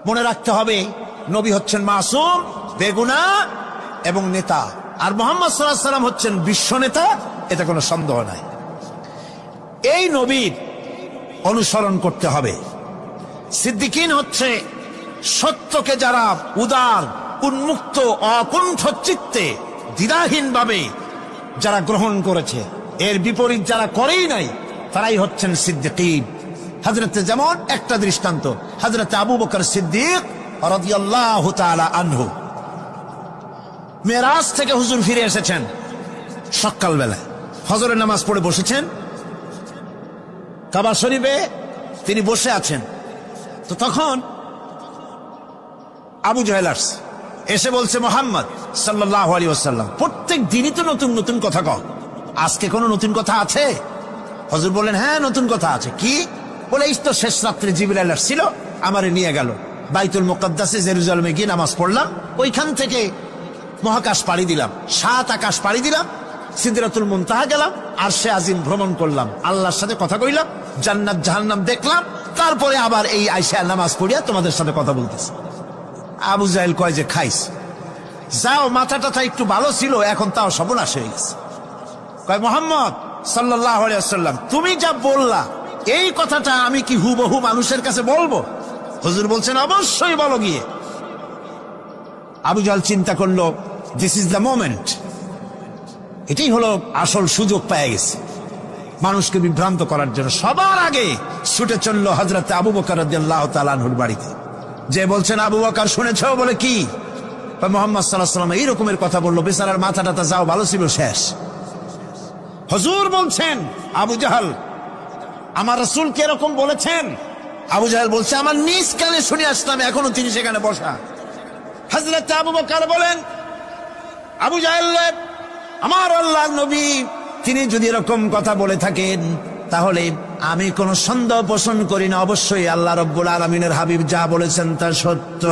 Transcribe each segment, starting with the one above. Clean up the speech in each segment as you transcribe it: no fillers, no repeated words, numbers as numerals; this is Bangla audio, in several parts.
মনে রাখতে হবে নবী হচ্ছেন মাসুম, বেগুনাহ এবং নেতা, আর মুহাম্মদ সাল্লাল্লাহু আলাইহি ওয়াসাল্লাম হচ্ছেন বিশ্ব নেতা, এটা কোনো সন্দেহ নাই। এই নবীর অনুসরণ করতে হবে। সিদ্দিকিন হচ্ছে সত্যকে যারা উদার, উন্মুক্ত, অকুণ্ঠ চিত্তে, দ্বিধাহীন ভাবে যারা গ্রহণ করেছে, এর বিপরীত যারা করেই নাই, তারাই হচ্ছেন সিদ্দিকিন। হযরতে, যেমন একটা দৃষ্টান্ত, হযরতে আবু বকর সিদ্দিক রাদিয়াল্লাহু তাআলা আনহু, মেরাজ থেকে হুজুর ফিরে এসেছেন সকালবেলায়, ফজরের নামাজ পড়ে বসেছেন কাবা শরীফে, তিনি বসে আছেন। তো তখন আবু জাহেল এসে বলছে, মুহাম্মদ সাল্লাল্লাহু আলাইহি ওয়াসাল্লাম, প্রত্যেক দিনই তো নতুন নতুন কথা কও, আজকে কোনো নতুন কথা আছে? হুজুর বললেন, হ্যাঁ নতুন কথা আছে। কি? বলে, এই তো শেষ রাত্রে জিবরাইল আসছিল, আমারে নিয়ে গেল বাইতুল মুকাদ্দাসে, জেরুজালেমে গিয়ে নামাজ পড়লাম, ওইখান থেকে মহাকাশ পাড়ি দিলাম, 7 আকাশ পাড়ি দিলাম, সিদরাতুল মুনতাহা গেলাম, আরশে আজিম ভ্রমণ করলাম, আল্লাহর সাথে কথা কইলাম, জান্নাত জাহান্নাম দেখলাম, তারপরে আবার এই আইসা নামাজ পড়িয়া তোমাদের সাথে কথা বলতেছি। আবু জাহেল কয় যে, খাইস যাও, মাথাটা একটু ভালো ছিল, এখন তাও সর্বনাশ হয়ে গেছে। কয়, মুহাম্মদ সাল্লাল্লাহু আলাইহি ওয়াসাল্লাম, তুমি যা বললা এই কথাটা আমি কি হুবহু মানুষের কাছে বলবো? হুজুর বলছেন, অবশ্যই বলো গিয়ে। আবু জাহেল চিন্তা করলো, দিস ইজ দ্য মোমেন্ট, এটাই হলো আসল সুযোগ পেয়ে গেছে মানুষকে বিভ্রান্ত করার জন্য। সবার আগে ছুটে চললো হযরত আবু বকর রাদিয়াল্লাহু তাআলা আনহুর বাড়িতে, যে বলছেন, আবু বকর শুনেছো? বলে, কি? মুহাম্মদ সাল্লাল্লাহু আলাইহি ওয়াসাল্লাম এই রকমের কথা বললো, বেচারার মাথাটা যাও ভালো ছিল, শেষ। হুজুর বলছেন, আবু জাহেল, আমার রাসূল কি এরকম বলেছেন? আবু জাহেল বলছে, আমার নিজ কানে শুনে আসলাম, এখনো তিনি সেখানে বসা। হযরত আবু বকর বলেন, আবু জাহেল, আমার আল্লাহর নবী তিনি যদি এরকম কথা বলে থাকেন, তাহলে আমি কোন সন্দেহ পোষণ করি না, অবশ্যই আল্লাহ রাব্বুল আলামিনের হাবিব যা বলেছেন তা সত্য।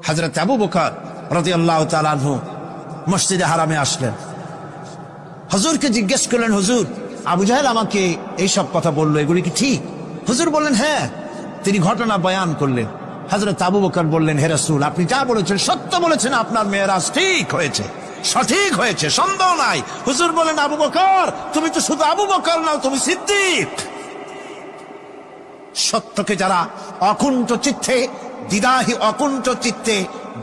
হযরত আবু বকর রাদিয়াল্লাহু তাআলা আনহু মসজিদে হারামে আসলেন, হুজুরকে জিজ্ঞেস করলেন, হুজুর, আবু জাহেল আমাকে এই সব কথা বললো, এগুলি কি ঠিক? হুজুর বললেন, হ্যাঁ। তিনি ঘটনা বয়ান করলেন। হযরত আবু বকর বললেন, হে রাসূল, আপনি যা বলেছেন সত্য বলেছেন, আপনার মেরাজ ঠিক হয়েছে, সঠিক হয়েছে, সন্দেহ নাই। হুজুর বলেন, আবু বকর, তুমি তো শুধু আবু বকর নাও, তুমি সিদ্দিক। সত্যকে যারা অকুণ্ঠ চিত্তে, অকুণ্ঠ চিত্তে,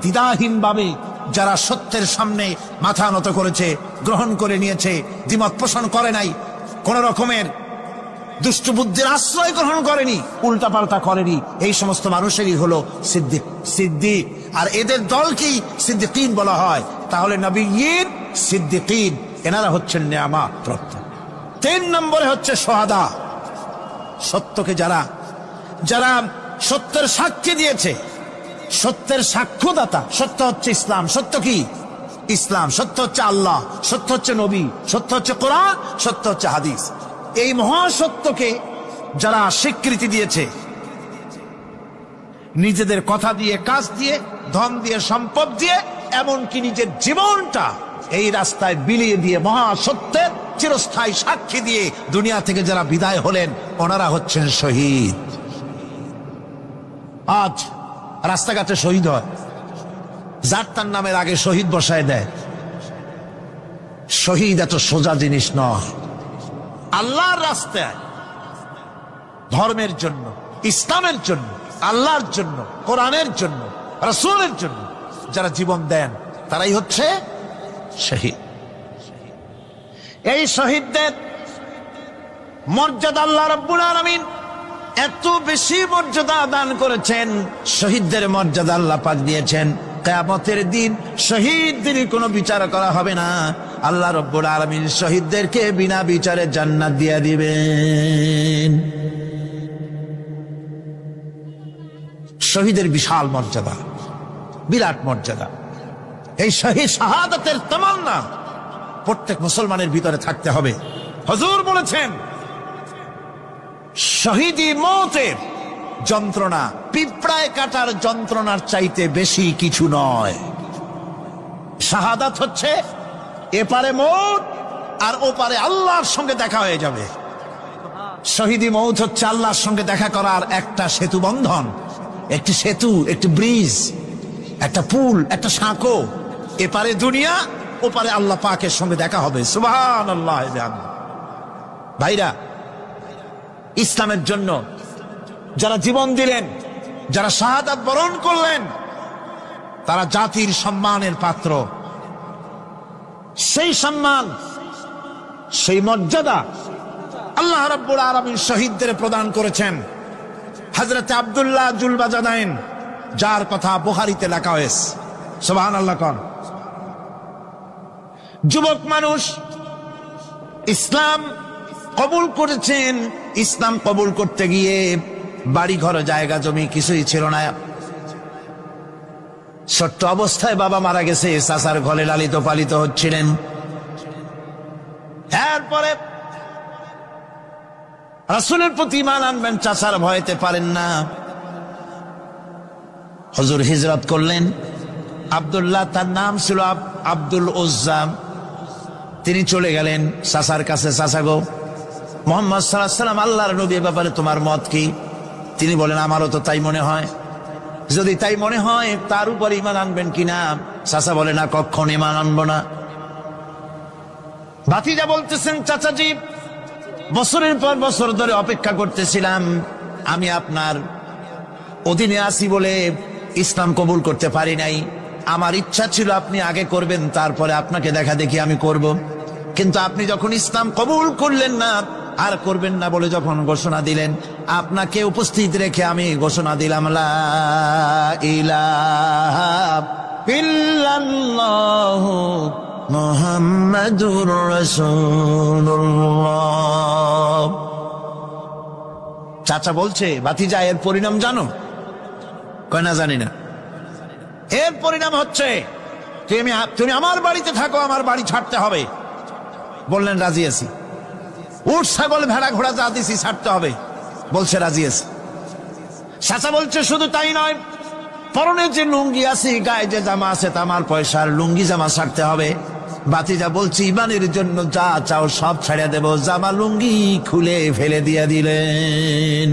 দ্বিধাহীন ভাবে যারা সত্যের সামনে মাথা নত করেছে, গ্রহণ করে নিয়েছে, দ্বিমত পোষণ করে নাই, কোন রকমের দুষ্ট বুদ্ধির আশ্রয় গ্রহণ করেনি, উল্টাপাল্টা করেনি, এই সমস্ত মানুষেরই হলো সিদ্দিক। আর এদের দলকেই সিদ্দিকিন বলা হয়। তাহলে নবিয়্যিন, সিদ্দিকিন, এনারা হচ্ছেন নেয়ামত প্রাপ্ত। 3 নম্বরে হচ্ছে শুহাদা, সত্যকে যারা সত্যের সাক্ষী দিয়েছে, সত্যের সাক্ষ্যদাতা। সত্য হচ্ছে ইসলাম। সত্য কি? ইসলাম। সত্য হচ্ছে আল্লাহ, সত্য হচ্ছে নবী, সত্য হচ্ছে কোরআন, সত্য হচ্ছে হাদিস। এই মহাসত্যকে যারা স্বীকৃতি দিয়েছে, নিজেদের কথা দিয়ে, কাজ দিয়ে, ধন দিয়ে, সম্পদ দিয়ে, এমনকি নিজের জীবনটা এই রাস্তায় বিলিয়ে দিয়ে, মহাসত্যের চিরস্থায়ী সাক্ষী দিয়ে দুনিয়া থেকে যারা বিদায় হলেন, ওনারা হচ্ছেন শহীদ। আজ রাস্তাঘাটে শহীদ হয়, যার তার নামের আগে শহীদ বসায় দেয়। শহীদ এত সোজা জিনিস নয়। আল্লাহর রাস্তায়, ধর্মের জন্য, ইসলামের জন্য, আল্লাহর জন্য, কোরআনের জন্য, রাসূলের জন্য যারা জীবন দেন, তারাই হচ্ছে শহীদ। এই শহীদদের মর্যাদা আল্লাহ রাব্বুল আলামিন এত বেশি মর্যাদা দান করেছেন। শহীদদের মর্যাদা আল্লাহ পাক দিয়েছেন, কিয়ামতের দিন শহীদদের কোনো বিচার করা হবে না। আল্লাহ রাব্বুল আলামিন শহীদদেরকে বিনা বিচারে জান্নাত দিয়ে দিবেন। শহীদের বিশাল মর্যাদা, বিরাট মর্যাদা। এই শহীদ শাহাদাতের তামান্না প্রত্যেক মুসলমানের ভিতরে থাকতে হবে। হুজুর বলেছেন, শহীদি মওতের যন্ত্রণা পিঁপড়ায় কাটার যন্ত্রণার চাইতে বেশি কিছু নয়। শাহাদাত হচ্ছে এপারে মওত আর ওপারে আল্লাহর সঙ্গে দেখা হয়ে যাবে। শহীদি মৌত হচ্ছে আল্লাহর সঙ্গে দেখা করার একটা সেতু বন্ধন, একটি সেতু, একটি ব্রিজ, একটা পুল, একটা সাঁকো। এপারে দুনিয়া, ওপারে আল্লাহ পাকের সঙ্গে দেখা হবে। সুবহানাল্লাহ। ভাইরা, ইসলামের জন্য যারা জীবন দিলেন, যারা শাহাদাত বরণ করলেন, তারা জাতির সম্মানের পাত্র। সেই সম্মান, সেই মর্যাদা আল্লাহ রাব্বুল আলামিন শহীদদের প্রদান করেছেন। হযরত আব্দুল্লাহ জুলবাজাদাইন, যার কথা বুখারীতে লেখা হয়েছে। সুবহানাল্লাহ। কোন যুবক মানুষ ইসলাম কবুল করেছেন। ইসলাম কবুল করতে গিয়ে বাড়ি ঘর, জায়গা জমি কিছুই ছিল না। ছোট্ট অবস্থায় বাবা মারা গেছে, চাচার ঘরে লালিত পালিত হচ্ছিলেন। এরপরে রাসূলের প্রতি ঈমান আনবেন, চাচার ভয়তে পারেন না। হুজুর হিজরত করলেন। আব্দুল্লাহ, তার নাম ছিল আব্দুল উজ্জা। তিনি চলে গেলেন চাচার কাছে। চাচা গো, মুহাম্মদ সাল্লাল্লাহু আলাইহি ওয়াসাল্লাম আল্লাহর নবী, ব্যাপারে তোমার মত কি? তিনি বলেন, আমারও তো তাই মনে হয়। যদি তাই মনে হয়, তার উপর ঈমান আনবেন কিনা? চাচা বলে, না, কখনো ঈমান আনবো না। ভাতিজা বলতেছেন, চাচাজি, বছরের পর বছর ধরে অপেক্ষা করতেছিলাম, আমি আপনার অধীনে আছি বলে ইসলাম কবুল করতে পারি নাই। আমার ইচ্ছা ছিল আপনি আগে করবেন, তারপরে আপনাকে দেখা দেখি আমি করব। কিন্তু আপনি যখন ইসলাম কবুল করলেন না, আর করবেন না বলে যখন ঘোষণা দিলেন, আপনাকে উপস্থিত রেখে আমি ঘোষণা দিলাম, লা ইলাহা ইল্লাল্লাহু মুহাম্মাদুর রাসূলুল্লাহ। চাচা বলছে, ভাতিজা, এর পরিণাম জানো? কয়, না, জানি না। এর পরিণাম হচ্ছে তুমি আমার বাড়িতে থাকো, আমার বাড়ি ছাড়তে হবে। বললেন, রাজি আছি। উট, ছাগল, ভেড়া, ঘোড়া যা দিছি ছাড়তে হবে। বলছে, রাজি আছি। চাচা বলছে, শুধু তাই নয়, পরনে যে লুঙ্গি আছে, গায়ে যে জামা আছে, তামার পয়সার লুঙ্গি জামা ছাড়তে হবে। ভাতিজা বলছে, ঈমানের জন্য যা চাও সব ছাড়িয়ে দেব। জামা লুঙ্গি খুলে ফেলে দিয়ে দিলেন।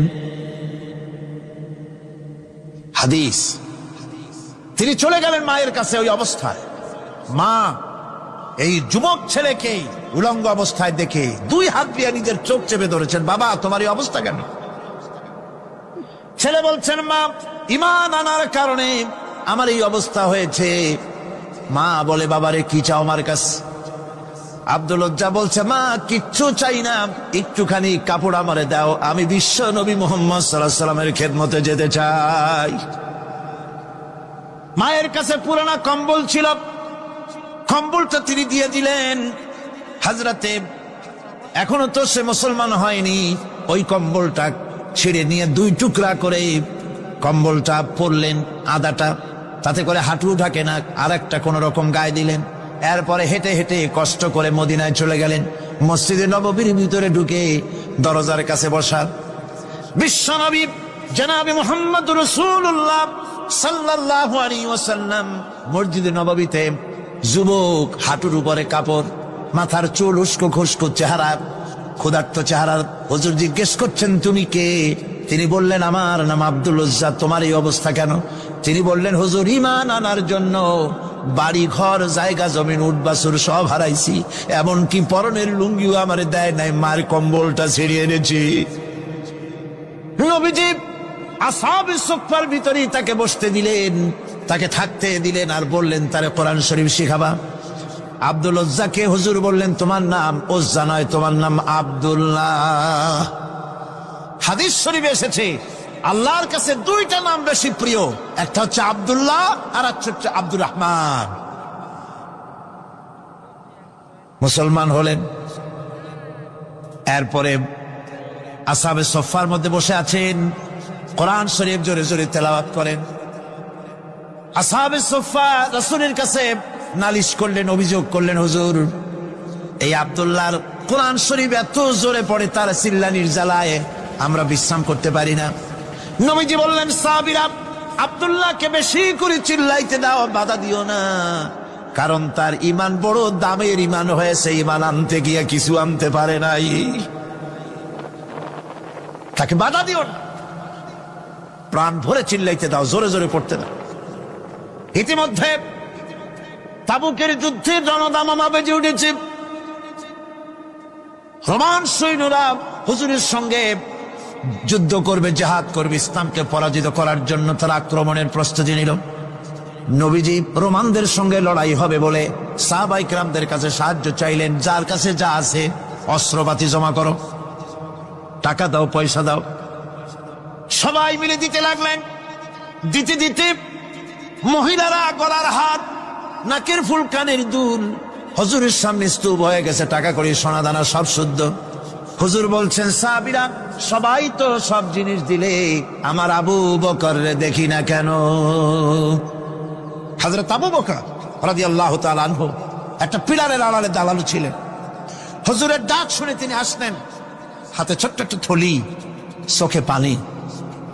হাদিস। তিনি চলে গেলেন মায়ের কাছে ওই অবস্থায়। মা এই যুবক ছেলেকে উলঙ্গ অবস্থায় দেখে দুই হাত দিয়ে নিজের চোখ চেপে ধরেছেন। বাবা, তোমার এই অবস্থা কেন? ছেলে বলছেন, মা, ঈমান আনার কারণে আমার এই অবস্থা হয়েছে। মা বলে, বাবারে, কি চাও আমার কাছে? আব্দুল উজ্জা বলছে, মা, কিচ্ছু চাই না, একটুখানি কাপড় আমারে দাও, আমি বিশ্ব নবী মুহাম্মদ সাল্লাল্লাহু আলাইহি ওয়াসাল্লামের খেদমতে যেতে চাই। মায়ের কাছে পুরানা কম্বল ছিল, কম্বলটা তিনি দিয়ে দিলেন। হযরতে, এখনো তো সে মুসলমান হয়নি, ওই কম্বলটা ছিঁড়ে নিয়ে দুই টুকরা করে কম্বলটা পরলেন, আদাটা, তাতে করে হাঁটু ঢাকে না, আর একটা কোন রকম গায়ে দিলেন। এরপরে হেঁটে হেঁটে কষ্ট করে মদিনায় চলে গেলেন। মসজিদে নববীর ভিতরে ঢুকে দরজার কাছে বসা বিশ্বনবী জনাবে মুহাম্মদ রাসূলুল্লাহ সাল্লাল্লাহু আলাইহি ওয়াসাল্লাম মসজিদে নববীতে, যুবক, হাঁটুর উপরে কাপড়, মাথার চুল উস্কো খুস্কো চেহারা, ক্ষুধার্ত চেহারা। হুজুর জিজ্ঞেস করছেন, তুমি কে? তিনি বললেন, আমার নাম আব্দুল উজ্জা। তোমার এই অবস্থা কেন? তিনি বললেন, হুজুর, ঈমান আনার জন্য বাড়ি ঘর, জায়গা জমিন, উট বাছুর সব হারাইছি, এমনকি পরনের লুঙ্গিও আমারে দেয় নাই, মার কম্বলটা ছিঁড়িয়ে এনেছি। নবীজি আসহাবে সুফফার ভিতরেই তাকে বসতে দিলেন, তাকে থাকতে দিলেন, আর বললেন, তারে কোরআন শরীফ শিখাবা। আব্দুল উজ্জাকে হুজুর বললেন, তোমার নাম উজ্জা নয়, তোমার নাম আব্দুল্লাহ। হাদিস শরীফে এসেছে, আল্লাহর কাছে দুইটা নাম বেশি প্রিয়, একটা হচ্ছে আব্দুল্লাহ, আর একটা হচ্ছে আব্দুর রহমান। মুসলমান হলেন। এরপরে আসহাবে সুফফার মধ্যে বসে আছেন, কোরআন শরীফ জোরে জোরে তেলাওয়াত করেন। আসহাবে সুফফা রাসূলের কাছে নালিশ করলেন, অভিযোগ করলেন, হুজুর, এই আব্দুল্লাহর কোরআন শরীফ এত জোরে পড়ে, তার চিল্লানির জ্বালায় আমরা বিশ্রাম করতে পারি না। নবীজি বললেন, সাহাবীরা, আব্দুল্লাহকে বেশি করে চিল্লাইতে দাও, বাধা দিও না, কারণ তার ঈমান বড় দামের ঈমান হয়েছে, ঈমান আনতে গিয়ে কিছু আনতে পারে নাই। তাকে বাধা দিও না, প্রাণ ভরে চিল্লাইতে দাও, জোরে জোরে পড়তে দাও। ইতিমধ্যে তাবুকের যুদ্ধের রণদামামা বেজে উঠেছে। রোমান সৈন্যরা হুজুরের সঙ্গে যুদ্ধ করবে, জিহাদ করবে, ইসলামকে পরাজিত করার জন্য তারা আক্রমণের প্রস্তুতি নিল। নবীজি রোমানদের সঙ্গে লড়াই হবে বলে সাহাবায়ে কেরামদের কাছে সাহায্য চাইলেন। যার কাছে যা আছে অস্ত্রপাতি জমা করো, টাকা দাও, পয়সা দাও। সবাই মিলে দিতে লাগলেন। দিতে দিতে মহিলারা গলার হার, নাকের ফুল, কানের দুল হুজুরের সামনে স্তূপ হয়ে গেছে, টাকা কড়ি, সোনা দানা সব শুদ্ধ। হুজুর বলছেন, সাহাবীরা সবাই তো সব জিনিস দিলে, আমার আবু বকর দেখি না কেন? হযরত আবু বকর রাদিয়াল্লাহু তাআলা আনহু একটা পিলারের আড়ালে দাঁড়ানো ছিলেন। হুজুরের ডাক শুনে তিনি আসলেন, হাতে ছোট্ট একটা থলি, চোখে পানি।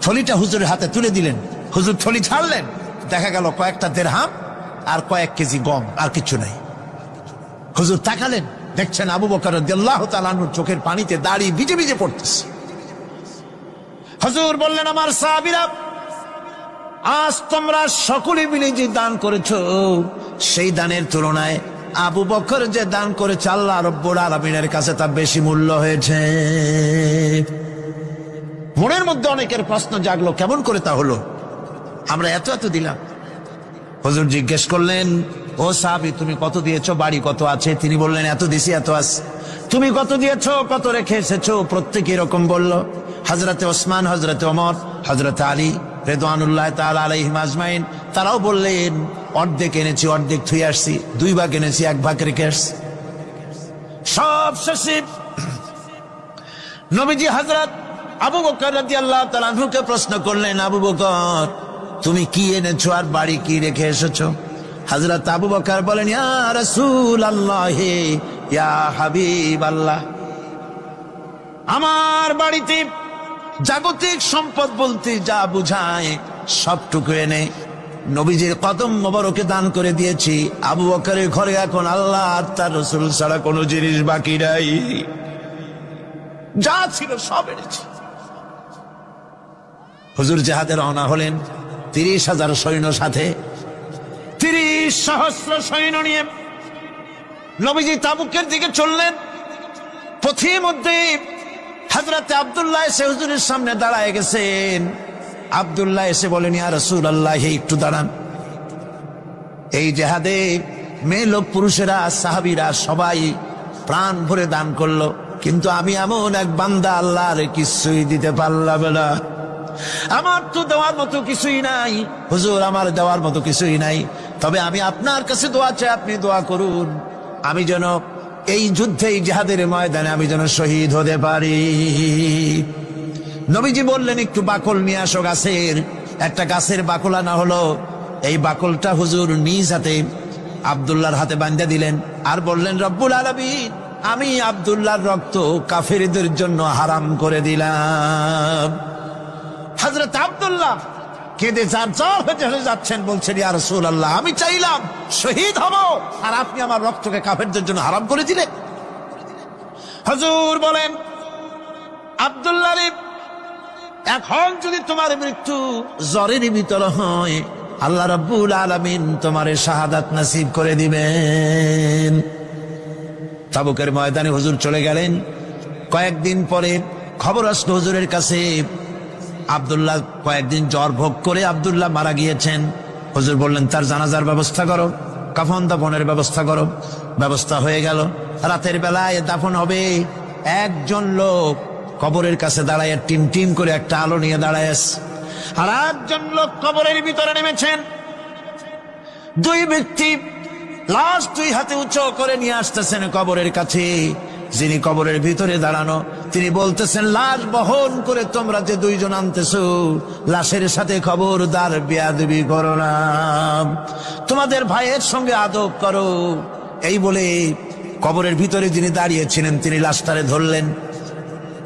থলিটা হুজুরের হাতে তুলে দিলেন। হুজুর থলি ছাড়লেন, দেখা গেল কয়েকটা দিরহাম আর কয়েক কেজি গম, আর কিছু নাই। হুজুর তাকালেন, দেখছেন আবু বকর রাদিয়াল্লাহু তাআলা আনহুর চোখের পানিতে দাড়ি ভিজে ভিজে পড়তেছে। হুজুর বললেন, আমার সাহাবীরা, আজ তোমরা সকলে মিলে যে দান করেছো, সেই দানের তুলনায় আবু বকর যে দান করেছে আল্লাহ রাব্বুল আলামিনের কাছে তা বেশি মূল্য হয়েছে। মনের মধ্যে অনেকের প্রশ্ন জাগলো, কেমন করে তা হলো? আমরা এত এত দিলাম। হুজুর জিজ্ঞেস করলেন, ও সাহাবী, তুমি কত দিয়েছো? বাড়ি কত আছে? তিনি বললেন, এত দিছি, এত আছে। তুমি কত দিয়েছো? কত রেখে এসেছো? প্রত্যেকে এরকম বলল। হযরতে ওসমান, হযরতে ওমর, হযরতে আলী রিদওয়ানুল্লাহ তাআলা আলাইহিম আজমাইন, তারাও বললেন, অর্ধেক এনেছি, অর্ধেক থুয়ে আসছি, 2 ভাগ এনেছি, 1 ভাগ রেখে আসছি। সব শেষে নবীজি হযরত আবু বকর রাদিয়াল্লাহু তাআলা আনহুকে প্রশ্ন করলেন, আবু বকর, তুমি কি এনেছো আর বাড়ি কি রেখে এসেছো? হযরত আবু বকর বলেন, ইয়া রাসূলুল্লাহ, ইয়া হাবিবাল্লাহ, আমার বাড়িতে জাগতিক সম্পদ বলতে যা বুঝায় সবটুকু এনে নবীজির কদম মোবারকে দান করে দিয়েছি। আবু বকরের ঘরে এখন আল্লাহ আর তার রাসূল ছাড়া কোনো জিনিস বাকি নাই, যা ছিল সব এনেছি। হুজুর জিহাদে রওনা হলেন 30,000 সৈন্য সাথে, 30,000 সৈন্য নিয়ে নবীজি তাবুকের দিকে চললেন। পথের মধ্যে হযরত আব্দুল্লাহ এসে হুজুরের সামনে দাঁড়ায় গেছেন। আব্দুল্লাহ এসে বলেন, ইয়া রাসূলুল্লাহ, একটু দাঁড়ান। এই জিহাদে মেয়ে লোক, পুরুষেরা, সাহাবীরা সবাই প্রাণ ভরে দান করলো, কিন্তু আমি এমন এক বান্দা, আল্লাহর কিছুই দিতে পারলাম না। আমার তো দেওয়ার মতো কিছুই নাই হুজুর, আমার দেওয়ার মতো কিছুই নাই। তবে আমি আপনার কাছে দোয়া চাই, আপনি দোয়া করুন, আমি যেন এই যুদ্ধে, এই জিহাদের ময়দানে আমি যেন শহীদ হতে পারি। নবীজি বললেন, একটু বাকল নিয়ে আসো গাছের। একটা গাছের বাকল আনা হলো। এই বাকলটা হুজুর নিজ হাতে আব্দুল্লাহর হাতে বাঁধা দিলেন আর বললেন, রব্বুল আলামিন, আমি আব্দুল্লাহর রক্ত কাফেরদের জন্য হারাম করে দিলাম। হযরত আব্দুল্লাহ কেঁদে জারজার হয়ে যাচ্ছেন, বলছেন, ইয়া রাসূলুল্লাহ, আমি চাইলাম শহীদ হব, আর আপনি আমার রক্তকে কাফেরদের জন্য হারাম করে দিলেন। হুজুর বলেন, আব্দুল্লাহ রে, এখন যদি তোমার মৃত্যু জ্বরের ভিতরে হয়, আল্লাহ রাব্বুল আলামিন তোমারে শাহাদাত নসিব করে দিবেন। তাবুকের ময়দানে হুজুর চলে গেলেন। কয়েকদিন পরে খবর আসলো হুজুরের কাছে, আব্দুল্লাহ কয়েকদিন জ্বর ভোগ করে আব্দুল্লাহ মারা গিয়েছেন। হুজুর বললেন, তার জানাজার ব্যবস্থা করো, কাফন দাফনের ব্যবস্থা করো। ব্যবস্থা হয়ে গেল। রাতের বেলায় দাফন হবে। একজন লোক কবরের কাছে দাঁড়ায় টিম টিম করে একটা আলো নিয়ে দাঁড়ায় আছে, আর একজন লোক কবরের ভিতরে নেমেছেন। 2 ব্যক্তি লাশ 2 হাতে উঁচু করে নিয়ে আসতেছেন কবরের কাছে। যিনি কবরের ভিতরে দাঁড়ানো, তিনি বলতেছেন, লাশ বহন করে তোমরা যে 2 জন আনতেছো, লাশের সাথে খবরদার বেয়াদবি করো না, তোমাদের ভাইয়ের সঙ্গে আদব করো। এই বলে কবরের ভিতরে যিনি দাঁড়িয়েছিলেন, তিনি লাশটারে ধরলেন।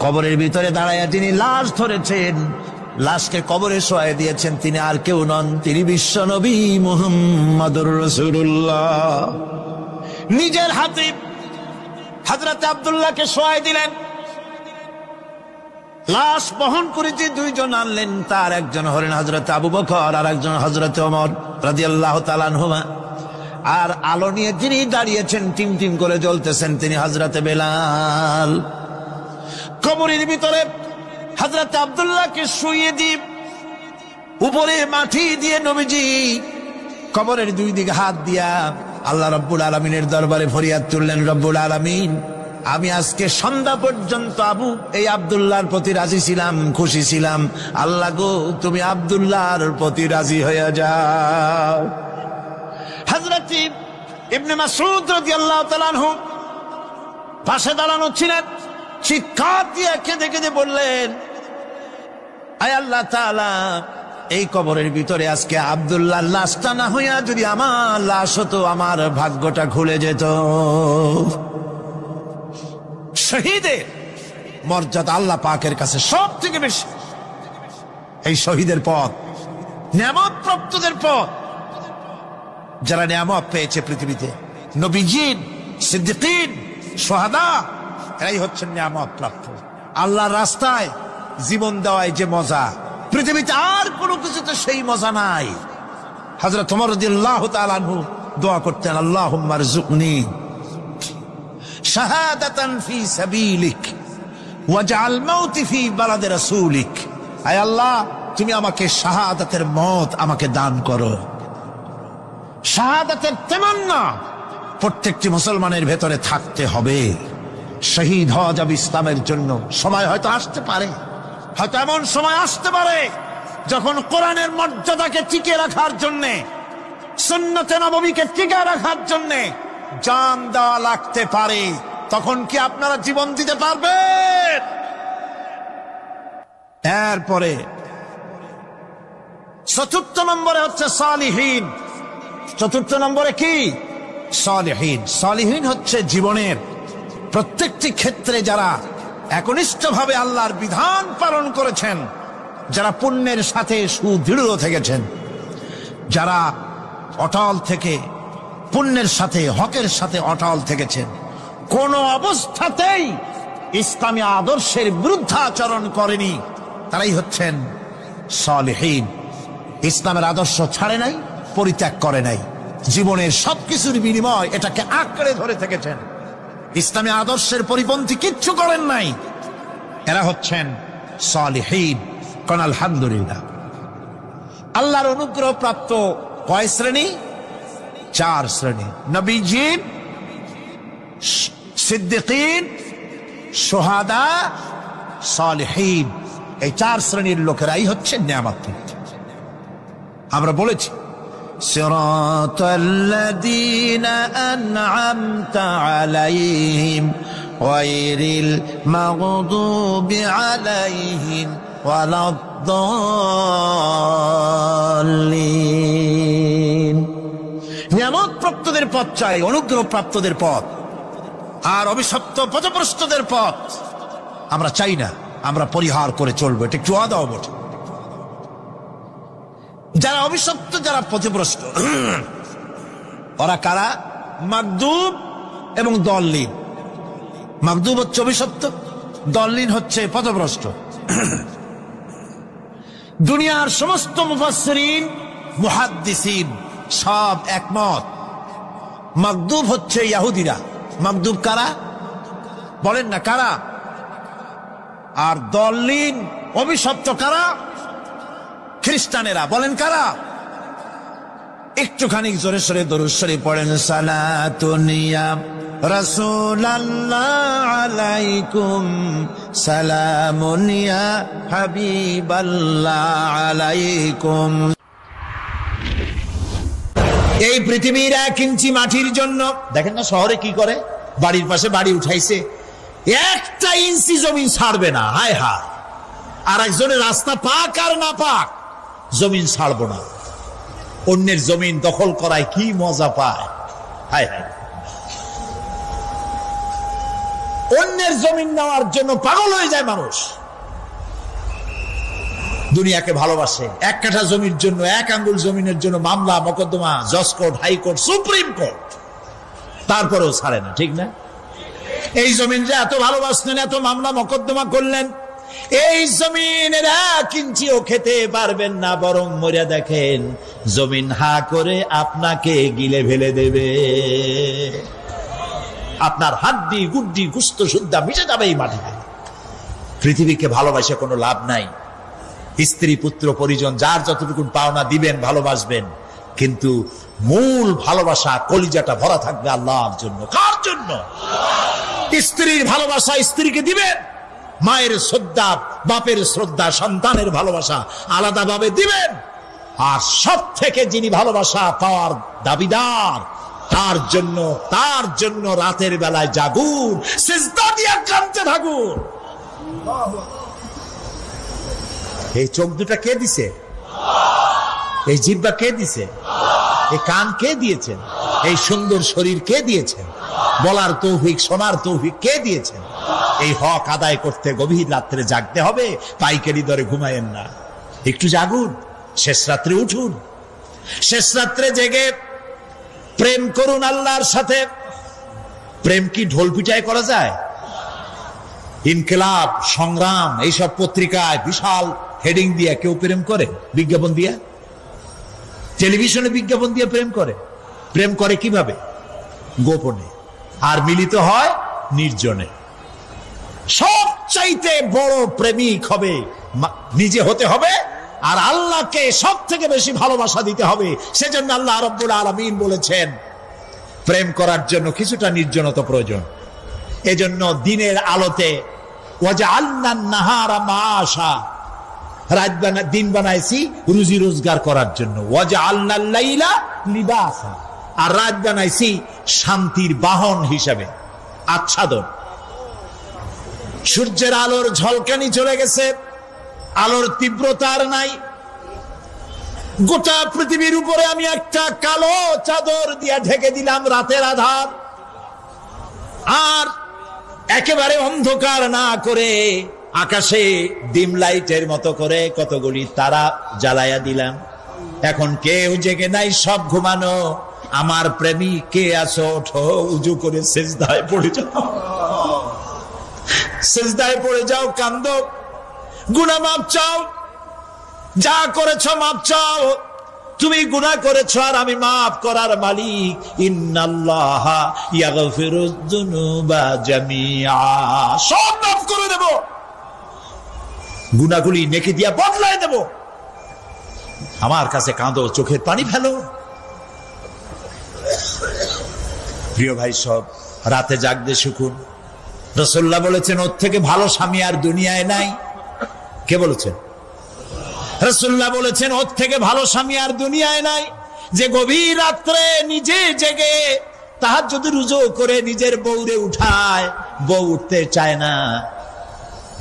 কবরের ভিতরে দাঁড়াইয়া যিনি লাশ ধরেছেন, লাশকে কবরে শোয়াই দিয়েছেন, তিনি আর কেউ নন, তিনি বিশ্ব নবী মুহাম্মদুর রাসূলুল্লাহ। নিজের হাতে হযরত আব্দুল্লাহকে শোয়াই দিলেন। লাশ বহন করে যে দুইজন আনলেন, তার একজন হলেন হযরত আবু বকর আর একজন হযরত ওমর রাদিয়াল্লাহু তাআলা আনহুমা। আর আলো নিয়ে যিনি দাঁড়িয়েছেন, টিম টিম করে জ্বলতেছেন, তিনি হযরত বেলাল। কবরের ভিতরে হযরত আব্দুল্লাহকে শুইয়ে দিয়ে উপরে মাটি দিয়ে নবীজি কবরের দুই দিকে হাত দিয়া আল্লাহ রাব্বুল আলামিনের দরবারে ফরিয়াদ তুললেন, রব্বুল আলামিন, আমি আজকে সন্ধ্যা পর্যন্ত এই আব্দুল্লাহর প্রতি রাজি ছিলাম, খুশি ছিলাম। আল্লাহ গো, তুমি আব্দুল্লাহর প্রতি রাজি হয়ে যাও। হযরত ইবনে মাসউদ রাদিয়াল্লাহু তাআলা আনহু পাশে দাঁড়ানো ছিলেন, চিৎকার দিয়ে কেঁদে কেঁদে বললেন, আয় আল্লাহ তাআলা, এই কবরের ভিতরে আজকে আব্দুল্লাহর লাশটা না হইয়া যদি আমার লাশ হতো, আমার ভাগ্যটা খুলে যেত। শহীদের মর্যাদা আল্লাহ পাকের কাছে সব থেকে বেশি। এই শহীদের পথ নিয়ামত প্রাপ্তদের পথ। যারা নিয়ামত পেয়েছে পৃথিবীতে, নবীজিন, সিদ্দিকিন, শুহাদা, এরাই হচ্ছেন নিয়ামত প্রাপ্ত। আল্লাহর রাস্তায় জীবন দেওয়ায় যে মজা, পৃথিবীতে আর কোনো কিছুতে সেই মজা নাই। হযরত ওমর রাদিয়াল্লাহু তাআলা আনহু দোয়া করতেন, আল্লাহুম্মা রযুকনি শাহাদাতান ফি সাবিলিক ওয়াজআল মাউতি ফি বালাদি রাসূলিক। আয় আল্লাহ, তুমি আমাকে শাহাদাতের মত আমাকে দান করো। শাহাদাতের তামান্না প্রত্যেকটি মুসলমানের ভেতরে থাকতে হবে। শহীদ হওয়া যাবে ইসলামের জন্য। সময় হয়তো আসতে পারে, হয়তো এমন সময় আসতে পারে যখন কোরআনের মর্যাদাকে টিকে রাখার জন্য, সুন্নতে নববীকে টিকে রাখার জন্য জান দেওয়া লাগতে পারে। তখন কি আপনারা জীবন দিতে পারবেন? এরপরে চতুর্থ নম্বরে হচ্ছে সালিহিন। চতুর্থ নম্বরে কি? সালিহিন। সালিহিন হচ্ছে জীবনের প্রত্যেকটি ক্ষেত্রে যারা একনিষ্ঠভাবে আল্লাহর বিধান পালন করেছেন, যারা পুণ্যের সাথে সুদৃঢ় থেকেছেন, যারা অটল থেকে পুণ্যের সাথে, হকের সাথে অটল থেকেছেন, কোন অবস্থাতেই ইসলামী আদর্শের বিরুদ্ধাচরণ করেনি, তারাই হচ্ছেন সালিহিন। ইসলামের আদর্শ ছাড়ে নাই, পরিত্যাগ করে নাই, জীবনের সবকিছুর বিনিময় এটাকে আঁকড়ে ধরে থেকেছেন, ইসলামী আদর্শের পরিপন্থী কিচ্ছু করেন নাই। এরা হচ্ছেন সালিহিন। কোন আলহামদুলিল্লাহ। আল্লাহর অনুগ্রহ প্রাপ্ত কয় শ্রেণী? 4 শ্রেণী। নবীজিন, সিদ্দিকিন, শুহাদা, সালিহিন। এই 4 শ্রেণীর লোকেরাই হচ্ছে নিয়ামত। আমরা বলেছি, সিরাতাল্লাযীনা আন'আমতা আলাইহিম গায়রিল মাগদুবি আলাইহিম ওয়ালাদ-দাল্লিন। নিয়ামত প্রাপ্তদের পথ চাই, অনুগ্রহ প্রাপ্তদের পথ, আর অভিশপ্ত পথভ্রষ্টদের পথ আমরা চাই না। আমরা পরিহার করে চলবো, এটা একটু আদাও বটে। যারা অভিশপ্ত, যারা পথভ্রষ্ট, ওরা কারা? মাগদুব এবং দল্লিন। মাগদুব হচ্ছে অভিশপ্ত, দল্লিন হচ্ছে পথভ্রষ্ট। দুনিয়ার সমস্ত মুফাসসিরিন, মুহাদ্দিসিন সব একমত, মাগদুব হচ্ছে ইহুদিরা। মাগদুব কারা? বলেন না কারা? আর দল্লিন, অভিশপ্ত কারা? খ্রিস্টানেরা। বলেন কারা? একটুখানি জোরে সোরে দরুদ শরীফ পড়েন। সালাতুন ইয়া রাসূলাল্লাহ আলাইকুম, সালামুন ইয়া হাবিবাল্লাহ আলাইকুম। এই পৃথিবীর 1 ইঞ্চি মাটির জন্য, দেখেন না শহরে কি করে, বাড়ির পাশে বাড়ি উঠাইছে, 1 ইঞ্চি জমি ছাড়বে না। হায় হায়। আর একজনের রাস্তা পাক আর না পাক, জমিন ছাড়বো না। অন্যের জমিন দখল করায় কি মজা পায়। হায় হায়। অন্যের জমিন নেওয়ার জন্য পাগল হয়ে যায় মানুষ। দুনিয়াকে ভালোবাসে। 1 কাঠা জমির জন্য, 1 আঙ্গুল জমিনের জন্য মামলা মোকদ্দমা, জজ কোর্ট, হাইকোর্ট, সুপ্রিম কোর্ট, তারপরেও ছাড়ে না। ঠিক না? এই জমিন যে এত ভালোবাসলেন, এত মামলা মোকদ্দমা করলেন, এই জমিনের 1 ইঞ্চিও খেতে পারবেন না, বরং মরে দেখেন জমিন হা করে আপনাকে গিলে ফেলে দেবে। আপনার হাড্ডি গুড্ডি গুস্ত সুদ্ধা মিশে যাবে এই মাটিতে। পৃথিবীকে ভালোবাসে কোনো লাভ নাই। স্ত্রী পুত্র পরিজন যার যতটুকু পাওনা দিবেন, ভালোবাসবেন, কিন্তু মূল ভালোবাসা কলিজাটা ভরা থাকবে আল্লাহর জন্য। কার জন্য? স্ত্রীর ভালোবাসা স্ত্রীকে দিবেন, মায়ের শ্রদ্ধা, বাপের শ্রদ্ধা, সন্তানের ভালোবাসা আলাদাভাবে দিবেন। আর সব থেকে যিনি ভালোবাসা পাওয়ার দাবিদার, তার জন্য রাতের বেলায় জাগুন, সিজদা দিয়ে কাঁদতে থাকুন। এই চোখ দুটা কে দিছে? এই জিহ্বা কে দিছে? এই কান কে দিয়েছেন? এই সুন্দর শরীর কে দিয়েছেন? বলার তৌফিক, শোনার তৌফিক কে দিয়েছেন? এই হক আদায় করতে গভীর রাত্রে জাগতে হবে, পাইকারি দরে ঘুমায়েন না। একটু জাগুন, শেষ রাত্রে উঠুন, শেষ রাত্রে জেগে প্রেম করুন আল্লাহর সাথে। প্রেম কি ঢোল পিটায় করা যায়? ইনকিলাব, সংগ্রাম এইসব পত্রিকায় বিশাল হেডিং দিয়ে কেউ প্রেম করে? বিজ্ঞাপন দিয়ে, টেলিভিশনে বিজ্ঞাপন দিয়ে প্রেম করে। প্রেম করে কিভাবে? গোপনে, আর মিলিত হয় নির্জনে। সবচাইতে বড় প্রেমিক হবে নিজে হতে হবে, আর আল্লাহকে সব থেকে বেশি ভালোবাসা দিতে হবে। সেজন্য আল্লাহ রাব্বুল আলামিন বলেছেন প্রেম করার জন্য কিছুটা নির্জনতা প্রয়োজন। এজন্য দিনের আলোতে ওয়াজআলনান নাহারা মাআশা, দিন বানাইছি রুজি রোজগার করার জন্য। ওয়াজআলনাল লাইলা লিবাসা, আর রাত বানাইছি শান্তির বাহন হিসাবে, আচ্ছাদন। সূর্যের আলোর ঝলকানি চলে গেছে, আলোর তীব্রতা আর নাই। গোটা পৃথিবীর উপরে আমি একটা কালো চাদর দিয়া ঢেকে দিলাম রাতের আধার, আর একেবারে অন্ধকার না করে আকাশে ডিম লাইটের মতো করে কতগুলি তারা জ্বালাইয়া দিলাম। এখন কেউ জেগে নাই, সব ঘুমানো। আমার প্রেমিক কে আছো? ওঠো, উজু করে সিজদায় পড়ে যাও, সিজদায় পড়ে যাও, কান্দো, গুনাহ মাপ চাও, যা করেছো মাপ চাও। তুমি গুনাহ করেছো আর আমি মাফ করার মালিক। ইন্নাল্লাহা ইয়াগফিরুয যুনুবা জামিআ, সব মাফ করে দেব, গুনাহগুলি নেকি দিয়া বদলায় দেব। আমার কাছে কাঁদো, চোখের পানি ফেলো। প্রিয় ভাই, সব রাতে জাগতে শিখুন। রাসূলুল্লাহ বলেছেন ওর থেকে ভালো স্বামী আর দুনিয়ায় নাই। কে বলেছেন? রাসূলুল্লাহ বলেছেন ওর থেকে ভালো স্বামী আর দুনিয়ায় নাই, যে গভীর রাত্রে নিজে জেগে তাহাজ্জুদের রুজু করে নিজের বউরে উঠায়। বউ উঠতে চায় না,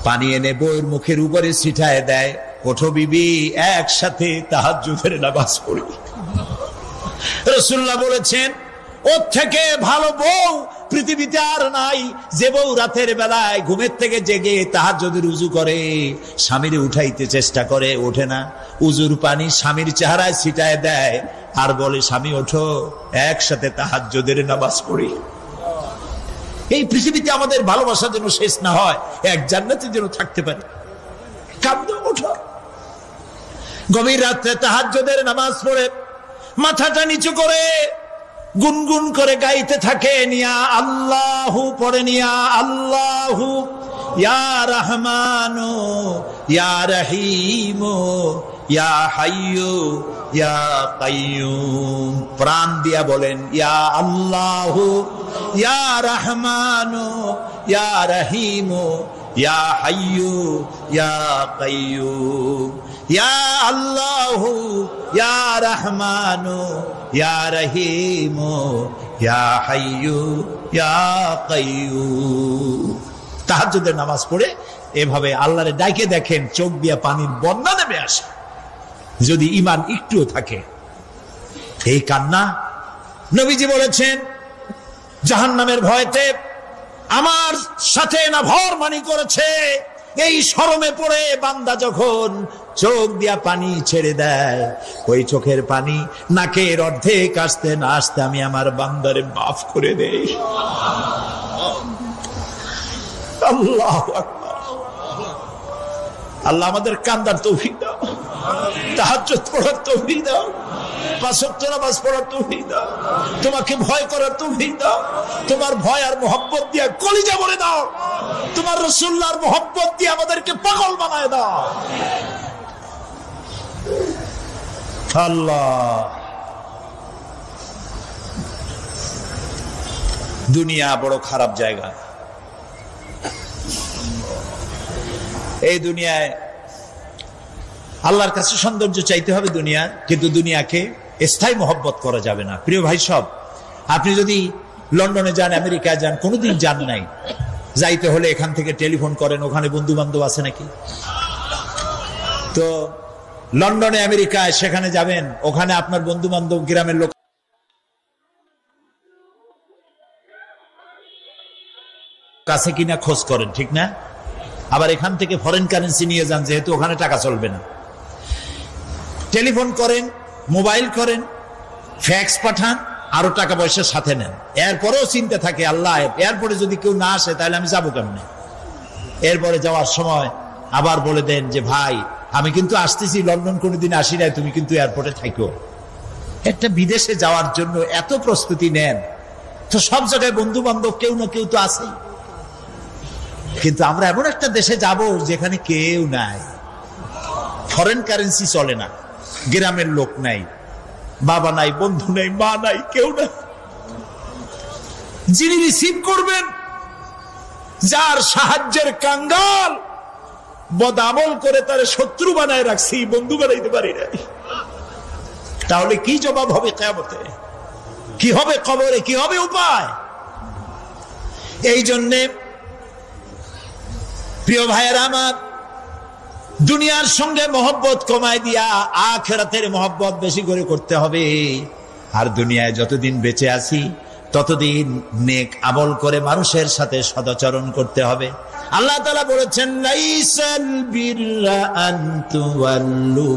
পানি এনে বউয়ের মুখের উপরে ছিটায় দেয়, ওঠো বিবি, একসাথে তাহাজ্জুদের নামাজ পড়ি। রাসূলুল্লাহ বলেছেন ওর থেকে ভালো বউ পৃথিবীতে আর নাই, যে বউ রাতের বেলায় ঘুমের থেকে জেগে তাহাজ্জুদের উযু করে, স্বামীরে উঠাইতে চেষ্টা করে, ওঠে না, উযুর পানি স্বামীর চেহারায় ছিটায় দেয়, আর বলে স্বামী ওঠো, একসাথে তাহাজ্জুদের নামাজ পড়ি। এই পৃথিবীতে আমাদের ভালোবাসা যেন শেষ না হয়, এক জান্নাতে যেন থাকতে পারে। কাঁদো, ওঠো। গভীর রাত্রে তাহাজ্জুদের নামাজ পড়ে মাথাটা নিচু করে গুনগুন করে গাইতে থাকে, নিয়া আল্লাহু পড়ে, নিয়া আল্লাহু ইয়া রহমানু ইয়া রহিমু ইয়া হাইয়ু ইয়া কাইয়ুম। প্রাণ দিয়া বলেন ইয়া আল্লাহু ইয়া রহমানু ইয়া রহিমু ইয়া হাইয়ু ইয়া কাইয়ুম। ইয়া আল্লাহু ইয়া রহমানু ইয়া রহিমু ইয়া হাইয়ু ইয়া কাইয়ুম। তাহাজ্জুদের নামাজ পড়ে এভাবে আল্লাহরে ডাকে দেখেন, চোখ দিয়া পানির বন্যা নেমে আসে যদি ঈমান একটুও থাকে। এই কান্না, নবীজি বলেছেন জাহান্নামের ভয়তে আমার সাথে না ভরমানি করেছে। এই শরমে পড়ে বান্দা যখন চোখ দিয়া পানি ছেড়ে দেয়, ওই চোখের পানি নাকের অর্ধেক আসতে না আসতে আমি আমার বান্দারে মাফ করে দেই। আল্লাহু আকবার। আল্লাহ আমাদের কান্দার তৌফিক দাও, তাহাজ্জুদ পড়ার তৌফিক দাও, 5 ওয়াক্ত নামাজ পড়ার তৌফিক দাও, তোমাকে ভয় করার তৌফিক দাও, তোমার ভয় আর মোহব্বত দিয়ে কলিজা ভরে দাও, তোমার রাসূলুল্লাহর মোহব্বত দিয়ে আমাদেরকে পাগল বানায় দাও আল্লাহ। দুনিয়া বড় খারাপ জায়গা। এই দুনিয়ায় আল্লাহর কাছে সৌন্দর্য চাইতে হবে দুনিয়া, কিন্তু দুনিয়াকে স্থায়ী মোহব্বত করা যাবে না। প্রিয় ভাই সব, আপনি যদি লন্ডনে যান, আমেরিকায় যান, কোনোদিন যান নাই, যাইতে হলে এখান থেকে টেলিফোন করেন, ওখানে বন্ধু বান্ধব আছে নাকি? তো লন্ডনে আমেরিকায় সেখানে যাবেন, ওখানে আপনার বন্ধু বান্ধব গ্রামের লোক কাছে কিনা খোঁজ করেন, ঠিক না? আবার এখান থেকে ফরেন কারেন্সি নিয়ে যান, যেহেতু ওখানে টাকা চলবে না। টেলিফোন করেন, মোবাইল করেন, ফ্যাক্স পাঠান, আরো টাকা পয়সা সাথে নেন। এরপরেও চিন্তা থাকে, আল্লাহ এরপরে যদি কেউ না আসে তাহলে আমি যাবো কেমনে? এরপরে যাওয়ার সময় আবার বলে দেন যে ভাই আমি কিন্তু আসতেছি, লন্ডন কোনোদিন আসি নাই, তুমি কিন্তু এয়ারপোর্টে থাকো। একটা বিদেশে যাওয়ার জন্য এত প্রস্তুতি নেন, তো সব জায়গায় বন্ধু বান্ধব কেউ না কেউ তো আছেই। কিন্তু আমরা এমন একটা দেশে যাব যেখানে কেউ নাই, ফরেন কারেন্সি চলে না, গ্রামের লোক নাই, বাবা নাই, বন্ধু নাই, মা নাই, কেউ নাই। যিনি রিসিভ করবেন, যার সাহায্যের কাঙ্গাল, বদামল করে তার শত্রু বানায় রাখছি, বন্ধু বানাইতে পারি নাই, তাহলে কি জবাব হবে কিয়ামতে? কি হবে কবরে? কি হবে উপায়? এই জন্যে প্রিয় ভাইয়েরা আমার, দুনিয়ার সঙ্গে মহব্বত কমায় দিয়া আখিরাতের মহব্বত বেশি করে করতে হবে। আর দুনিয়ায় যতদিন বেঁচে আছি ততদিন নেক আমল করে মানুষের সাথে সদাচরণ করতে হবে। আল্লাহ তাআলা বলেছেন, লাইসাল বিররা আন তুওয়াল্লু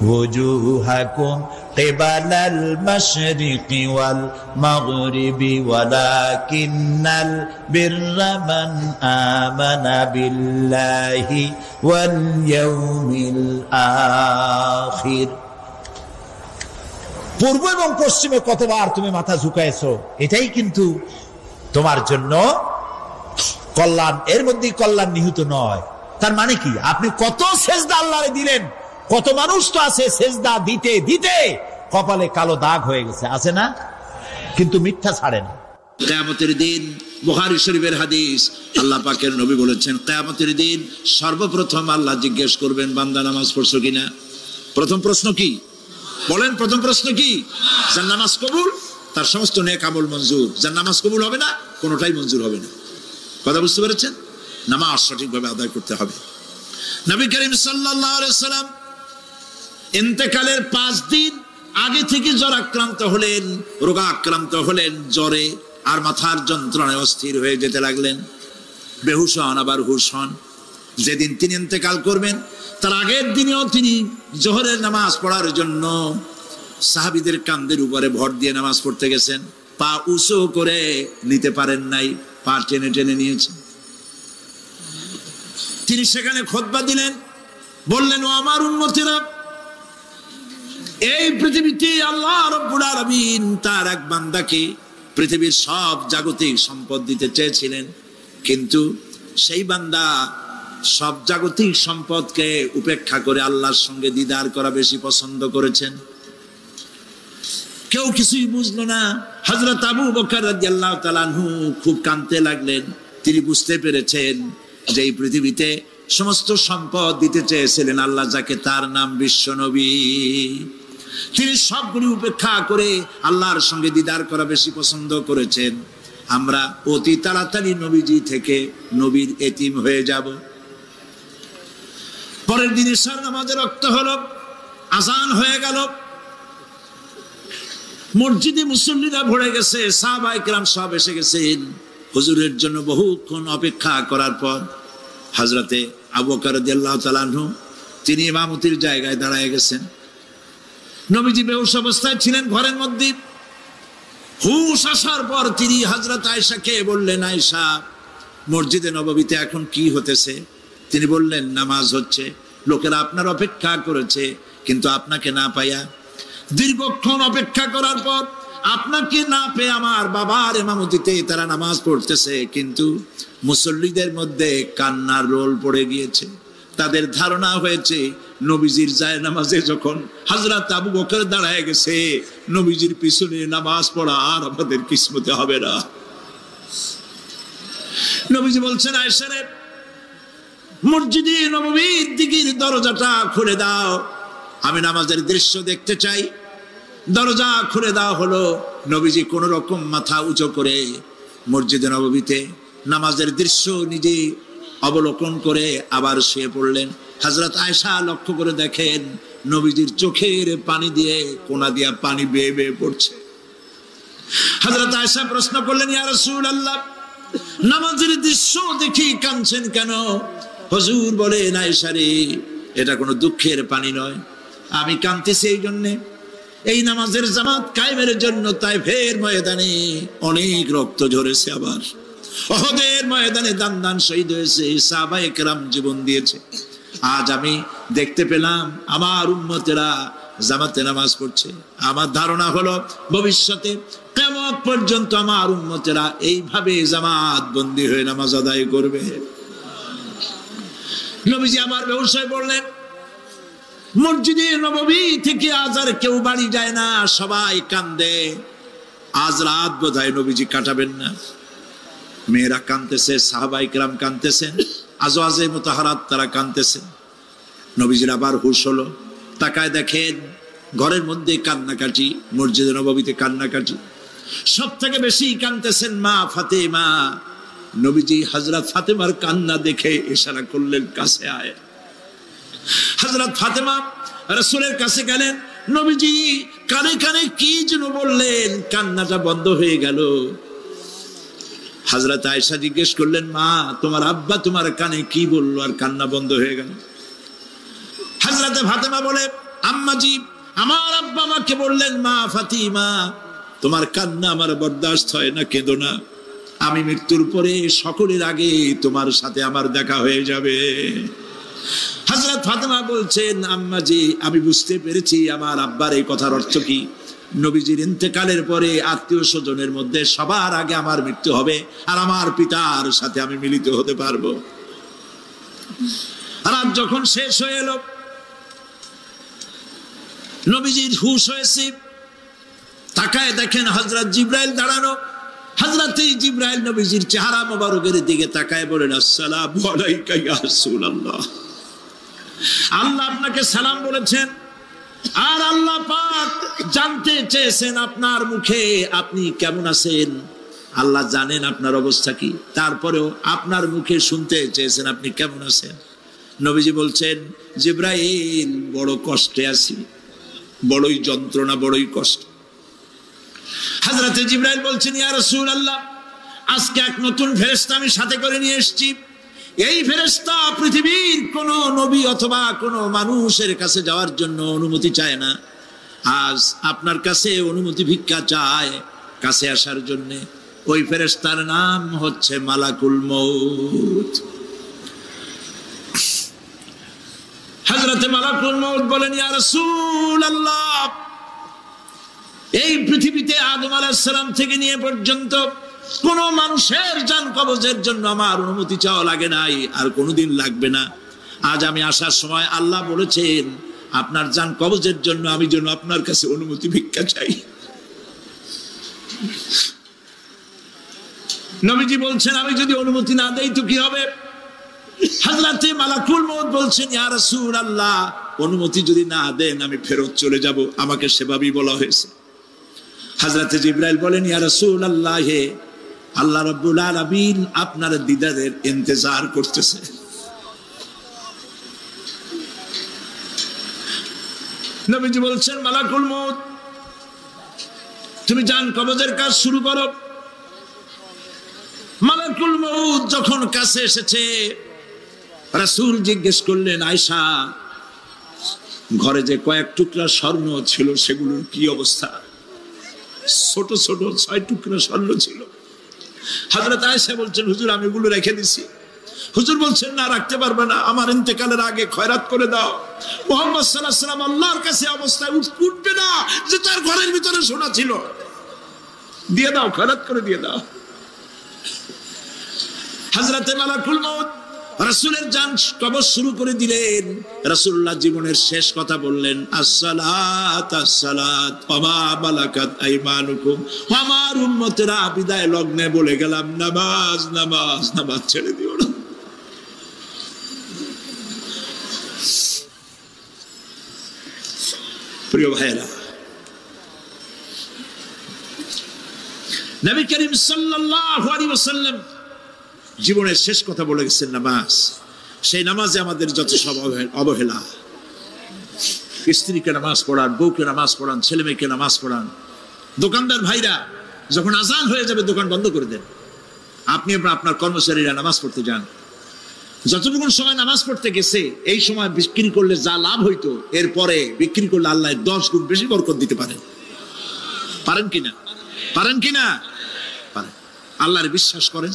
ওয়াজুহাকুম কিবালাল মাশরিকি ওয়াল মাগরিবি ওয়ালাকিন্নাল বিররা মান আমানা বিল্লাহি ওয়াল ইয়াউমিল আখির। পূর্ব এবং পশ্চিমে কতবার তুমি মাথা ঝুঁকাইছো, এটাই কিন্তু তোমার জন্য কল্যাণ। এর মধ্যে কল্যাণ নিহিত নয়। তার মানে কি? আপনি কত সেজদা আল্লাহরে দিলেন, কত মানুষ তো আছে সেজদা দিতে দিতে কপালে কালো দাগ হয়ে গেছে, আছে না? কিন্তু মিথ্যা ছাড়ে না। কিয়ামতের দিন, বুখারী শরীফের হাদিস, আল্লাহ পাকের নবী বলেছেন, কিয়ামতের দিন সর্বপ্রথম আল্লাহ জিজ্ঞেস করবেন, বান্দা নামাজ পড়ছো কিনা? প্রথম প্রশ্ন কি? বলেন, প্রথম প্রশ্ন কি? যার নামাজ কবুল, তার সমস্ত নেক আমল মঞ্জুর। যার নামাজ কবুল হবে না, কোনোটাই মঞ্জুর হবে না। কথা বুঝতে পেরেছেন? নামাজ সঠিকভাবে আদায় করতে হবে। নবী করিম সাল্লাল্লাহু আলাইহি ওয়াসাল্লাম ইন্তেকালের 5 দিন আগে থেকে জ্বরাক্রান্ত হলেন, রোগাক্রান্ত হলেন, জ্বরে আর মাথার যন্ত্রণায় অস্থির হয়ে যেতে লাগলেন, বেহুশ হন, আবার হুশ হন। যেদিন তিনি ইন্তেকাল করবেন তার আগের দিনেও তিনি জোহরের নামাজ পড়ার জন্য সাহাবীদের কাঁধের উপরে ভর দিয়ে নামাজ পড়তে গেছেন। পা উঁচু করে নিতে পারেন নাই, পা টেনে টেনে নিয়েছেন। তিনি সেখানে খুতবা দিলেন, বললেন, ও আমার উম্মতেরা, এই পৃথিবীতে আল্লাহ রাব্বুল আলামিন তার এক বান্দাকে পৃথিবীর সব জাগতিক সম্পদ দিতে চেয়েছিলেন, কিন্তু সেই বান্দা সব জাগতিক সম্পদকে উপেক্ষা করে আল্লাহর সঙ্গে দিদার করা বেশি পছন্দ করেছেন। কেউ কিছুই বুঝলো না। হযরত আবু বকর রাদিয়াল্লাহু তাআলা আনহু খুব কাঁদতে লাগলেন। তিনি বুঝতে পেরেছেন যে এই পৃথিবীতে সমস্ত সম্পদ দিতে চেয়েছিলেন আল্লাহ যাকে, তার নাম বিশ্বনবী। তিনি সবগুলি উপেক্ষা করে আল্লাহর সঙ্গে দিদার করা বেশি পছন্দ করেছেন। আমরা অতি তাড়াতাড়ি নবীজি থেকে নবীর এতিম হয়ে যাব। পরের দিন ইশার নামাজের ওয়াক্ত হলো, আযান হয়ে গেল, মসজিদে মুসল্লিরা ভরে গেছে, সাহাবায়ে কেরাম সব এসে গেছেন। হুজুরের জন্য বহুক্ষণ অপেক্ষা করার পর হযরতে আবু বকর রাদিয়াল্লাহু তাআলা আনহু তিনি ইমামতির জায়গায় দাঁড়ায় গেছেন। নবীজি বেহুশ অবস্থায় ছিলেন ঘরের মধ্যে। হুশ আসার পর তিনি হযরত আয়েশাকে বললেন, আয়েশা, মসজিদে নববীতে এখন কি হতেছে? তিনি বললেন, নামাজ হচ্ছে। লোকেরা আপনার অপেক্ষা করেছে, কিন্তু আপনাকে না পাইয়া দীর্ঘক্ষণ অপেক্ষা করার পর আপনাকে না পেয়ে আমার বাবার ইমামতিতে তারা নামাজ পড়তেছে, কিন্তু মুসল্লিদের মধ্যে কান্নার রোল পড়ে গিয়েছে। তাদের ধারণা হয়েছে নবীজির যায় নামাজে যখন হযরত আবু বকর দাঁড়ায় গেছে, নবীজির পিছনে নামাজ পড়া আর আমাদের কিসমতে হবে না। নবীজি বলছেন, আয়েশা রে, মসজিদে নববীর দিকের দরজাটা খুলে দাও, আমি নামাজের দৃশ্য দেখতে চাই। দরজা খুলে দেওয়া হলো। নবীজি কোন রকম মাথা উঁচু করে মসজিদে নববীতে নামাজের দৃশ্য নিজে অবলোকন করে আবার শুয়ে পড়লেন। হযরত আয়েশা লক্ষ্য করে দেখেন নবীজির চোখের পানি দিয়ে কোনা দিয়া পানি বেয়ে বেয়ে পড়ছে। হযরত আয়েশা প্রশ্ন করলেন, ইয়া রাসূলুল্লাহ, নামাজের দৃশ্য দেখি কাঁদছেন কেন? হুজুর বলেন, আয়েশা রে, এটা কোনো দুঃখের পানি নয়, আমি কাঁদতেছি এই জন্যে, এই নামাজের জামাত কায়েমের জন্য তাইফের ময়দানে অনেক রক্ত ঝরেছে, আবার উহুদের ময়দানে দান দান শহীদ হয়েছে, সাহাবায়ে কেরাম জীবন দিয়েছে। আজ আমি দেখতে পেলাম আমার উম্মতেরা জামাতে নামাজ পড়ছে। আমার ধারণা হলো ভবিষ্যতে কিয়ামত পর্যন্ত আমার উম্মতেরা এইভাবে জামাত বন্দী হয়ে নামাজ আদায় করবে। নবীজি আবার বেহুশ হয়ে পড়লেন। মসজিদে নববী থেকে আজ আর কেউ বাড়ি যায় না, সবাই কান্দে। আজ রাত বোধহয় নবীজি কাটাবেন না। মেয়েরা কাঁদতেছে, সাহাবায়ে কেরাম কাঁদতেছেন, আজওয়াজে মুতাহারাত তারা কাঁদতেছেন। নবীজির আবার হুঁশ হলো, তাকায় দেখেন ঘরের মধ্যে কান্নাকাটি, মসজিদে নববীতে কান্নাকাটি। সব থেকে বেশি কাঁদতেছেন মা ফাতেমা। নবীজি হযরত ফাতেমার কান্না দেখে ইশারা করলেন, কাছে আয়। হযরত ফাতেমা রাসূলের কাছে গেলেন। নবীজি কানে কানে কি যেন বললেন, কান্নাটা বন্ধ হয়ে গেল। হযরত আয়েশা জিজ্ঞেস করলেন, মা, তোমার আব্বা তোমার কানে কি বললো আর কান্না বন্ধ হয়ে গেল? হযরত ফাতেমা বলে, আম্মাজি, আমার আব্বা আমাকে বললেন, মা ফাতিমা, তোমার কান্না আমার বরদাস্ত হয় না, কেঁদো না, আমি মৃত্যুর পরে সকলের আগে তোমার সাথে আমার দেখা হয়ে যাবে। হযরত ফাতেমা বলছেন, আম্মাজি, আমি বুঝতে পেরেছি আমার আব্বার এই কথার অর্থ কি। নবীজির ইন্তেকালের পরে আত্মীয় স্বজনের মধ্যে সবার আগে আমার মৃত্যু হবে, আর আমার পিতার সাথে আমি মিলিত হতে পারবো। রাত যখন শেষ হয়ে এলো, নবীজির হুঁশ হয়েছে, তাকায় দেখেন হযরত জিবরাইল দাঁড়ানো। হযরত জিবরাইল নবীজির চেহারা মোবারকের দিকে তাকায় বলেন, আসসালামু আলাইকা ইয়া রাসূলুল্লাহ, আল্লাহ আপনাকে সালাম বলেছেন, আর আল্লাহ পাক জানতে চেয়েছেন আপনার মুখে আপনি কেমন আছেন। আল্লাহ জানেন আপনার অবস্থা কি, তারপরেও আপনার মুখে শুনতে চেয়েছেন আপনি কেমন আছেন। নবীজি বলছেন, জিবরাইল, বড় কষ্টে আছি, বড়ই যন্ত্রণা, বড়ই কষ্ট। হযরত জিবরাইল বলছেন, ইয়া রাসূলুল্লাহ, আজকে এক নতুন ফেরেশতা আমি সাথে করে নিয়ে এসেছি। এই ফেরেশতা পৃথিবীর কোন নবী অথবা কোন মানুষের কাছে যাওয়ার জন্য অনুমতি চায় না, আজ আপনার কাছে অনুমতি ভিক্ষা চায় কাছে আসার জন্য। ওই ফেরেশতার নাম হচ্ছে মালাকুল মউত। হযরত মালাকুল মউত বলেন, ইয়া রাসূলুল্লাহ, এই পৃথিবীতে আদম আলাইহিস সালাম থেকে নিয়ে পর্যন্ত কোন মানুষের জান কবজের জন্য আমার অনুমতি চাওয়া লাগে নাই, আর কোনোদিন লাগবে না। আজ আমি আসার সময় আল্লাহ বলেছেন আপনার জান কবজের জন্য আমি যেন আপনার কাছে অনুমতি ভিক্ষা চাই। নবীজি বলছেন, আমি যদি অনুমতি না দেই তো কি হবে? হযরত মালাকুল মউত বলছেন, ইয়া রাসূলুল্লাহ, অনুমতি যদি না দেন আমি ফেরত চলে যাব, আমাকে সেভাবেই বলা হয়েছে। হযরত জিবরাইল বলেন, ইয়া রাসূলুল্লাহ, আল্লাহ রাব্বুল আলামিন আপনার দিদারের ইন্তজার করতেছে। নবীজি বলছেন, মালাকুল মউত, তুমি জান কবজের কাজ শুরু করো। মালাকুল মউত যখন কাছে এসেছে, রাসূল জিজ্ঞেস করলেন, আয়েশা, ঘরে যে কয়েক টুকরা স্বর্ণ ছিল সেগুলোর কি অবস্থা? ছোট ছোট 6 টুকরা স্বর্ণ ছিল। হযরত আয়েশা বলছেন, হুজুর, আমি এগুলো রেখে দিছি। হুজুর বলছেন না, রাখতে পারবে না, আমার ইন্তেকালের আগে খয়রাত করে দাও। মুহাম্মদ সাল্লাল্লাহু আলাইহি ওয়াসাল্লাম আল্লাহর কাছে অবস্থায় উঠবে না যে তার ঘরের ভিতরে সোনা ছিল, দিয়ে দাও, খয়রাত করে দিয়ে দাও। হযরতে মালাকুল মউত রাসূলের জান কবজ শুরু করে দিলেন। রাসূলুল্লাহ জীবনের শেষ কথা বললেন, আসসালাত আসসালাত ওয়া মা মালাকাত আইমানুকুম। আমার উম্মতেরা বিদায় লগ্নে বলে গেলাম, নামাজ নামাজ নামাজ ছেড়ে দিও না। প্রিয় ভাইরা, নবী করিম সাল্লাল্লাহু আলাইহি ওয়াসাল্লাম জীবনের শেষ কথা বলে গেছেন নামাজ। সেই নামাজে আমাদের যত সব অবহেলা, স্ত্রীকে নামাজ পড়ান, বউকে নামাজ পড়ান, ছেলে মেয়েকে নামাজ পড়ান। দোকানদার ভাইরা যখন আজান হয়ে যাবে দোকান বন্ধ করে দেন, আপনি আপনার কর্মচারীরা নামাজ পড়তে যান। যতটুকু সময় নামাজ পড়তে গেছে এই সময় বিক্রি করলে যা লাভ হইতো, এরপরে বিক্রি করলে আল্লাহ 10 গুণ বেশি বরকত দিতে পারেন। পারেন কিনা? পারেন কিনা? পারেন। আল্লাহর বিশ্বাস করেন,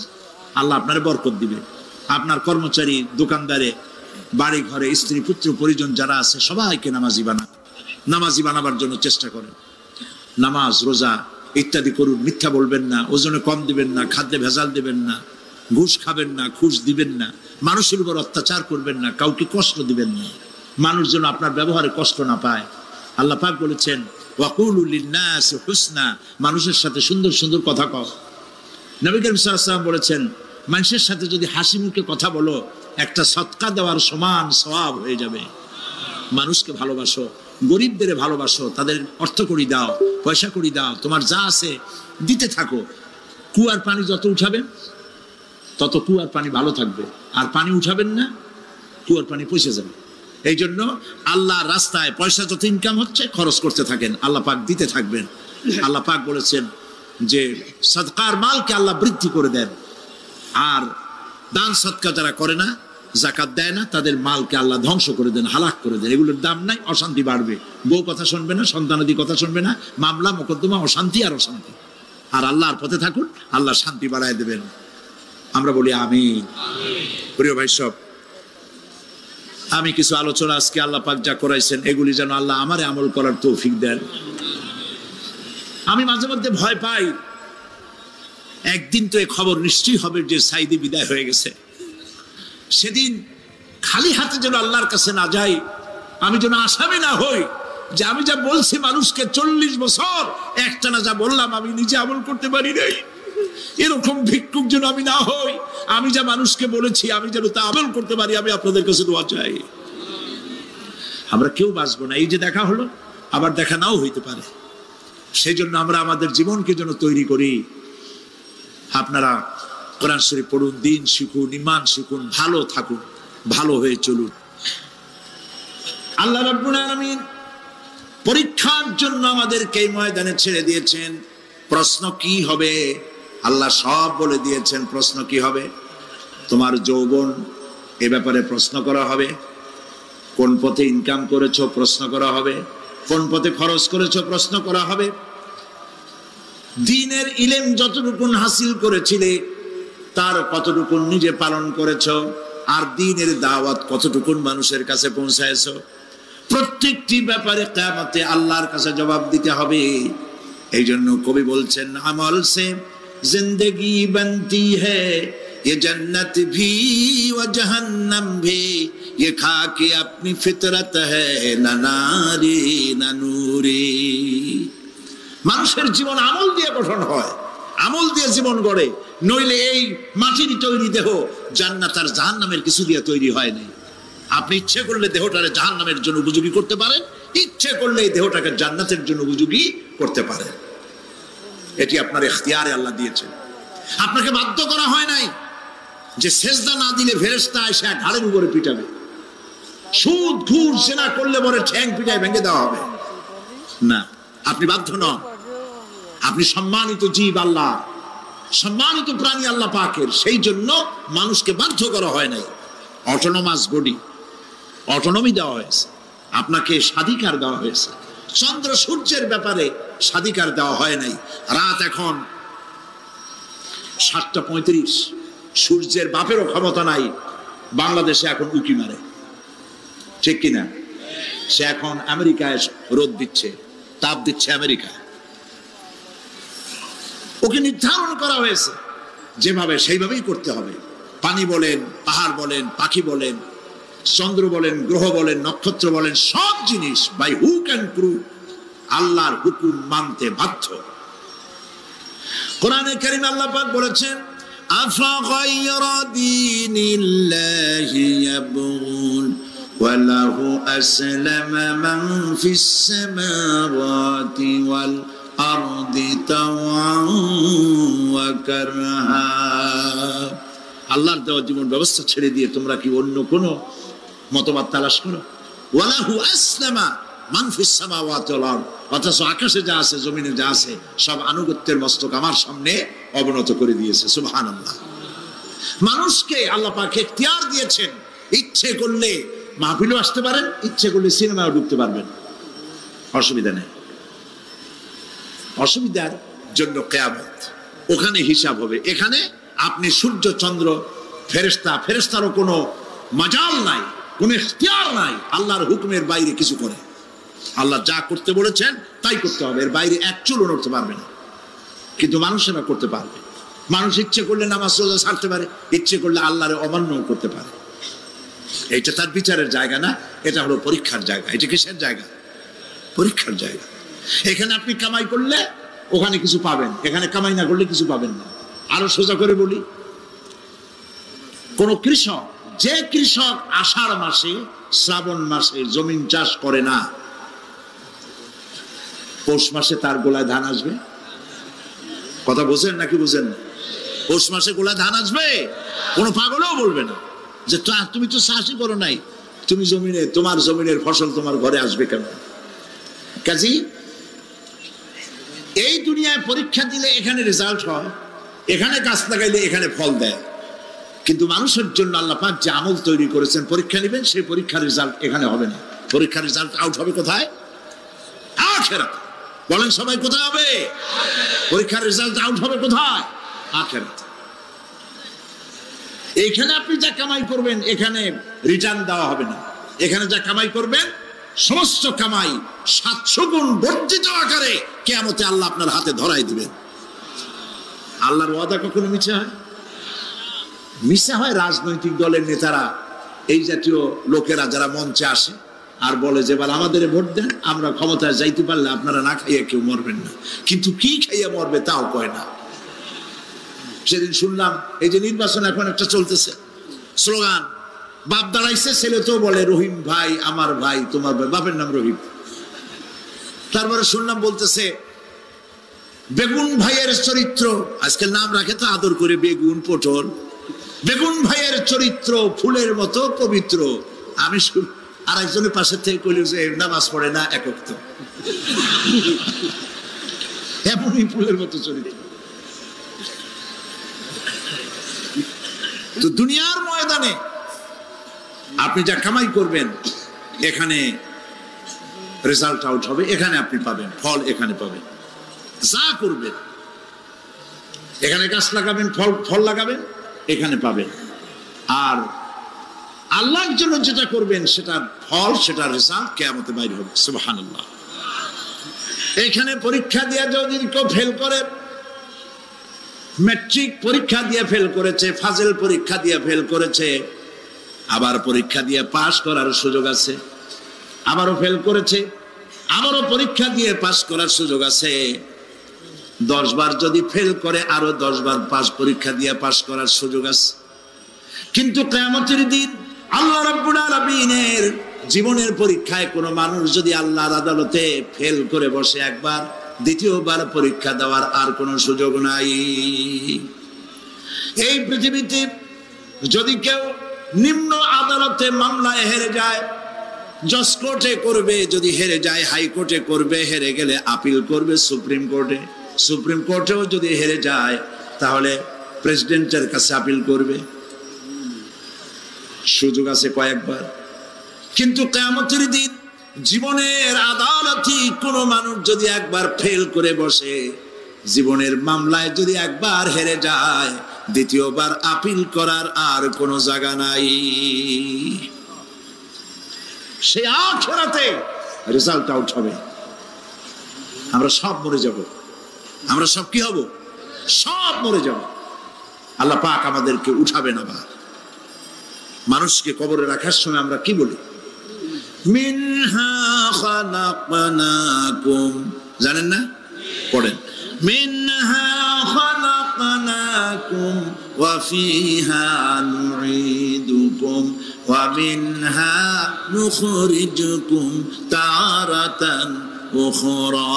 আল্লাহ আপনার বরকত দিবে। আপনার কর্মচারী, দোকানদারে, বাড়ি ঘরে স্ত্রী পুত্র পরিজন যারা আছে সবাইকে নামাজি বানাবার জন্য চেষ্টা করেন। নামাজ রোজা ইত্যাদি করুন। মিথ্যা বলবেন না, ওজনে কম দিবেন না, খাদ্যে ভেজাল দিবেন না, ঘুষ খাবেন না, ঘুষ দিবেন না, মানুষের উপর অত্যাচার করবেন না, কাউকে কষ্ট দিবেন না, মানুষ যেন আপনার ব্যবহারে কষ্ট না পায়। আল্লাহ পাক বলেছেন, ওয়াকুলু লিন্নাসি হুসনা, মানুষের সাথে সুন্দর সুন্দর কথা কও। নবী করিম সাল্লাল্লাহু আলাইহি ওয়াসাল্লাম বলেছেন, মানুষের সাথে যদি হাসি মুখে কথা বলো, একটা সদকা দেওয়ার সমান সওয়াব হয়ে যাবে। মানুষকে ভালোবাসো, গরিবদের ভালোবাসো, তাদের অর্থ করি দাও, পয়সা করি দাও, তোমার যা আছে দিতে থাকো। কুয়ার পানি যত উঠাবেন তত কুয়ার পানি ভালো থাকবে, আর পানি উঠাবেন না কুয়ার পানি পচে যাবে। এই জন্য আল্লাহর রাস্তায় পয়সা যত ইনকাম হচ্ছে খরচ করতে থাকেন, আল্লাহ পাক দিতে থাকবেন। আল্লাহ পাক বলেছেন যে সদকার মালকে আল্লাহ বৃদ্ধি করে দেন, আর দান সদকা যারা করে না, যাকাত দেয় না, তাদের মালকে আল্লাহ ধ্বংস করে দেন, হালাক করে দেন। এগুলোর দাম নাই, অশান্তি বাড়বে, বউ কথা শুনবে না, সন্তানাদি কথা শুনবে না, মামলা মোকদ্দমা, অশান্তি আর অশান্তি। আর আল্লাহর পথে থাকুন, আল্লাহ শান্তি বাড়ায় দেবেন। আমরা বলি আমিন। প্রিয় ভাই সব, আমি কিছু আলোচনা আজকে আল্লাহ পাক যা করাইছেন এগুলি যেন আল্লাহ আমারে আমল করার তৌফিক দেন। আমি মাঝে মধ্যে ভয় পাই, একদিন তো এই খবর নিশ্চয়ই হবে যে সাইদি বিদায় হয়ে গেছে। সেদিন খালি হাতে যেন আল্লাহর কাছে না যাই, আমি যেন আসামি না হই যে আমি যা বলছি মানুষকে 40 বছর একটানা যা বললাম আমি নিজে আমল করতে পারি নাই। এরকম ভিক্ষুক যেন আমি না হই, আমি যা মানুষকে বলেছি আমি যেন তা আমল করতে পারি। আমি আপনাদের কাছে দোয়া চাই। আমরা কেউ বাঁচবো না, এই যে দেখা হলো আবার দেখা নাও হইতে পারে। সেই জন্য আমরা আমাদের জীবনকে যেন তৈরি করি। আপনারা কোরআন শরীফ পড়ুন, দিন শিখুন, ঈমান শিখুন, ভালো থাকুন, ভালো হয়ে চলুন। আল্লাহ রাব্বুল আলামিন পরীক্ষার জন্য আমাদেরকে এই ময়দানে ছেড়ে দিয়েছেন। প্রশ্ন কি হবে আল্লাহ সব বলে দিয়েছেন। প্রশ্ন কি হবে? তোমার যৌবন, এ ব্যাপারে প্রশ্ন করা হবে। কোন পথে ইনকাম করেছো প্রশ্ন করা হবে। কোন পথে খরচ করেছো প্রশ্ন করা হবে। দ্বীনের ইলম যতটুকু হাসিল করেছিলে তার কতটুকু নিজে পালন করেছো, আর দ্বীনের দাওয়াত কতটুকু মানুষের কাছে পৌঁছায়ছো, প্রত্যেকটি ব্যাপারে কিয়ামতে আল্লাহর কাছে জবাব দিতে হবে। এই জন্য কবি বলছেন, আমল সে জিন্দেগি বনতি হ্যায়, ये जन्नत भी व जहन्नम भी, ये खाके अपनी फितरत है, ना नारी ना नूरी। মানুষের জীবন আমল দিয়ে গঠন হয়, আমল দিয়ে জীবন গড়ে। নইলে এই মাটির তৈরি দেহ জান্নাত আর জাহান্নামের কিছু দিয়ে তৈরি হয় নাই। আপনি ইচ্ছে করলে দেহটারে জাহান্নামের জন্য উপযোগী করতে পারেন, ইচ্ছে করলে এই দেহটাকে জান্নাতের জন্য উপযোগী করতে পারেন। এটি আপনার ইখতিয়ারে আল্লাহ দিয়েছেন, আপনাকে বাধ্য করা হয় নাই যে সেজদা না দিলে ফেরেশতা এসে ঘাড়ের উপরে পিটাবে, সুদ ঘুষ জেনা করলে পরে ঠ্যাং পিটায় ভেঙে দেওয়া হবে না। আপনি বাধ্য নন। আপনি সম্মানিত জীব, আল্লাহ সম্মানিত প্রাণী আল্লাহ পাকের। সেই জন্য মানুষকে বাধ্য করা হয় নাই। অটোনোমাস বডি, অটোনমি দেওয়া হয়েছে, আপনাকে স্বাধিকার দেওয়া হয়েছে। চন্দ্র সূর্যের ব্যাপারে স্বাধিকার দেওয়া হয় নাই। রাত এখন 7:35, সূর্যের বাপেরও ক্ষমতা নাই বাংলাদেশে এখন উকি মারে, ঠিক কিনা? সে এখন আমেরিকায় রোদ দিচ্ছে, তাপ দিচ্ছে আমেরিকায়। ওকে নির্ধারণ করা হয়েছে যেভাবে সেইভাবেই করতে হবে। পানি বলেন, পাহাড় বলেন, পাখি বলেন, চন্দ্র বলেন, গ্রহ বলেন, নক্ষত্র বলেন, সব জিনিস বাই হুক অ্যান্ড ক্রুক আল্লাহর হুকুম মানতে বাধ্য। কোরআনে কারীমে আল্লাহ পাক বলেছেন, আফাগায়রা দীনিল্লাহি ইয়াবগুন ওয়া লাহু আসলামা মান ফিস সামাওয়াতি ওয়াল আরদি তাওআন ওয়া কারহা। আল্লাহর দেওয়া জীবন ব্যবস্থা ছেড়ে দিয়ে তোমরা কি অন্য কোনো মতবাদ তালাশ করো? ওয়া লাহু আসলামা মান ফিস সামাওয়াতি ওয়াল আরদ, অথচ আকাশে যা আছে, জমিনে যা আছে, সব আনুগত্যের মস্তক আমার সামনে অবনত করে দিয়েছে। সুবহানাল্লাহ। মানুষকে আল্লাহ পাক ইখতিয়ার দিয়েছেন, ইচ্ছে করলে মাহফিলও আসতে পারেন, ইচ্ছে করলে সিনেমাও ঢুকতে পারবেন, অসুবিধা নেই। অসুবিধার জন্য কিয়ামত, ওখানে হিসাব হবে। এখানে আপনি সূর্য চন্দ্র ফেরেশতা, ফেরেশতারও কোনো মাজাল নাই, কোনো ইখতিয়ার নাই আল্লাহর হুকুমের বাইরে কিছু করে। আল্লাহ যা করতে বলেছেন তাই করতে হবে, এর বাইরে এক চুলও নড়তে পারবে না। কিন্তু মানুষেরা করতে পারবে। মানুষ ইচ্ছে করলে নামাজ রোজা ছাড়তে পারে, ইচ্ছে করলে আল্লাহর অমান্য করতে পারে। এটা তার বিচারের জায়গা না, এটা হলো পরীক্ষার জায়গা। এটা কিসের জায়গা? পরীক্ষার জায়গা। এখানে আপনি কামাই করলে ওখানে কিছু পাবেন, এখানে কামাই না করলে কিছু পাবেন না। আরো সোজা করে বলি, কোন কৃষক, যে কৃষক আষাঢ় মাসে শ্রাবণ মাসে জমিন চাষ করে না, পৌষ মাসে তার গোলায় ধান আসবে? কথা বোঝেন নাকি বোঝেন না? পৌষ মাসে গোলায় ধান আসবে? কোনো পাগলও বলবে না যে তুমি তো চাষই করো নাই, তুমি জমিনে, তোমার জমিনের ফসল তোমার ঘরে আসবে কেন? কাজী এই দুনিয়ায় পরীক্ষা দিলে এখানে রেজাল্ট হয়, এখানে গাছ লাগাইলে এখানে ফল দেয়। কিন্তু মানুষের জন্য আল্লাহ পাক যে আমল তৈরি করেছেন, পরীক্ষা নেবেন, সেই পরীক্ষার রেজাল্ট এখানে হবে না। পরীক্ষার রেজাল্ট আউট হবে কোথায়? আখিরাতে। বলেন সবাই, কোথায় হবে? পরীক্ষার রেজাল্ট আউট হবে কোথায়? আখিরাতে। এখানে আপনি যা কামাই করবেন এখানে রিটার্ন দেওয়া হবে না। এখানে যা কামাই করবেন সমস্ত কামাই 700 গুণ বর্ধিত আকারে কিয়ামতে আল্লাহ আপনার হাতে ধরাই দিবেন। আল্লাহর ওয়াদা কখনো মিছে হয়? মিছে হয় রাজনৈতিক দলের নেতারা, এই জাতীয় লোকেরা যারা মঞ্চে আসে আর বলে যে এবার আমাদের ভোট দেন, আমরা ক্ষমতায় যাইতে পারলে আপনারা না খাইয়া কেউ মরবেন না। কিন্তু কি খাইয়া মরবে তাও কয় না। সেদিন শুনলাম এই যে নির্বাচন এখন একটা চলতেছে, স্লোগান বাপ দাঁড়াইছে, ছেলে তো বলে রহিম ভাই আমার ভাই, তোমার ভাই, বাপের নাম রহিম। তারপরে শুনলাম বলতেছে বেগুন ভাইয়ের চরিত্র, আজকাল নাম রাখে তো আদর করে, বেগুন পটল, বেগুন ভাইয়ের চরিত্র ফুলের মতো পবিত্র। আমি আর একজনের পাশে থেকে কইল যে নামাজ পড়ে না, একক তো এমনই ফুলের মতো চরিত্র। তো দুনিয়ার ময়দানে আপনি যা কামাই করবেন এখানে রেজাল্ট আউট হবে, এখানে আপনি পাবেন ফল, এখানে পাবেন। যা করবেন এখানে গাছ লাগাবেন, ফল লাগাবেন, এখানে পাবেন। আর আল্লাহর জন্য যেটা করবেন সেটার ফল, সেটার রেজাল্ট কিয়ামতে বাইরে হবে। সুবহানাল্লাহ। এখানে পরীক্ষা দিয়ে যদি কেউ ফেল করে, ম্যাট্রিক পরীক্ষা দিয়ে ফেল করেছে, ফাজিল পরীক্ষা দিয়ে ফেল করেছে, আবার পরীক্ষা দিয়ে পাস করার সুযোগ আছে, আবারও ফেল করেছে, আবারও পরীক্ষা দিয়ে পাস করার সুযোগ আছে। 10 বার যদি ফেল করে আরো 10 বার পরীক্ষা দিয়ে পাস করার সুযোগ আছে। কিন্তু কিয়ামতের দিন আল্লাহ রাব্বুল আলামিনের জীবনের পরীক্ষায় কোনো মানুষ যদি আল্লাহর আদালতে ফেল করে বসে একবার, দ্বিতীয়বার পরীক্ষা দেওয়ার আর কোনো সুযোগ নাই। এই পৃথিবীতে যদি কেউ নিম্ন আদালতে মামলায় হেরে যায়, জজ কোর্টে করবে, যদি হেরে যায় হাইকোর্টে করবে, হেরে গেলে আপিল করবে সুপ্রিম কোর্টে, সুপ্রিম কোর্টেও যদি হেরে যায় তাহলে প্রেসিডেন্টের কাছে আপিল করবে। সুযোগ আছে কয়েকবার। কিন্তু কিয়ামতের দিন জীবনের আদালতে কোনো মানুষ যদি একবার ফেল করে বসে, জীবনের মামলায় যদি একবার হেরে যায়, দ্বিতীয়বার আপিল করার আর কোনো জায়গা নাই। সে আখিরাতে রেজাল্ট আউট হবে। আমরা সব মরে যাব, আমরা সব কি হব? সব মরে যাব। আল্লাহ পাক আমাদেরকে উঠাবেন আবার। মানুষকে কবরে রাখার সময় আমরা কি বলি? মিনহা খালাকনাকুম, জানেন না? পড়েন, মিনহা খালাকনাকুম ওয়া ফিহা নুঈদুকুম ওয়া মিনহা নুখরিজুকুম তারাতান উখরা।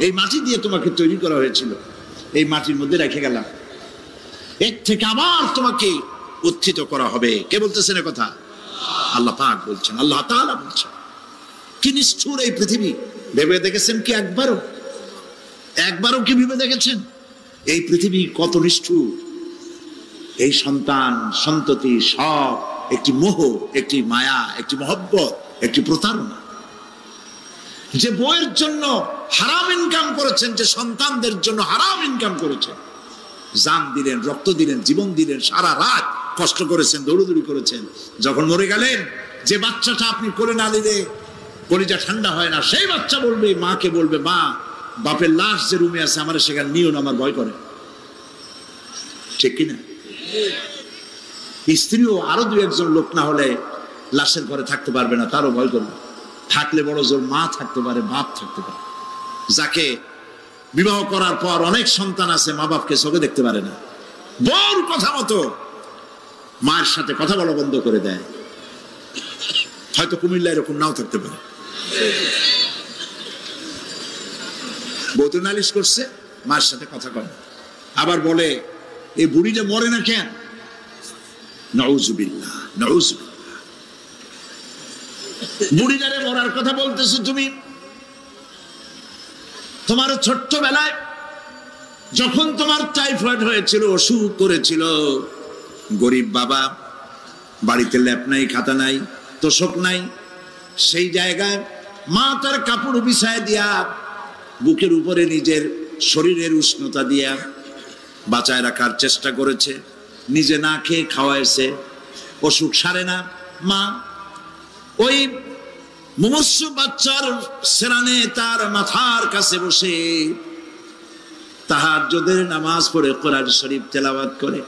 এই মাটি দিয়ে তোমাকে তৈরি করা হয়েছিল, এই মাটির মধ্যে রেখে গেলাম, এর থেকে আবার তোমাকে উত্থিত করা হবে। কে বলতেছেন কথা? আল্লাহ পাক বলছেন, আল্লাহ তাআলা বলছেন। কি নিষ্ঠুর এই পৃথিবী! ভেবে দেখেছেন কি একবারও কি ভেবে দেখেছেন এই পৃথিবী কত নিষ্ঠুর? এই সন্তান সন্ততি সব একটি মোহ, একটি মায়া, একটি মহব্বত, একটি প্রতারণা। যে বইয়ের জন্য হারাম ইনকাম করেছেন, যে সন্তানদের জন্য হারাম ইনকাম করেছেন, জান দিলেন, রক্ত দিলেন, জীবন দিলেন, সারা রাত কষ্ট করেছেন, দৌড়দৌড়ি করেছেন, যখন মরে গেলেন, যে বাচ্চাটা আপনি কোলে না নিলে কলিজা ঠান্ডা হয় না, সেই বাচ্চা বলবে, মাকে বলবে, মা বাপের লাশ যে রুমে আছে আমার সেখানে নিও না, আমার ভয় করে। ঠিক কিনা? স্ত্রীও আরো দু একজন লোক না হলে লাশের ঘরে থাকতে পারবে না, তারও ভয় করবে। থাকলে বড় জোর মা থাকতে পারে, বাপ থাকতে পারে। যাকে বিবাহ করার পর অনেক সন্তান আছে, মা বাপকে চোখে দেখতে পারে না, বউর কথা মতো মায়ের সাথে কথা বলা বন্ধ করে দেয়। হয়তো কুমিল্লা এরকম নাও থাকতে পারে। বউ তো নালিশ করছে, মায়ের সাথে কথা কয়, আবার বলে এই বুড়িটা মরে না কেন? নাউজুবিল্লাহ, নাউজুবিল্লাহ। বুড়িটারে মরার কথা বলতেছো তুমি? তোমার ছোট্টবেলায় যখন তোমার টাইফয়েড হয়েছিল, অসুখ করেছিল, গরিব বাবা, বাড়িতে ল্যাপ নাই, খাতা নাই, তোষক নাই, সেই জায়গায় মা তার কাপড় বিছায় দিয়া বুকের উপরে নিজের শরীরের উষ্ণতা দিয়া বাঁচায় রাখার চেষ্টা করেছে, নিজে না খেয়ে খাওয়াইছে, অসুখ সারে না। মা ওই মুমূর্ষু বাচ্চার সেরানে তার মাথার কাছে বসে তাহাজ্জুদের নামাজ পড়ে কোরআন শরীফ তেলাওয়াত করে,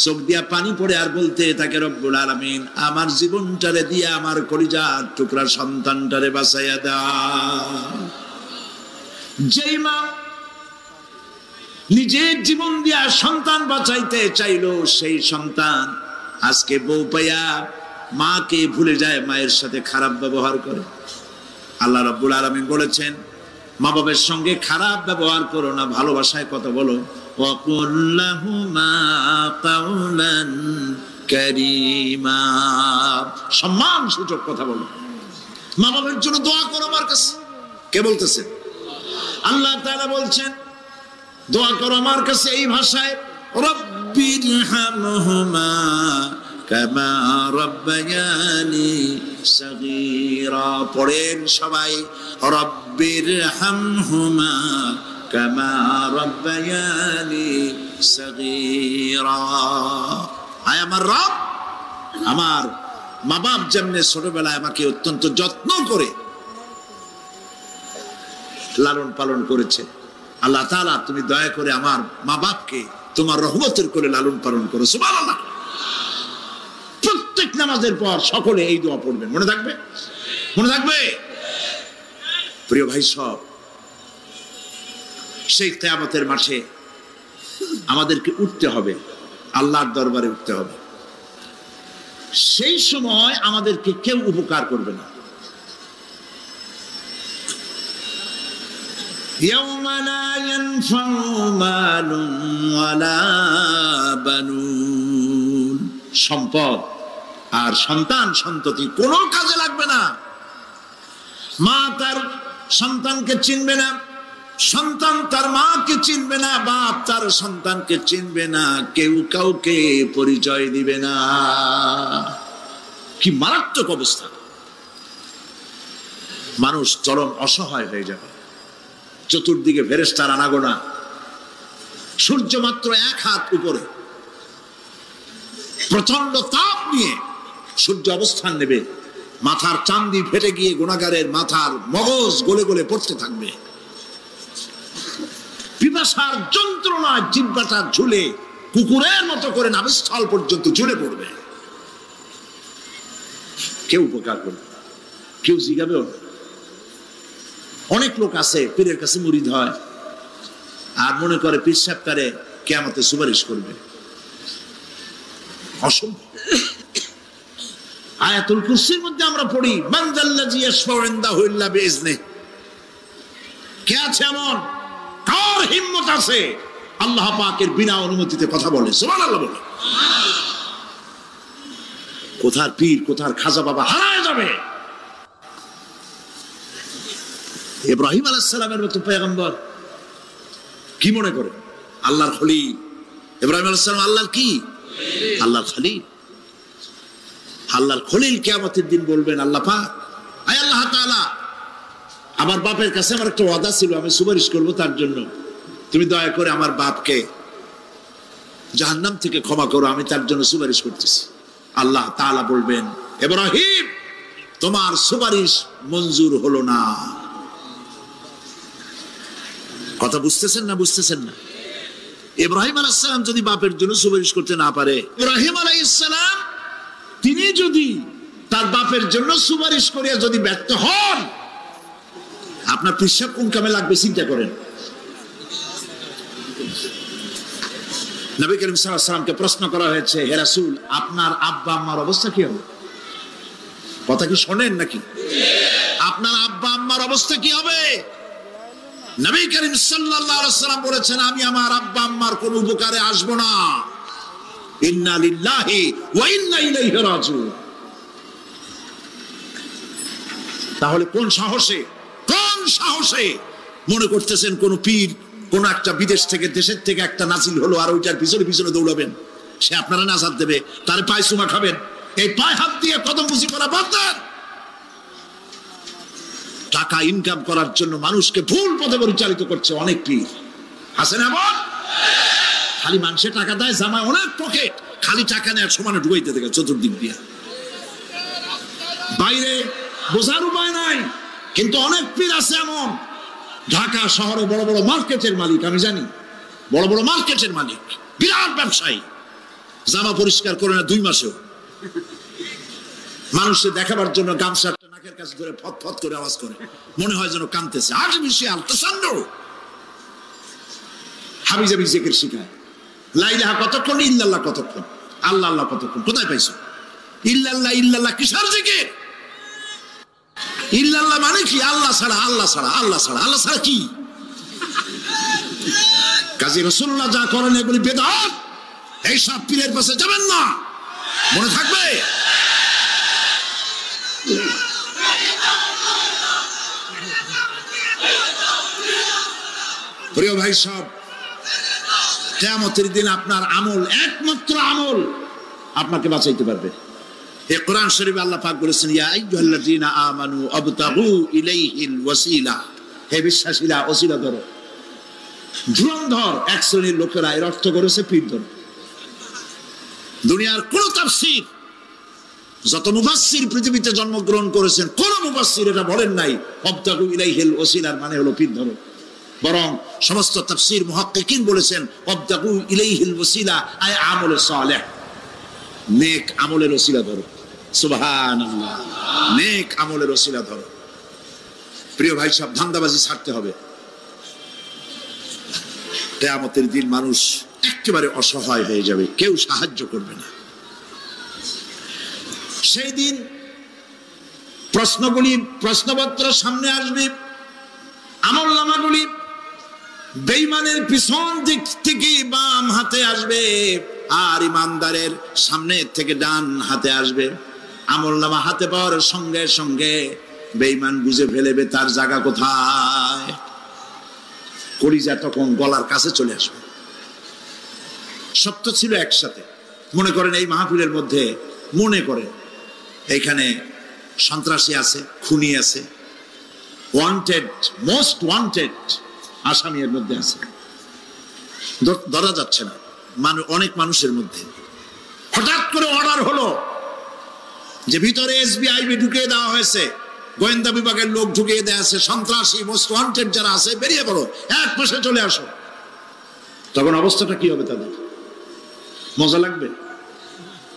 চোখ দিয়া পানি পড়ে, আর বলতে তাকে, রব্বুল আলামিন আমার জীবনটারে দিয়া আমার কলিজার টুকরা সন্তানটারে বাঁচাইয়া দাও। যেই মা নিজের জীবন দিয়া সন্তান বাঁচাইতে চাইলো, সেই সন্তান আজকে বউ পাইয়া মাকে ভুলে যায়, মায়ের সাথে খারাপ ব্যবহার করে। আল্লাহ রাব্বুল আলামিন বলেছেন, মা বাবার সঙ্গে খারাপ ব্যবহার করো না, ভালোবাসায় কথা বলো। ওয়াকুল লাহুমা কাওলান কারীমা, সম্মান সূচক কথা বলো। মা বাবার জন্য দোয়া করো আমার কাছে। কে বলতেছে? আল্লাহ তাআলা বলছেন, দোয়া করো আমার কাছে এই ভাষায়, রব্বিরহামহুমা কামা রাব্বায়ানি সাগীরা। পড়েন সবাই, রব্বিরহামহুমা কামা রাব্বায়ানি সাগীরা। আয় আমার রব, আমার মা বাপ যেমনে ছোটবেলায় আমাকে অত্যন্ত যত্ন করে লালন পালন করেছে, আল্লাহ তাআলা তুমি দয়া করে আমার মা বাপকে তোমার রহমতের করে লালন পালন করো। সুবহানাল্লাহ। প্রত্যেক নামাজের পর সকলে এই দোয়া পড়বেন, মনে থাকবে? মনে থাকবে? প্রিয় ভাই সব, সেই কিয়ামতের মাঠে আমাদেরকে উঠতে হবে, আল্লাহর দরবারে উঠতে হবে। সেই সময় আমাদেরকে কেউ উপকার করবে না। يوم لا ينفع مال ولا بنون, সম্পদ আর সন্তান সন্ততি কোনো কাজে লাগবে না। মা তার সন্তানকে চিনবে না, সন্তান তার মাকে চিনবে না, বাপ তার সন্তানকে চিনবে না, কেউ কাউকে পরিচয় দিবে না। কি মারাত্মক অবস্থা! মানুষ চরম অসহায় হয়ে যাবে। চতুর্দিকে ফেরেশতার আনাগোনা, সূর্য মাত্র 1 হাত উপরে, প্রচন্ড তাপ নিয়ে সূর্য অবস্থান নেবে, মাথার চান্দি ফেটে গিয়ে গুনাহগারের মাথার মগজ গলে গলে পড়তে থাকবে, পিপাসার যন্ত্রণায় জিহ্বাটা ঝুলে কুকুরের মতো করে নাভিস্থল পর্যন্ত ঝুলে পড়বে। কেউ উপকার করবে, কেউ জিগাবেও না। অনেক লোক আছে পীরের কাছে মুরিদ হয় আর মনে করে পীর সাহেব তারে কিয়ামতে সুপারিশ করবে। অসম্ভব। আয়াতুল কুরসির মধ্যে আমরা পড়ি, মান যাল্লাযী ইয়াশফাউ ইনদাহু ইল্লা বিইজনিহি। কে আছে এমন, কার হিম্মত আছে আল্লাহ পাকের বিনা অনুমতিতে কথা বলে? সুবহানাল্লাহ বলে। কোথার পীর, কোথার খাজা বাবা হারায় যাবে। ইব্রাহিম আলাইহিস সালামের মতো পয়গম্বর কি মনে করে আল্লাহর খলিল। ইব্রাহিম আলাইহিস সালাম আল্লাহর কি? আল্লাহর খলিল। আল্লাহর খলিল কিয়ামতের দিন বলবেন, আল্লাহ পাক, আয় আল্লাহ তাআলা, আমার বাপের কাছে আমার একটা ওয়াদা ছিল, আমি সুপারিশ করব তার জন্য, তুমি দয়া করে আমার বাপকে জাহান্নাম থেকে ক্ষমা করো, আমি তার জন্য সুপারিশ করতেছি। আল্লাহ তাআলা বলবেন, ইব্রাহিম, তোমার সুপারিশ মঞ্জুর হলো না। কথা বুঝতেছেন না? বুঝতেছেন না? ইব্রাহিম আলাইহিস সালাম যদি বাপের জন্য সুপারিশ করতে না পারে, ইব্রাহিম আলাইহিস সালাম তিনি যদি তার বাপের জন্য সুপারিশ করিয়া যদি ব্যর্থ হন, আপনার পিসাব কোন কামে লাগবে চিন্তা করেন। নবী করিম সাল্লাল্লাহু আলাইহি ওয়াসাল্লামকে প্রশ্ন করা হয়েছে, হে রাসূল, আপনার আব্বা আম্মার অবস্থা কি হবে? কথা কি শোনেন নাকি? আপনার আব্বা আম্মার অবস্থা কি হবে? নবী করিম সাল্লাল্লাহু আলাইহি ওয়াসাল্লাম বলেছেন, আমি আমার আব্বা আম্মার কোন উপকারে আসব না। ইন্না লিল্লাহি ওয়া ইন্না ইলাইহি রাজিউন। তাহলে কোন সাহসে মনে করতেছেন কোন পীর কোন একটা বিদেশ থেকে, দেশের থেকে একটা নাজিল হলো আর ওইটার পিছনে পিছনে দৌড়াবেন? সে আপনারা নাজাত দেবে, তার পায়ে চুমা খাবেন? এই পায়ে হাত দিয়ে কদম বুঝি করা বাদ দেন। টাকা ইনকাম করার জন্য মানুষকে ভুল পথে পরিচালিত করছে অনেক পীর। আছে না? খালি মানুষে টাকা দেয়, জামায় অনেক পকেট, খালি টাকা নেওয়ার সমানে ঢুকাইতে থাকে চতুর্দিক দিয়ে। বাইরে বোঝার উপায় নাই, কিন্তু অনেক পীর আছে এমন, ঢাকা শহরে বড় বড় মার্কেটের মালিক, আমি জানি, বড় বড় মার্কেটের মালিক, বিরাট ব্যবসায়ী, জামা পরিষ্কার করে না 2 মাসেও। মানুষকে দেখাবার জন্য গামছাটা নাকের কাছে ধরে ফত ফত করে আওয়াজ করে, মনে হয় যেন কাঁদতেছে। আর্টিফিশিয়াল তাসান্নু। হাবিজাবি জিকির শিখায়, লা ইলাহা কতক্ষণ, ইল্লাল্লাহ কতক্ষণ, আল্লাহ আল্লাহ কতক্ষণ। কোথায় পাইছো? ইল্লাল্লাহ ইল্লাল্লাহ কিসের জিকির? ইল্লাল্লাহ মানে কি? আল্লাহ ছাড়া, আল্লাহ ছাড়া, আল্লাহ ছাড়া, আল্লাহ ছাড়া কি? কাজী রাসূলুল্লাহ যা করেন এগুলি বেদাত। এই সব পীরের পাশে যাবেন না, মনে থাকবে। প্রিয় ভাই সব, কিয়ামতের দিন আপনার আমল, একমাত্র আমল আপনাকে বাঁচাইতে পারবে। এই কোরআন শরীফে আল্লাহ পাক বলেছেন, ইয়া আইয়ুহাল্লাযীনা আমানু আবতাগু ইলাইহিল ওয়াসিলা। হে বিশ্বাসীরা, ওসিলা ধরো। ধুরন্ধর এক শ্রেণীর লোকেরা এর অর্থ করেছে পীর ধরো। দুনিয়ার কোন তাফসীর, যত মুফাসসির পৃথিবীতে জন্মগ্রহণ করেছেন, কোন মুফাসসির এটা বলেন নাই আবতাগু ইলাইহিল ওয়াসিলার মানে হলো পীর ধরো। বরং সমস্ত তাফসীর মুহাক্কিকিন বলেছেন আবতাগু ইলাইহিল ওয়াসিলা আয় আমলে সালেহ, নেক আমলের ওসিলা ধরো। সুবহানাল্লাহ, নেক আমলের ওসিলা ধরো। প্রিয় ভাই সব, ধান্দাবাজি ছাড়তে হবে। কিয়ামতের দিন মানুষ একেবারে অসহায় হয়ে যাবে, কেউ সাহায্য করবে না। সেই দিন প্রশ্নগুলি, প্রশ্নপত্র সামনে আসবে, আমলনামাগুলি বেঈমানের পিছন দিক থেকে বাম হাতে আসবে আর ইমানদারের সামনে থেকে ডান হাতে আসবে। আমলনামা হাতে পাওয়ার সঙ্গে সঙ্গে বেঈমান বুঝে ফেলবে তার জায়গা কোথায়। কলিজা তখন গলার কাছে চলে আসবে। সত্য ছিল একসাথে। মনে করেন এই মাহফিলের মধ্যে, মনে করেন এখানে সন্ত্রাসী আছে, খুনি আছে, ওয়ান্টেড, মোস্ট ওয়ান্টেড আসামির মধ্যে আছে, ধরা যাচ্ছে না, অনেক মানুষের মধ্যে। হঠাৎ করে অর্ডার হলো যে ভিতরে এসবিআইবি ঢুকিয়ে দেওয়া হয়েছে, গোয়েন্দা বিভাগের লোক ঢুকিয়ে দেওয়া আছে, সন্ত্রাসী মোস্ট ওয়ান্টেড যারা আছে বেরিয়ে পড়ো, এক মাসে চলে আসো। তখন অবস্থাটা কি হবে তাদের? মজা লাগবে?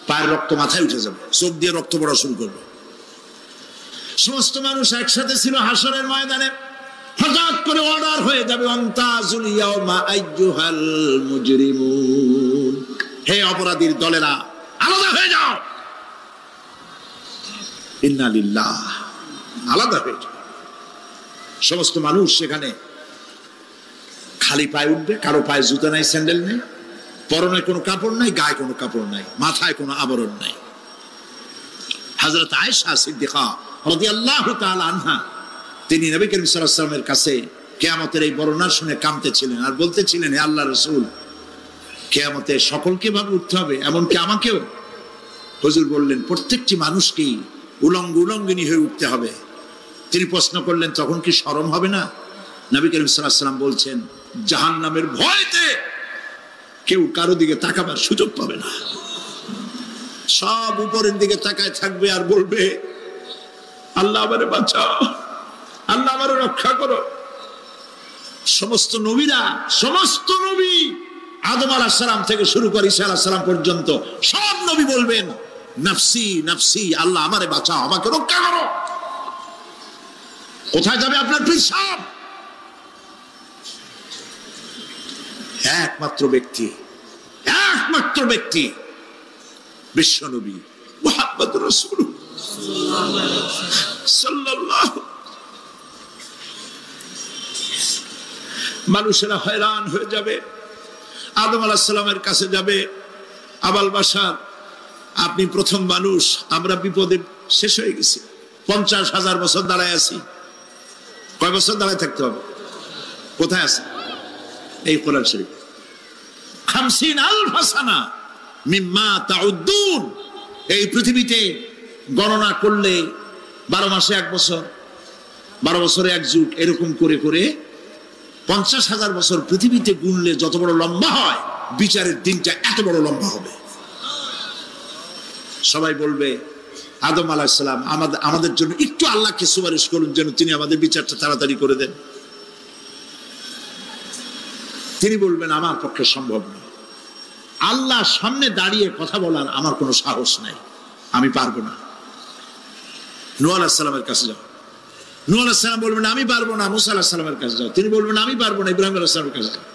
পায়ের রক্ত মাথায় উঠে যাবে, চোখ দিয়ে রক্ত পড়া শুরু করবে। সমস্ত মানুষ একসাথে ছিল হাসরের ময়দানে। হঠাৎ করে অর্ডার হয়ে যাবে, অন্তাজুল ইয়াউমা আইয়ুহাল মুজরিমুন, হে অপরাধীর দলেরা আলাদা হয়ে যাও। ইন্না লিল্লাহ, আলাদা হয়ে যাও। সমস্ত মানুষ সেখানে খালি পায়ে উঠবে, কারো পায়ে জুতা নাই, স্যান্ডেল নেই, পরনে কোনো কাপড় নাই, গায়ে কোনো কাপড় নাই, মাথায় কোনো আবরণ নাই। হযরত আয়েশা সিদ্দিকা রাদিয়াল্লাহু তাআলা আনহা, তিনি নবী করিম সাল্লাল্লাহু আলাইহি ওয়াসাল্লামের কাছে কিয়ামতের এই বর্ণনা শুনে কাঁদতেছিলেন আর বলতেছিলেন, হে আল্লাহর রাসূল, কিয়ামতে সকলকে ভাবে উঠতে হবে, এমনকি আমাকেও? হুজুর বললেন, প্রত্যেকটি মানুষকেই উলঙ্গিনী হয়ে উঠতে হবে। তিনি প্রশ্ন করলেন, তখন কি শরম হবে না? নবী করিম সাল্লাল্লাহু আলাইহি ওয়াসাল্লাম বলছেন, জাহান্নামের ভয়তে কেউ কারো দিকে তাকাবার সুযোগ পাবে না। সব উপরের দিকে তাকায় থাকবে আর বলবে, আল্লাহ আমারে বাঁচাও, আল্লাহ আমারে রক্ষা করো। সমস্ত নবীরা, সমস্ত নবী আদম আলাইহিস সালাম থেকে শুরু করে ঈসা আলাইহিস সালাম পর্যন্ত সব নবী বলবেন, নাফসি নাফসি, আল্লাহ আমারে বাঁচাও, আমাকে রক্ষা করো। কোথায় যাবে আপনার পীর সাহেব? একমাত্র ব্যক্তি বিশ্ব নবী মুহাম্মদুর রাসূলুল্লাহ সাল্লাল্লাহু। মানুষেরা হয়রান হয়ে যাবে, আদম আলাইহিস সালামের কাছে যাবে, আবাল বাশার, আপনি প্রথম মানুষ, আমরা বিপদে শেষ হয়ে গেছি, 50,000 বছর দাঁড়ায় আছি। কয় বছর দাঁড়ায় থাকতে হবে? কোথায় আছে? এই কোরআন শরীফ, 50,000 সানা মিম্মা তাউদ্দুন। এই পৃথিবীতে গণনা করলে 12 মাসে 1 বছর, 12 বছরে 1 যুগ, এরকম করে করে 50,000 বছর পৃথিবীতে গুনলে যত বড় লম্বা হয়, বিচারের দিনটা এত বড় লম্বা হবে। সবাই বলবে, আদম আলাইহিস সালাম আমাদের জন্য একটু আল্লাহকে সুপারিশ করুন যেন তিনি আমাদের বিচারটা তাড়াতাড়ি করে দেন। তিনি বলবেন, আমার পক্ষে সম্ভব নয়, আল্লাহর সামনে দাঁড়িয়ে কথা বলার আমার কোনো সাহস নাই, আমি পারবো না। নূহ আলাইহিস সালামের কাছে যাও। নূহ আলাইহিস সালাম বলবেন, আমি পারবো না। মুসা আলাইহিস সালামের কাছে যাও। তিনি বলবেন, আমি পারবো না। ইব্রাহিম আলাইহিস সালামের কাছে যাও।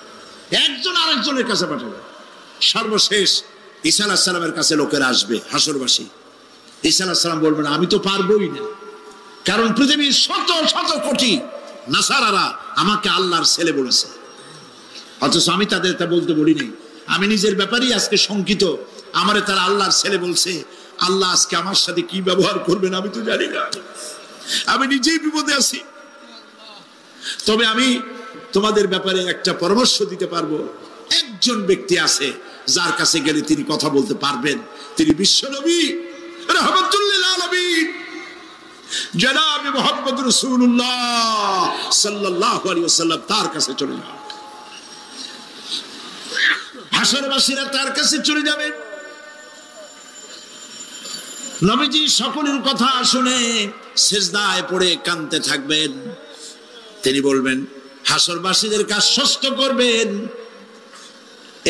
একজন আরেকজনের কাছে পাঠাবে। সর্বশেষ ঈসা আলাইহিস সালামের কাছে লোকেরা আসবে, হাসরবাসী। ঈসা আলাইহিস সালাম বলবেন, আমি তো পারবোই না, কারণ পৃথিবীর শত শত কোটি নাসারারা আমাকে আল্লাহর ছেলে বলেছে, অথচ আমি তাদের তা বলতে বলিনি। আমি নিজের ব্যাপারেই আজকে শঙ্কিত, আমারে তারা আল্লাহর ছেলে বলছে। আল্লাহ আজকে আমার সাথে কি ব্যবহার করবেন আমি তো জানি না, আমি নিজেই বিপদে আছি। তবে আমি তোমাদের ব্যাপারে একটা পরামর্শ দিতে পারবো। একজন ব্যক্তি আছে যার কাছে গেলে তিনি কথা বলতে পারবেন, তিনি বিশ্বনবী রাহমাতুল লিল আলামিন জনাব মুহাম্মদ রাসূলুল্লাহ সাল্লাল্লাহু আলাইহি ওয়াসাল্লাম। তার কাছে চলে যাও, হাসরবাসীরা তার কাছে চলে যাবে। নবীজি সকলের কথা শুনে সিজদায় পড়ে কাঁদতে থাকবেন। তিনি বলবেন, হাসরবাসীদেরকে আশ্বস্ত করবেন,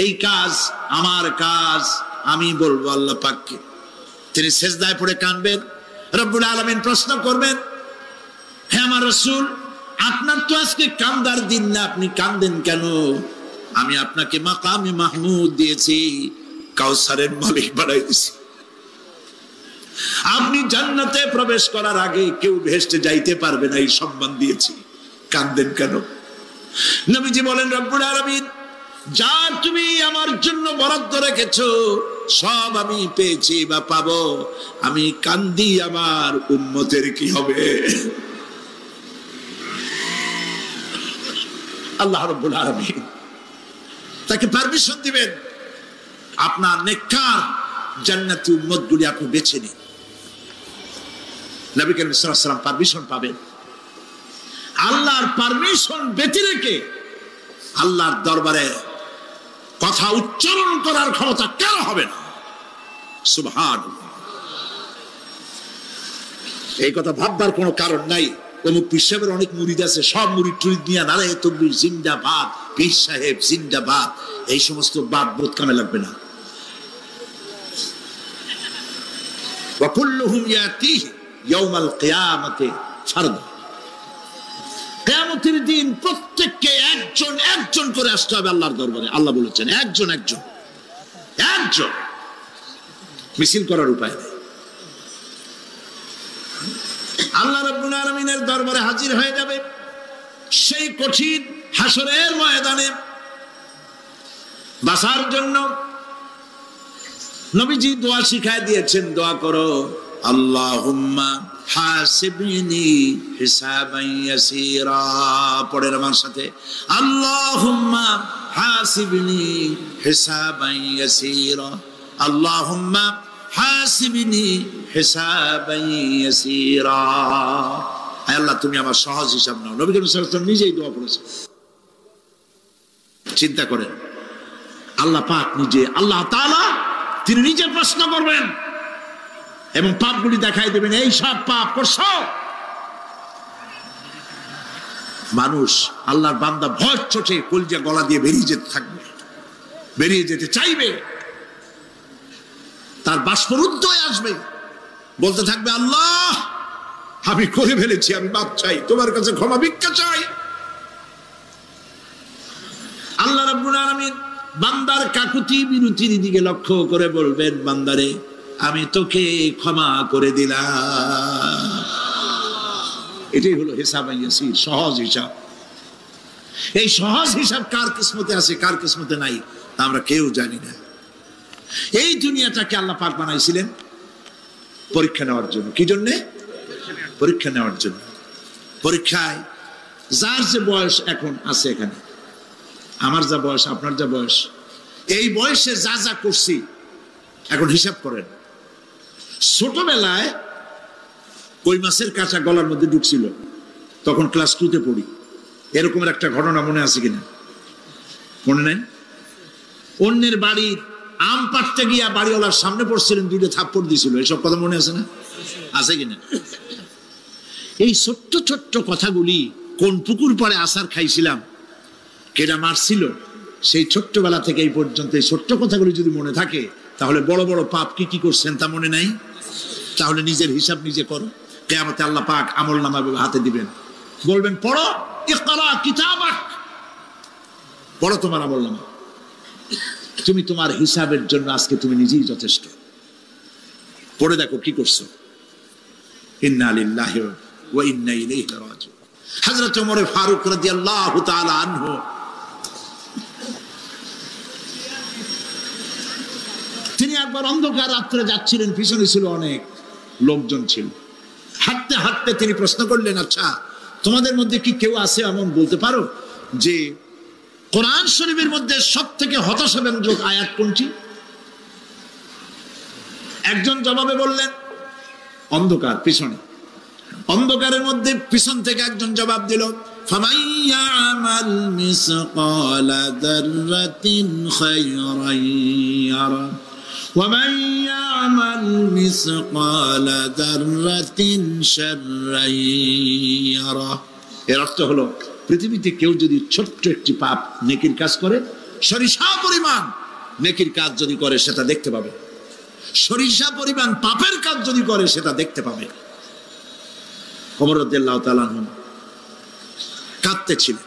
এই কাজ আমার কাজ, আমি বলবো আল্লাহ পাককে। তিনি সিজদায় পড়ে কাঁদবেন। রব্বুল আলামিন প্রশ্ন করবেন, হে আমার রাসূল, আপনার তো আজকে কান্দার দিন না, আপনি কাঁদেন কেন? আমি আপনাকে মাকামে মাহমুদ দিয়েছি, কাউসারের মালিক বানাই দিয়েছি। আপনি জান্নাতে প্রবেশ করার আগে কেউ ভেস্টে যাইতে পারবে না, এই সম্মান দিয়েছি, কাঁদেন কেন? নবীজি বলেন, রব্বুল আলামিন যা তুমি আমার জন্য বরাদ্দ রেখেছো সব আমি পেয়েছি বা পাবো, আমি কান্দি আমার উম্মতের কি হবে? আল্লাহ রাব্বুল আলামিন তাকে পারমিশন দিবেন, আপনার নেককার জান্নাতি উম্মতগুলি আপনি বেছে নিন। নবী করিম সাল্লাল্লাহু আলাইহি ওয়াসাল্লাম পারমিশন পাবেন। আল্লাহর পারমিশন ব্যতি রেখে আল্লাহর দরবারে কথা উচ্চারণ করার ক্ষমতা কেন হবে না? সুবহানাল্লাহ। এই কথা ভাববার কোনো কারণ নাই। অমুক পীর সাহেবের অনেক মুরিদ আছে, সব মুরিদ টুরিদ নিয়ে নারায়ে তাকবীর জিন্দাবাদ, পীর সাহেব জিন্দাবাদ, এই সমস্ত বাদ বোধ কামে লাগবে না। ওয়া কুল্লুহুম ইয়াতিহি ইয়াউমাল কিয়ামাতি ফারদা। কিয়ামতের দিন প্রত্যেককে একজন একজন করে আসতে হবে আল্লাহর দরবারে। আল্লাহ বলেছেন একজন একজন একজন, মিছিল করার উপায় নেই। আল্লাহ রাব্বুল আলামিনের দরবারে হাজির হয়ে যাবে সেই কঠিন হাসরের ময়দানে। বাঁচার জন্য নবীজি দোয়া শিখায় দিয়েছেন, দোয়া করো, আল্লাহুম্মা হাসিবনি হিসাবান ইয়াসীরা। পড়েন আমার সাথে, আল্লাহুম্মা হাসিবনি হিসাবান ইয়াসীরা, আল্লাহুম্মা হাসিবনি হিসাবান ইয়াসীরা। হে আল্লাহ, তুমি আমার সহজ হিসাব নাও। নবী করিম সাল্লাল্লাহু আলাইহি ওয়াসাল্লাম নিজেই দোয়া করেছেন। চিন্তা করেন, আল্লাহ পাক নিজে, আল্লাহ তাআলা তিনি নিজে প্রশ্ন করবেন এবং পাপগুলি দেখাই দেবেন, এই সব পাপ করছো। মানুষ, আল্লাহর বান্দা ভয় চোটে কলজা গলা দিয়ে বেরিয়ে যেতে থাকবে, বেরিয়ে যেতে চাইবে, তার বাষ্পরুদ্ধ হয়ে আসবে, বলতে থাকবে, আল্লাহ আমি করে ফেলেছি, আমি মাপ চাই, তোমার কাছে ক্ষমা ভিক্ষা চাই। আল্লাহ রাব্বুল আলামিন বান্দার কাকুতি বিরতির দিকে লক্ষ্য করে বলবেন, বান্দারে আমি তোকে ক্ষমা করে দিলাম। এটাই হলো হিসাব ইয়াসির, সহজ হিসাব। এই সহজ হিসাব কার কিসমতে আছে, কার কিসমতে নাই, তা আমরা কেউ জানি না। এই দুনিয়াটাকে আল্লাহ পাক বানাইছিলেন পরীক্ষা নেওয়ার জন্য। কি জন্যে? পরীক্ষা নেওয়ার জন্য। পরীক্ষায় যার যে বয়স এখন আছে, এখানে আমার যা বয়স, আপনার যা বয়স, এই বয়সে যা যা করছি এখন হিসাব করেন। ছোটবেলায় কই মাছের কাঁচা গলার মধ্যে ঢুকছিল, তখন ক্লাস 2-তে পড়ি, এরকমের একটা ঘটনা মনে আছে কিনা? মনে নেই? অন্যের বাড়ির আম পাড়তে গিয়া বাড়িওয়ালার সামনে পড়ছিলেন, 2টা থাপ্পড় দিছিল, এসব কথা মনে আছে না? আছে কিনা? এই ছোট্ট ছোট্ট কথাগুলি, কোন পুকুর পাড়ে আসার খাইছিলাম, কেডা মারছিল, সেই ছোট্টবেলা থেকে এই পর্যন্ত এই ছোট্ট কথাগুলি যদি মনে থাকে, তাহলে বড় বড় পাপ কি কি করছেন তা মনে নাই? তাহলে নিজের হিসাব নিজে করো। কিয়ামতে আল্লাহ পাক আমলনামা হাতে দিবেন, বলবেন পড়ো, ইকরা কিতাবাক, পড়ো তোমার আমলনামা। তুমি তোমার হিসাবের জন্য আজকে তুমি নিজেই যথেষ্ট। পড়ে দেখো কি করছো। ইন্না লিল্লাহি ওয়া ইন্না ইলাইহি রাজিউন। হযরত ওমর ফারুক রাদিয়াল্লাহু তাআলা আনহু তিনি একবার অন্ধকার রাত্রে যাচ্ছিলেন, পিছনে ছিল অনেক লোকজন ছিল। হাঁটতে হাঁটতে তিনি প্রশ্ন করলেন, আচ্ছা তোমাদের মধ্যে কি কেউ আছে এমন বলতে পারো যে কোরআন শরীফের মধ্যে সবথেকে হতাশাব্যঞ্জক আয়াত কোনটি? একজন জবাবে বললেন, অন্ধকার, পিছনে অন্ধকারের মধ্যে পিছন থেকে একজন জবাব দিল, ফামাইয়ামাল মিসকালা যাররাতিন খায়রান ইয়ারা ওয়া মান ইয়ামাল মিসকালা যাররাতিন শাররান ইয়ারা। এর অর্থ হলো, পৃথিবীতে কেউ যদি ছোট্ট একটি পাপ নেকির কাজ করে, সরিষা পরিমাণ নেকির কাজ যদি করে সেটা দেখতে পাবে, সরিষা পরিমাণ পাপের কাজ যদি করে সেটা দেখতে পাবে। ওমর রাদিয়াল্লাহু তাআলা আনহু কাঁদতেছিলেন,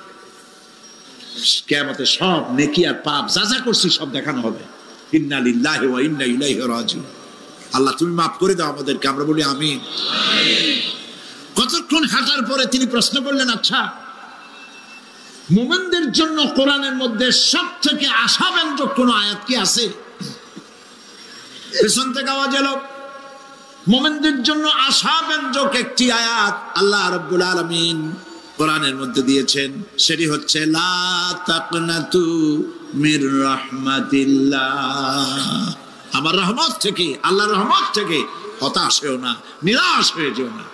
কিয়ামতে সব নেকি আর পাপ যা যা করছি সব দেখানো হবে। ইন্না লিল্লাহি ওয়া ইন্না ইলাইহি রাজিউন। আল্লাহ তুমি মাফ করে দাও আমাদেরকে, আমরা বলি আমিন। কতক্ষণ হাঁটার পরে তিনি প্রশ্ন করলেন, আচ্ছা মুমিনদের জন্য কোরআনের মধ্যে সবথেকে আশাব্যঞ্জক কোন আয়াত কি আছে? পেছন থেকে আওয়াজ এলো, মুমিনদের জন্য আশাব্যঞ্জক একটি আয়াত আল্লাহ রাব্বুল আলামিন কোরআনের মধ্যে দিয়েছেন, সেটি হচ্ছে লা তাকনাতু মির রাহমাতিল্লাহ। আমার রহমত থেকে, আল্লাহর রহমত থেকে হতাশ হয়েও না, নিরাশ হয়ে যেও না।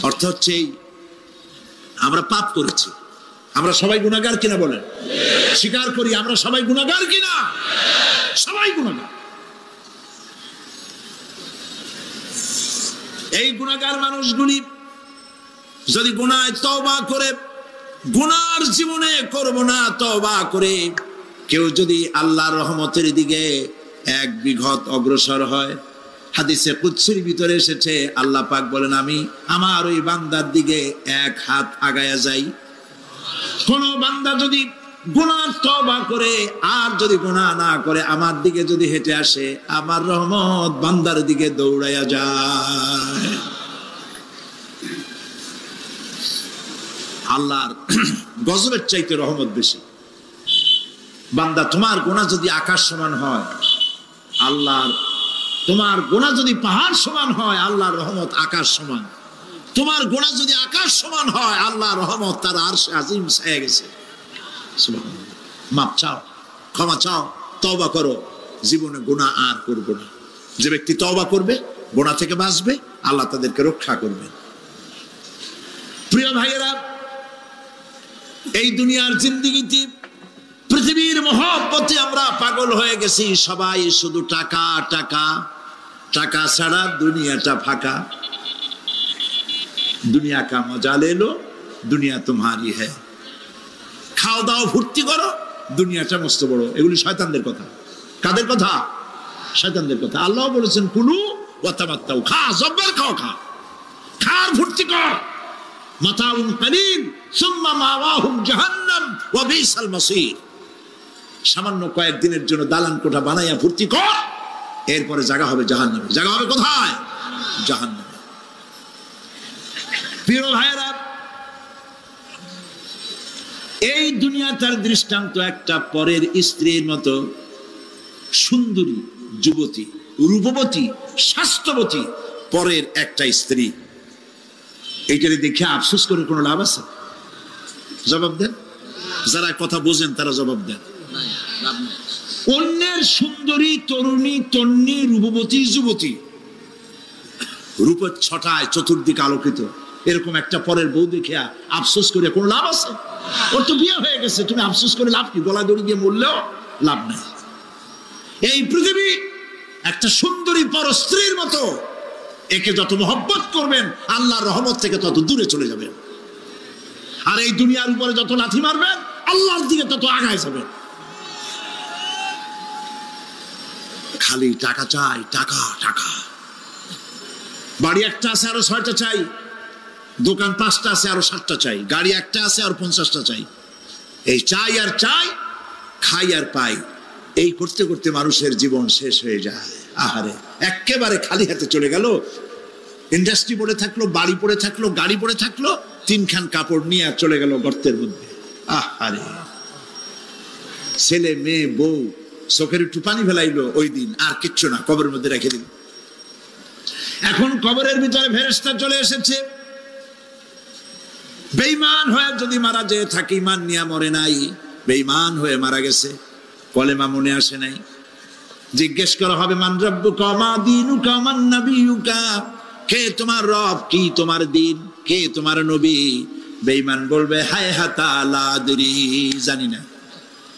অর্থ হচ্ছে আমরা পাপ করেছি, আমরা সবাই গুনাহগার কিনা বলেন? স্বীকার করি আমরা সবাই গুনাহগার কিনা? সবাই গুনাহগার। এই গুনাহগার মানুষগুলি যদি গুনায় তওবা করে, গুনার জীবনে করব না তওবা করে কেউ যদি আল্লাহর রহমতের দিকে এক বিঘত অগ্রসর হয়, হাদিসে কুদসির ভিতরে এসেছে আল্লাহ পাক বলেন আমি আমার ওই বান্দার দিকে এক হাত আগায়া যাই। কোন বান্দা যদি গুনাহ তওবা করে আর যদি গুনাহ না করে আমার দিকে যদি হেঁটে আসে, আমার রহমত বান্দার দিকে দৌড়াইয়া যায়। আল্লাহর গজবের চাইতে রহমত বেশি। বান্দা তোমার গুনাহ যদি আকাশ সমান হয়, আল্লাহর তোমার গুনাহ যদি পাহাড় সমান হয়, আল্লাহর রহমত আকাশ সমান। তোমার গুনাহ যদি আকাশ সমান হয়, আল্লাহর রহমত তার আরশে আজিম ছায়া গেছে। সুবহানাল্লাহ। মাপ চাও, ক্ষমা চাও, তওবা করো, জীবনে গুনাহ আর করব না। যে ব্যক্তি তওবা করবে, গুনাহ থেকে বাঁচবে, আল্লাহ তাদেরকে রক্ষা করবে। প্রিয় ভাইয়েরা, এই দুনিয়ার জিন্দেগিতে পৃথিবীর মহব্বতে আমরা পাগল হয়ে গেছি। সবাই শুধু টাকা টাকা, টাকা ছাড়া দুনিয়াটা ফাঁকা। দুনিয়া কা মজা লে লো, দুনিয়া তোমারি হ্যায়। খাও দাও ফুর্তি করো, দুনিয়াটা মস্ত বড়। এগুলি শয়তানদের কথা। কাদের কথা? শয়তানদের কথা। আল্লাহ বলেছেন কুলু ওয়া তামাত্তাউ, খা, জব্বার খাও, খা, খার ফুর্তি কর। মাতাউন কালিল সুম্মা মাওয়াহুম জাহান্নাম ওয়া বিসাল মাসির। সামান্য কয়েকদিনের জন্য দালান কোঠা বানাইয়া ফুর্তি কর, এরপরে জায়গা হবে জাহান্নামে। জায়গা হবে কোথায়? জাহান্নামে। প্রিয় ভাইয়েরা, এই দুনিয়াটার দৃষ্টান্ত একটা পরের স্ত্রীর মতো সুন্দরী যুবতী, রূপবতী, স্বাস্থ্যবতী পরের একটা স্ত্রী। এইটারে দেখে আফসোস করে কোনো লাভ আছে? জবাব দেন। যারা কথা বোঝেন তারা জবাব দেন। অন্যের সুন্দরী তরুণী, তন্নী, রূপবতী যুবতী, রূপের ছটায় চতুর্দিকে আলোকিত এরকম একটা পরের বউ দেখে আফসোস করে কোনো লাভ আছে? ওর তো বিয়ে হয়ে গেছে, তুমি আফসোস করে লাভ কি? গলা দড়ি দিয়ে মরলেও লাভ নাই। এই পৃথিবী একটা সুন্দরী পর স্ত্রীর মতো। একে যত মহব্বত করবেন, আল্লাহর রহমত থেকে তত দূরে চলে যাবেন। আর এই দুনিয়ার উপরে যত লাথি মারবেন, আল্লাহর দিকে তত আগায় যাবেন। খালি টাকা চাই, টাকা টাকা। বাড়ি একটা আছে আরো 6টা চাই, দোকান 5টা আছে আরো 7টা চাই, গাড়ি একটা আছে আর 50টা চাই। এই চাই আর চাই, খাই আর পাই, এই করতে করতে মানুষের জীবন শেষ হয়ে যায়। আহারে, একেবারে খালি হাতে চলে গেল। ইন্ডাস্ট্রি পড়ে থাকলো, বাড়ি পড়ে থাকলো, গাড়ি পড়ে থাকলো, 3খান কাপড় নিয়ে চলে গেল গর্তের মধ্যে। আহারে, ছেলে মেয়ে বউ চোখের একটু পানি ফেলাইলো ওই দিন, আর কিচ্ছু না, কবরের মধ্যে রেখে দিল। এখন কবরের ভিতরে ফেরেশতা চলে এসেছে। বেঈমান হয়ে যদি মারা যেয়ে থাকে, ঈমান নিয়ে মরে নাই, বেঈমান হয়ে মারা গেছে, কলেমা মনে আসে নাই। জিজ্ঞেস করা হবে মান রাব্বুকা মা দীনুকা মান নাবিয়ুকা, কে তোমার রব, কি তোমার দিন, কে তোমার নবী? বেঈমান বলবে হায় হাতা লা আদরি, জানি না।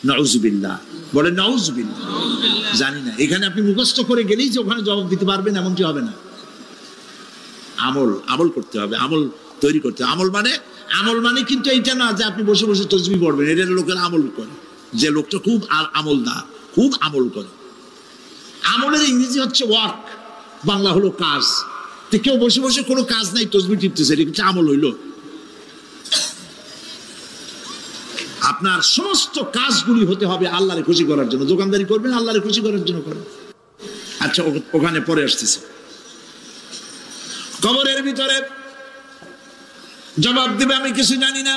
নাউযুবিল্লাহ, বলে নাউযুবিল্লাহ, জানি না। এখানে আপনি মুখস্থ করে গেলেই যে ওখানে জবাব দিতে পারবেন এমনটি হবে না। আমল করতে হবে, আমল তৈরি করতে হবে। আমল মানে কিন্তু এইটা না যে আপনি বসে বসে তাসবিহ পড়বেন। এটা লোকের আমল করে, যে লোকটা খুব আমলদার, খুব আমল করে। আমলের ইংরেজি হচ্ছে ওয়ার্ক, বাংলা হলো কাজ। তো কেউ বসে বসে কোনো কাজ নাই, তাসবিহ টিপতেছে, এটা কিন্তু আমল হইল? আপনার সমস্ত কাজগুলি হতে হবে আল্লাহরে খুশি করার জন্য। দোকানদারি করবেন আল্লাহরে খুশি করার জন্য করেন। আচ্ছা, ওখানে পরে আসতেছে। কবরের ভিতরে জবাব দিবে আমি কিছু জানি না।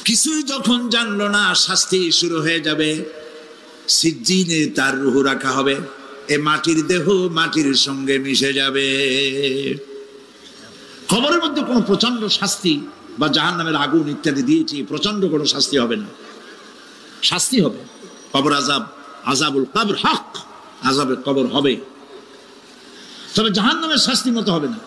কিছুই যখন জানলো না, শাস্তি শুরু হয়ে যাবে। সিজ্জিনে তার রূহ রাখা হবে, এ মাটির দেহ মাটির সঙ্গে মিশে যাবে। কবরের মধ্যে কোনো প্রচন্ড শাস্তি বা জাহান্নামের আগুন ইত্যাদি দিয়েছি, প্রচন্ড কোনো শাস্তি হবে না। শাস্তি হবে কবর আযাব, আযাবুল কবর হক, আযাবে কবর হবে, তবে জাহান্নামের শাস্তি মতো হবে না।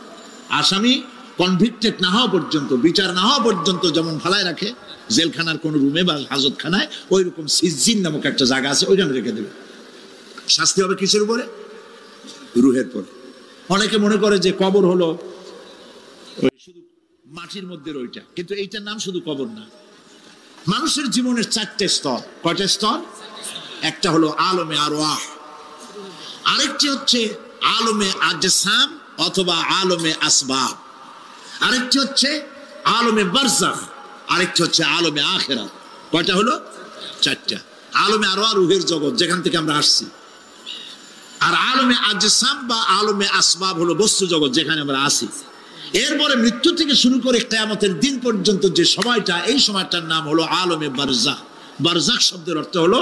আসামি কনভিক্টেড না হওয়া পর্যন্ত, বিচার না হওয়া পর্যন্ত যেমন ফালায় রাখে জেলখানার কোন রুমে বা হাজতখানায়, ওই রকম সিজিন নামক একটা জায়গা আছে, ওইখানে রেখে দেবে। শাস্তি হবে কিসের উপরে? রুহের পরে। অনেকে মনে করে যে কবর হলো শুধু মাটির মধ্যে ওইটা, কিন্তু এইটার নাম শুধু কবর না। মানুষের জীবনের 4টে স্তর। কয়টা স্তর? একটা হলো আলমে আরওয়াহ, আরেকটি হচ্ছে আলমে আজসাম অথবা আলমে আসবাব, আরেকটি হচ্ছে আলমে বারজাখ, আরেকটি হচ্ছে আলমে আখিরাত। কয়টা হলো? 4টা। আলমে আরওয়াহ রুহের জগৎ, যেখান থেকে আমরা আসছি। আর আলমে আজসাম বা আলমে আসবাব হলো বস্তু জগৎ, যেখানে আমরা আসি। এরপরে মৃত্যু থেকে শুরু করে কিয়ামতের দিন পর্যন্ত যে সময়টা, এই সময়টার নাম হলো আলমে বারজাখ। বারজাখ শব্দের অর্থ হলো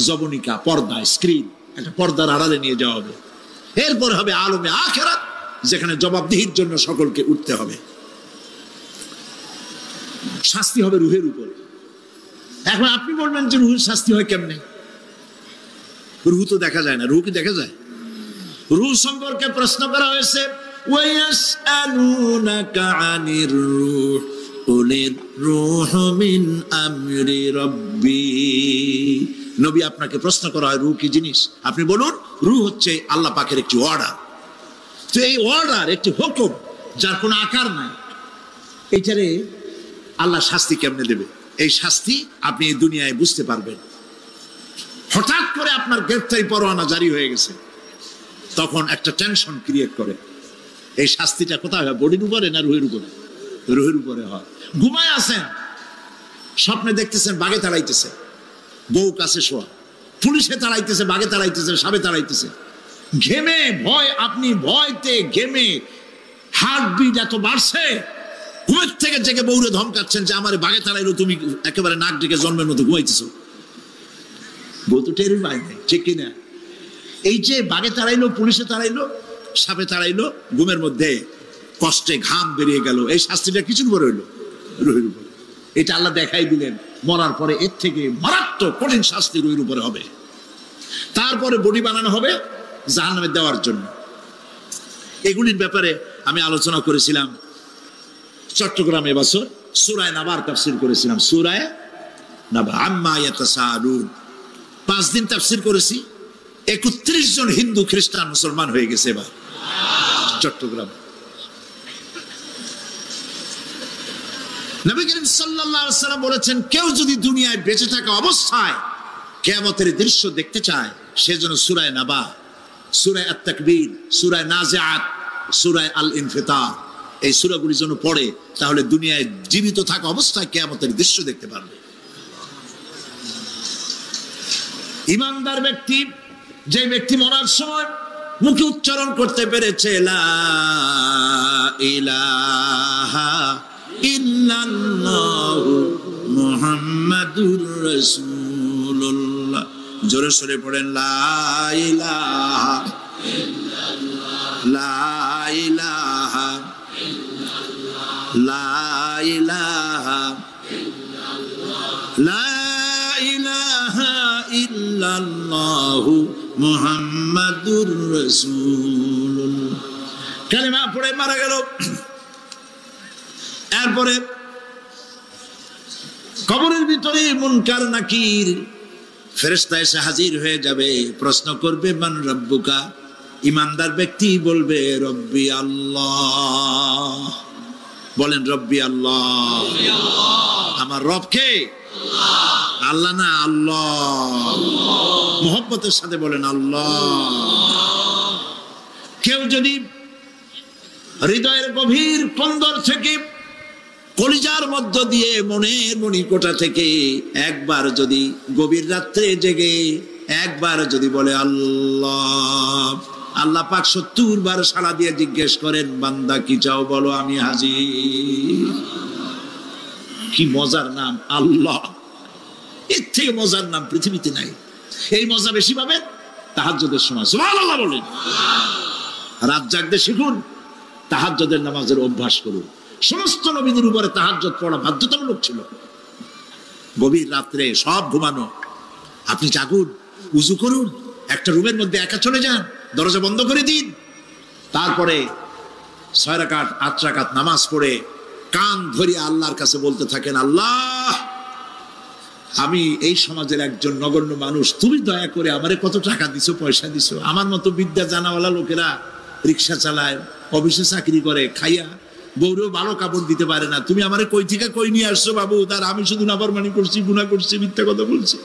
জবনিকা, পর্দা, স্ক্রিন, একটা পর্দার আড়ালে নিয়ে যাওয়া হবে। এরপরে হবে আলমে আখিরাত, যেখানে জবাবদিহির জন্য সকলকে উঠতে হবে। শাস্তি হবে রুহের উপরে। এখন আপনি বলবেন যে রুহের শাস্তি হয় কেমনে? রুহ তো দেখা যায় না। রুহ কি দেখা যায়? রুহ সম্পর্কে প্রশ্ন করা হয়েছে, ওয়ায়াসআলুনাকা আনির রূহ কুলির রূহু মিন আমরি রাব্বি। নবী, আপনাকে প্রশ্ন করা হয় রূহ কি জিনিস, আপনি বলুন রূহ হচ্ছে আল্লাহ পাকের একটি অর্ডার। তো এই অর্ডার, একটি হুকুম, যার কোনো আকার নাই, এইটারে আল্লাহ শাস্তি কেমনে দেবে? এই শাস্তি আপনি এই দুনিয়ায় বুঝতে পারবেন। হঠাৎ করে আপনার গ্রেফতারি পরোয়ানা জারি হয়ে গেছে, তখন একটা টেনশন ক্রিয়েট করে। এই শাস্তিটা কোথায় হয়? বডির উপরে না রুহের উপরে? রুহের উপরে হয়। ঘুমায় আছেন, স্বপ্নে দেখতেছেন বাঘে তাড়াইতেছে, বউ কাছে শোয়া, পুলিশে তাড়াইতেছে, বাঘে তাড়াইতেছে, সাপে তাড়াইতেছে, ঘেমে ভয়, আপনি ভয়তে ঘেমে হার্টবিট এত বাড়ছে, ঘুমের থেকে জেগে বউরে ধমকাচ্ছেন যে আমারে বাঘে তাড়াইলো, তুমি একেবারে নাক ডেকে জন্মের মতো ঘুমাইতেছ। বউ তো টেরই পায় নাই, ঠিক কিনা? এই যে বাঘে তাড়াইলো, পুলিশে তাড়াইলো, সাপে তাড়াইলো, ঘুমের মধ্যে কষ্টে ঘাম বেরিয়ে গেল, এই শাস্তিটা কিছুর উপরে হইলো? রুহের উপরে। এটা আল্লাহ দেখাই দিলেন, মরার পরে এর থেকে মারাত্মক কঠিন শাস্তি রুহের উপরে হবে। তারপরে বডি বানানো হবে জাহান্নামে দেওয়ার জন্য। এগুলির ব্যাপারে আমি আলোচনা করেছিলাম চট্টগ্রামে এবছর সূরা নাবার তাফসীর করেছিলাম। সূরা নাবা, আম্মা ইয়াতাসাআলুন। 5 দিন তাফসীর করেছি। 31 জন হিন্দু, খ্রিস্টান, মুসলমান হয়ে গেছে এবার চট্টগ্রাম। নবী করিম সাল্লাল্লাহু আলাইহি ওয়াসাল্লাম বলেছেন, কেউ যদি দুনিয়ায় বেঁচে থাকা অবস্থায় কিয়ামতের দৃশ্য দেখতে চায়, সেজন্য সূরা নাবা, সূরা আত-তাকবীর, সূরা নাজিআত, সূরা আল-ইনফিতার, এই সূরাগুলি যেন পড়ে, তাহলে দুনিয়ায় জীবিত থাকা অবস্থায় কিয়ামতের দৃশ্য দেখতে পারবে। ঈমানদার ব্যক্তি, যে ব্যক্তি মরার সময় মুখে উচ্চারণ করতে পেরেছে লা ইলাহা ইল্লাল্লাহু মুহাম্মাদুর রাসূলুল্লাহ, জোরে সোরে পড়েন লা ইলাহা ইল্লাল্লাহ, লা ইলাহা ইল্লাল্লাহ, লা ইলাহা ইল্লাল্লাহ, লা ইলাহা ইল্লাল্লাহু মুহাম্মাদুর রাসূলুল্লাহ। কালিমা পড়ে মারা গেল। এরপরে কবরের ভিতরে মুনকার নাকির ফেরেশতা এসে হাজির হয়ে যাবে, প্রশ্ন করবে মান রব্বুকা। ঈমানদার ব্যক্তি বলবে রব্বি আল্লাহ। বলেন রব্বি আল্লাহ। আমার রব কে? আল্লাহ না, আল্লাহ। মোহব্বতের সাথে বলেন আল্লাহ। কেউ যদি হৃদয়ের গভীর কন্দর থেকে, কলিজার মধ্য দিয়ে, মনের মণিকোটা থেকে একবার যদি গভীর রাত্রে জেগে একবার যদি বলে আল্লাহ, আল্লাহ পাক 70 বার সাড়া দিয়ে জিজ্ঞেস করেন, বান্দা কি চাও বলো, আমি হাজির। কি মজার নাম আল্লাহ! এর থেকে মজার নাম পৃথিবীতে নাই। এই মজা বেশি পাবেন তাহাজ্জুদের সময়। সুবহানাল্লাহ বলেন। রাত জাগতে শিখুন, তাহাজ্জুদের নামাজের অভ্যাস করুন। সমস্ত নবীদের উপরে তাহাজ্জুদ পড়া বাধ্যতামূলক ছিল। গভীর রাত্রে সব ঘুমানো, আপনি জাগুন, উযু করুন, একটা রুমের মধ্যে একা চলে যান, দরজা বন্ধ করে দিন, তারপরে 6 রাকাত 8 রাকাত নামাজ পড়ে কান ধরিয়া আল্লাহর কাছে বলতে থাকেন, আল্লাহ, আমি এই সমাজের একজন নগণ্য মানুষ, তুমি দয়া করে আমারে কত টাকা দিছো, পয়সা দিছো, আমার মতো বিদ্যা জানাওয়ালা লোকেরা রিক্সা চালায়, অফিসে চাকরি করে, খাইয়া বউরেও ভালো কাপড় দিতে পারে না, তুমি আমারে কই থেকে কই নিয়ে আসছো বাবু, তার আমি শুধু নাফরমানি করছি, গুনাহ করছি, মিথ্যা কথা বলছি,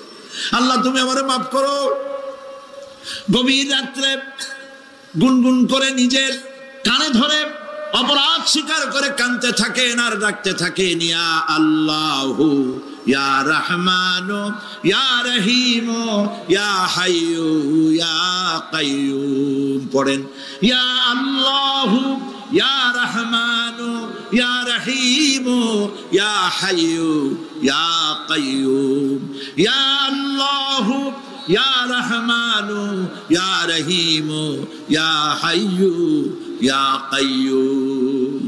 আল্লাহ তুমি আমারে মাফ করো। গভীর রাত্রে গুনগুন করে নিজের কানে ধরে অপরাধ স্বীকার করে কাঁদতে থাকেন আর ডাকতে থাকেন, ইয়া আল্লাহু ইয়া রহমানু ইয়া রহিমু ইয়া হাইয়ু ইয়া কাইয়ুম। পড়েন, ইয়া আল্লাহু ইয়া রহমানু ইয়া রহিমু ইয়া হাইয়ু ইয়া কাইয়ুম, ইয়া আল্লাহু ইয়া রহমানু ইয়া রহিমু ইয়া হাইয়ু ইয়া কাইয়ুম।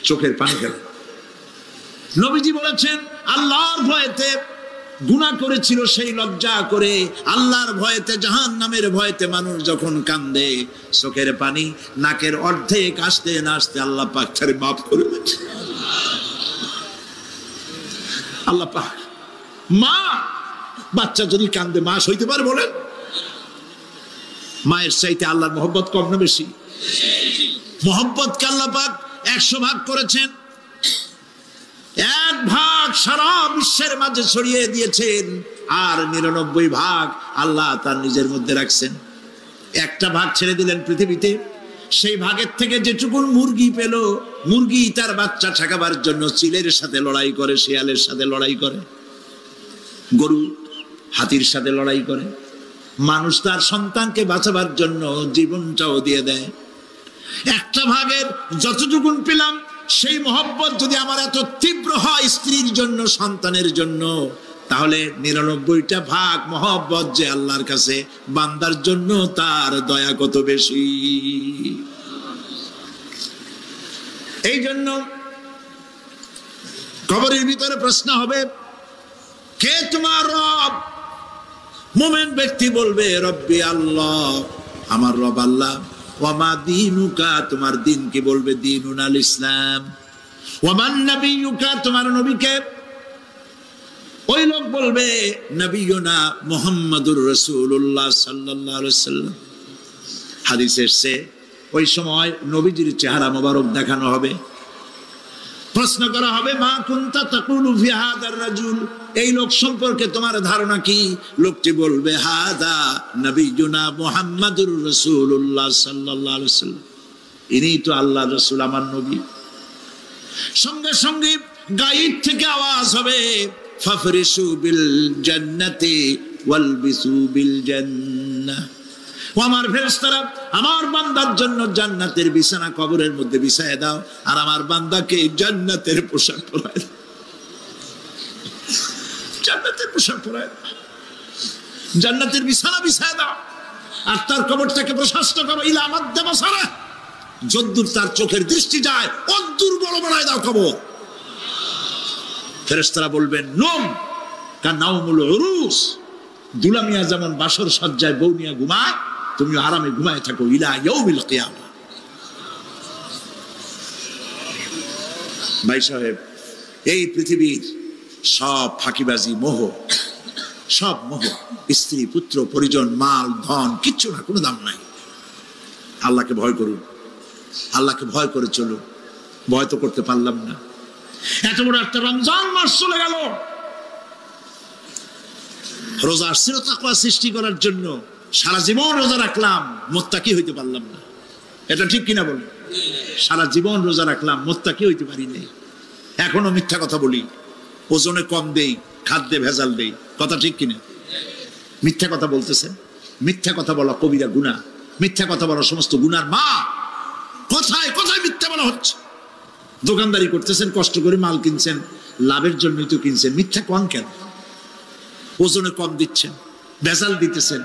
চোখের পানি গেল। নবীজি বলেছেন, আল্লাহর ভয়েতে গুনাহ করেছিল সেই লজ্জা করে, আল্লাহর ভয়েতে, জাহান্নামের ভয়েতে মানুষ যখন কান্দে, চোখের পানি নাকের অর্ধেক আসতে না আসতে আল্লাহ পাক তারে মাফ করে দেন। আল্লাহ পাক, মা বাচ্চা যদি কান্দে মা সইতে পারে? বলেন, মায়ের চাইতে আল্লাহর মহব্বত কম না বেশি? মহব্বতকে আল্লাহ পাক 100 ভাগ করেছেন, 1 ভাগ সারা বিশ্বের মাঝে ছড়িয়ে দিয়েছেন, আর 99 ভাগ আল্লাহ তার নিজের মধ্যে রাখছেন। 1টা ভাগ ছেড়ে দিলেন পৃথিবীতে, সেই ভাগের থেকে যেটুকুন মুরগি পেল, মুরগি তার বাচ্চা ঠেকাবার জন্য চিলের সাথে লড়াই করে, শিয়ালের সাথে লড়াই করে, গরু হাতির সাথে লড়াই করে, মানুষ তার সন্তানকে বাঁচাবার জন্য জীবনটাও দিয়ে দেয়। 1টা ভাগের যতটুকুন পেলাম, সেই মহব্বত যদি আমার এত তীব্র হয় স্ত্রীর জন্য, সন্তানের জন্য, তাহলে 99টা ভাগ মহব্বত যে আল্লাহর কাছে বান্দার জন্য, তার দয়া কত বেশি। এই জন্য কবরের ভিতরে প্রশ্ন হবে, কে তোমার রব? মুমিন ব্যক্তি বলবে, রব্বি আল্লাহ, আমার রব আল্লাহ। ওয়ামা দীনুকা, তোমার দিন কি? বলবে, দীনুন আল ইসলাম। ওয়ামান নবিয়ুকা, তোমার নবীকে? ওই লোক বলবে, নবিয়ুনা মুহাম্মাদুর রাসূলুল্লাহ সাল্লাল্লাহু আলাইহি ওয়াসাল্লাম। হাদিসে এসেছে, ওই সময় নবীজির চেহারা মোবারক দেখানো হবে, প্রশ্ন করা হবে, মা কুনতা তাকুলু ফি হাদার রাজুল, এই লোক সম্পর্কে তোমার ধারণা কি? লোকটি বলবে, হাদা নবিয়ুনা মুহাম্মাদুর রাসূলুল্লাহ সাল্লাল্লাহু আলাইহি ওয়াসাল্লাম, ইনি তো আল্লাহর রাসূল, আমার নবী। সঙ্গে সঙ্গে গায়েব থেকে আওয়াজ হবে, ফাফরিসু বিল জান্নাতি ওয়ালবিসু বিল জান্নাহ। ও আমার ফেরেশতারা, আমার বান্দার জন্য জান্নাতের বিছানা কবরের মধ্যে বিছায় দাও, আর আমার বান্দাকে জান্নাতের পোশাক পরায় দাও, জান্নাতের পোশাক পরায় দাও, জান্নাতের বিছানা বিছায় দাও, আর তার কবরটাকে প্রশস্ত করো, ইলা মাদ্দা বাসারা, যদ্দূর তার চোখের দৃষ্টি যায় অদ্দূর বড় বানায় দাও কবর। ফেরেশতারা বলবেন, নম কা নাউমুল উরুস, দুলামিয়া যেমন বাসর সজ্জায় বউ নিয়ে ঘুমায়, তুমি আরামে ঘুমায় থাকো, ইলা ইয়াউমিল কিয়ামা। ভাই সাহেব, এই পৃথিবীর সব ফাঁকিবাজি, মোহ, সব মোহ, স্ত্রী, পুত্র, পরিজন, মাল, ধন, কিচ্ছু না, কোনো দাম নাই। আল্লাহকে ভয় করুন, আল্লাহকে ভয় করে চলুন। ভয় তো করতে পারলাম না, এত বড় একটা রমজান মাস চলে গেল, রোজা আসছিল তাকওয়া সৃষ্টি করার জন্য, সারা জীবন রোজা রাখলাম, মুত্তাকি হইতে পারলাম না। এটা ঠিক কিনা বলি? সারা জীবন রোজা রাখলাম, মুত্তাকি হইতে পারি নাই। এখনো মিথ্যা কথা বলি, ওজনে কম দেই, খাদ্যে ভেজাল দেই, কথা ঠিক কিনা? মিথ্যা কথা বলতেছেন, মিথ্যা কথা বলা কবিরা গুনাহ, মিথ্যা কথা বলা সমস্ত গুনার মা। কোথায় কোথায় মিথ্যা বলা হচ্ছে? দোকানদারি করতেছেন, কষ্ট করে মাল কিনছেন, লাভের জন্যই তো কিনছেন, মিথ্যা কোন কেন? ওজনে কম দিচ্ছেন, ভেজাল দিতেছেন,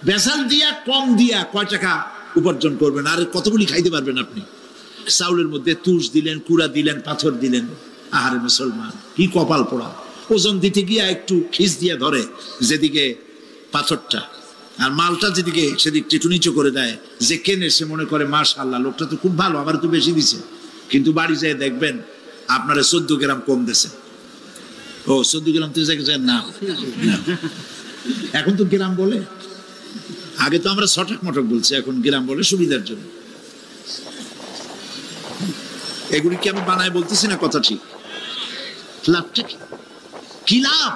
ভেজাল দিয়া কম দিয়া কয় টাকা উপার্জন করবেন? আর কতগুলি খাইতে পারবেন আপনি? চাউলের মধ্যে তুষ দিলেন, কুড়া দিলেন, পাথর দিলেন। আহারে মুসলমান, কি কপাল পোড়া! ওজন দিতে গিয়া একটু খিস দিয়া ধরে যেদিকে পাথরটা, আর মালটা যেদিকে সেদিক টেটু নিচু করে দেয়, যে কেনে সে মনে করে মাশাআল্লাহ লোকটা তো খুব ভালো, আমার তো বেশি দিছে, কিন্তু বাড়ি যেয়ে দেখবেন আপনারা 14 গ্রাম কম দিছে। ও 14 গ্রাম তো না, এখন তো গ্রাম বলে, আগে তো আমরা ছটক মটক বলছি, এখন গ্রাম বলে সুবিধার জন্য। এগুলি কি আমি বানায় বলতেছি না, কথা ঠিক। লাভটা কি লাভ?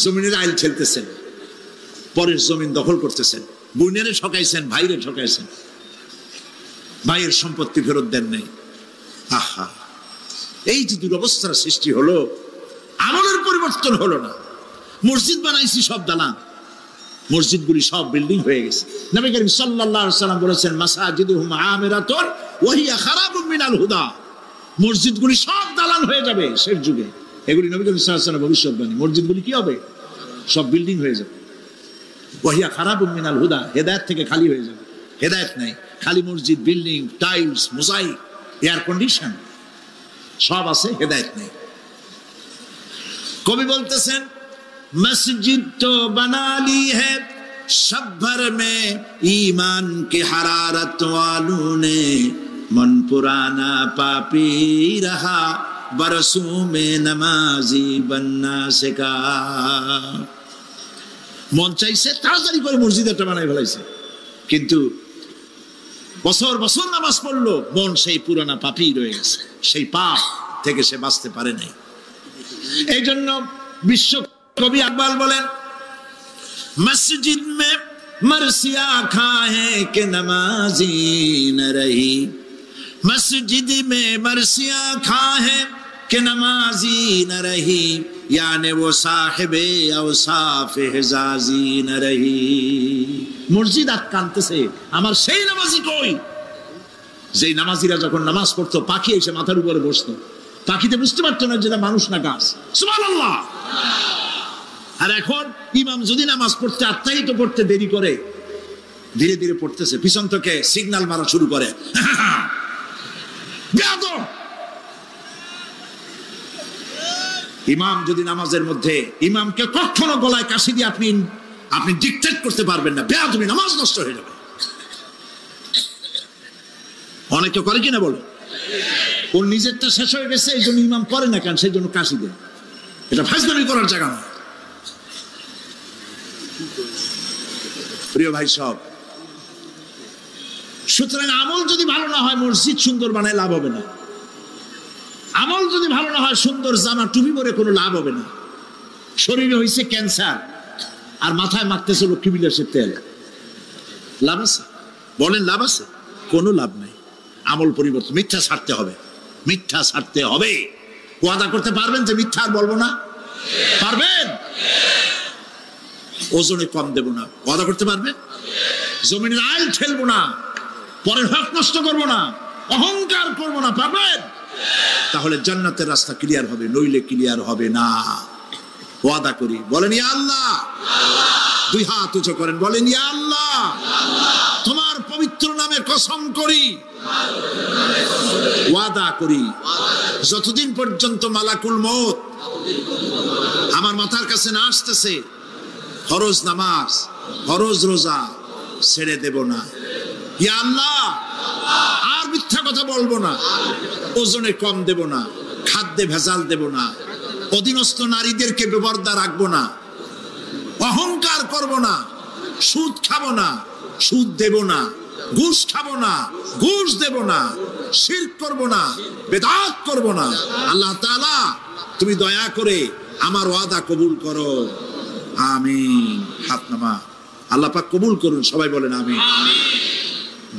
জমিনের আইল ঠেলতেছেন, পরের জমিন দখল করতেছেন, বোনেরে ঠকাইছেন, ভাইরে ঠকাইছেন, ভাইয়ের সম্পত্তি ফেরত দেন নাই। আহা, এই যে দুরবস্থার সৃষ্টি হলো, আমলের পরিবর্তন হলো না। মসজিদ বানাইছি সব দালান, মসজিদগুলি সব বিল্ডিং হয়ে গেছে। নবী করিম সাল্লাল্লাহু আলাইহি ওয়াসাল্লাম বলেছেন মাসাজিদুহুম আমিরাতুন ওয়া হিয়া খারাবুম মিনাল হুদা, মসজিদগুলি সব দালান হয়ে যাবে শেষ যুগে। এগুলি নবী করিম সাল্লাল্লাহু আলাইহি ওয়াসাল্লাম ভবিষ্যৎবাণী। মসজিদগুলি কি হবে? সব বিল্ডিং হয়ে যাবে। ওয়া হিয়া খারাবুম মিনাল হুদা, হেদায়েত থেকে খালি হয়ে যাবে, হেদায়েত নাই, খালি মসজিদ, building, tiles, mosaic, air condition সব আছে, হেদায়েত নেই। কবি বলতেছেন मस्जिद तो बना ली है सब भर में ईमान की हरारत वालों ने, मन पुराना पापी रहा बरसों में नमाजी बनना सिखा। মন চাইছে তাড়াতাড়ি করে মসজিদ একটা বানাই ফেলাইছে, কিন্তু বছর বছর নামাজ পড়লো, মন সেই পুরানা পাপী রয়ে গেছে, সেই পাপ থেকে সে বাঁচতে পারে নাই। এই জন্য বিশ্ব कवि अकबाल बोले मस्जिद में मरसिया खाए के नमाजी न रही, मस्जिद में मरसिया खाए के नमाजी न रही, यानी वो साहिबे औसाफ हिजाजी न रही। मस्जिद कानते से আমার সেই নামাজি কই, যেই নামাজিরা যখন নামাজ পড়তো পাখি এসে মাথার উপরে বসতো, পাখিতে বুঝতে পারতো না যেটা মানুষ না গাছ। সুবহানাল্লাহ। আর এখন ইমাম যদি নামাজ পড়তে আত্মাহিত পড়তে দেরি করে, ধীরে ধীরে পড়তেছে, পিছন থেকে সিগন্যাল মারা শুরু করে, বেয়াদব। ইমাম যদি নামাজের মধ্যে, ইমামকে কখনো গলায় কাশি দিয়ে আপনি ডিকটেট করতে পারবেন না, বেয়াদবি, নামাজ নষ্ট হয়ে যাবে। অনেকে করে কিনা বলো, ওর নিজেরটা শেষ হয়ে গেছে এই জন্য ইমাম করে না কেন, সেই জন্য কাশি দেয়। এটা ফাজলামি করার জায়গা না। প্রিয় ভাই সব, সুতরাং আমল যদি ভালো না হয়, মসজিদ সুন্দর বানায় লাভ হবে না। আমল যদি ভালো না হয়, সুন্দর জামা টুপি পরে কোনো লাভ হবে না। শরীরে হয়েছে ক্যান্সার আর মাথায় মাখতেছে লক্ষ্মী বিলাসের তেল, লাভ আছে? বলেন লাভ আছে? কোনো লাভ নাই। আমল পরিবর্তন, মিথ্যা ছাড়তে হবে, মিথ্যা ছাড়তে হবে। ওয়াদা করতে পারবেন যে মিথ্যা আর বলবো না? পারবেন? ওজনে কম দেব না, ওয়াদা করতে পারবেন? জমিনের আইল ঠেলবো না, পরের হক নষ্ট করবো না, অহংকার করবো না, পারবেন? তাহলে জান্নাতের রাস্তা ক্লিয়ার হবে, নইলে ক্লিয়ার হবে না। ওয়াদা করি, বলেন ইয়া আল্লাহ। দুই হাত উঁচু করেন, বলেন ইয়া আল্লাহ, তোমার পবিত্র নামে কসম করি, ওয়াদা করি, যতদিন পর্যন্ত মালাকুল মউত আমার মাথার কাছে না আসতেছে, ফরজ নামাজ, ফরজ রোজা ছেড়ে দেব না। ইয়া আল্লাহ, আর মিথ্যা কথা বলবো না, ওজনে কম দেব না, খাদ্যে ভেজাল দেব না, অধীনস্থ নারীদেরকে বেপরদা রাখবো না, অহংকার করব না, সুদ খাবো না, সুদ দেব না, ঘুষ খাবো না, ঘুষ দেব না, শিরক করব না, বেদাত করব না। আল্লাহ তাআলা তুমি দয়া করে আমার ওয়াদা কবুল করো, আমিন। হাত নামা, আল্লাহ পাক কবুল করুন, সবাই বলেন আমিন।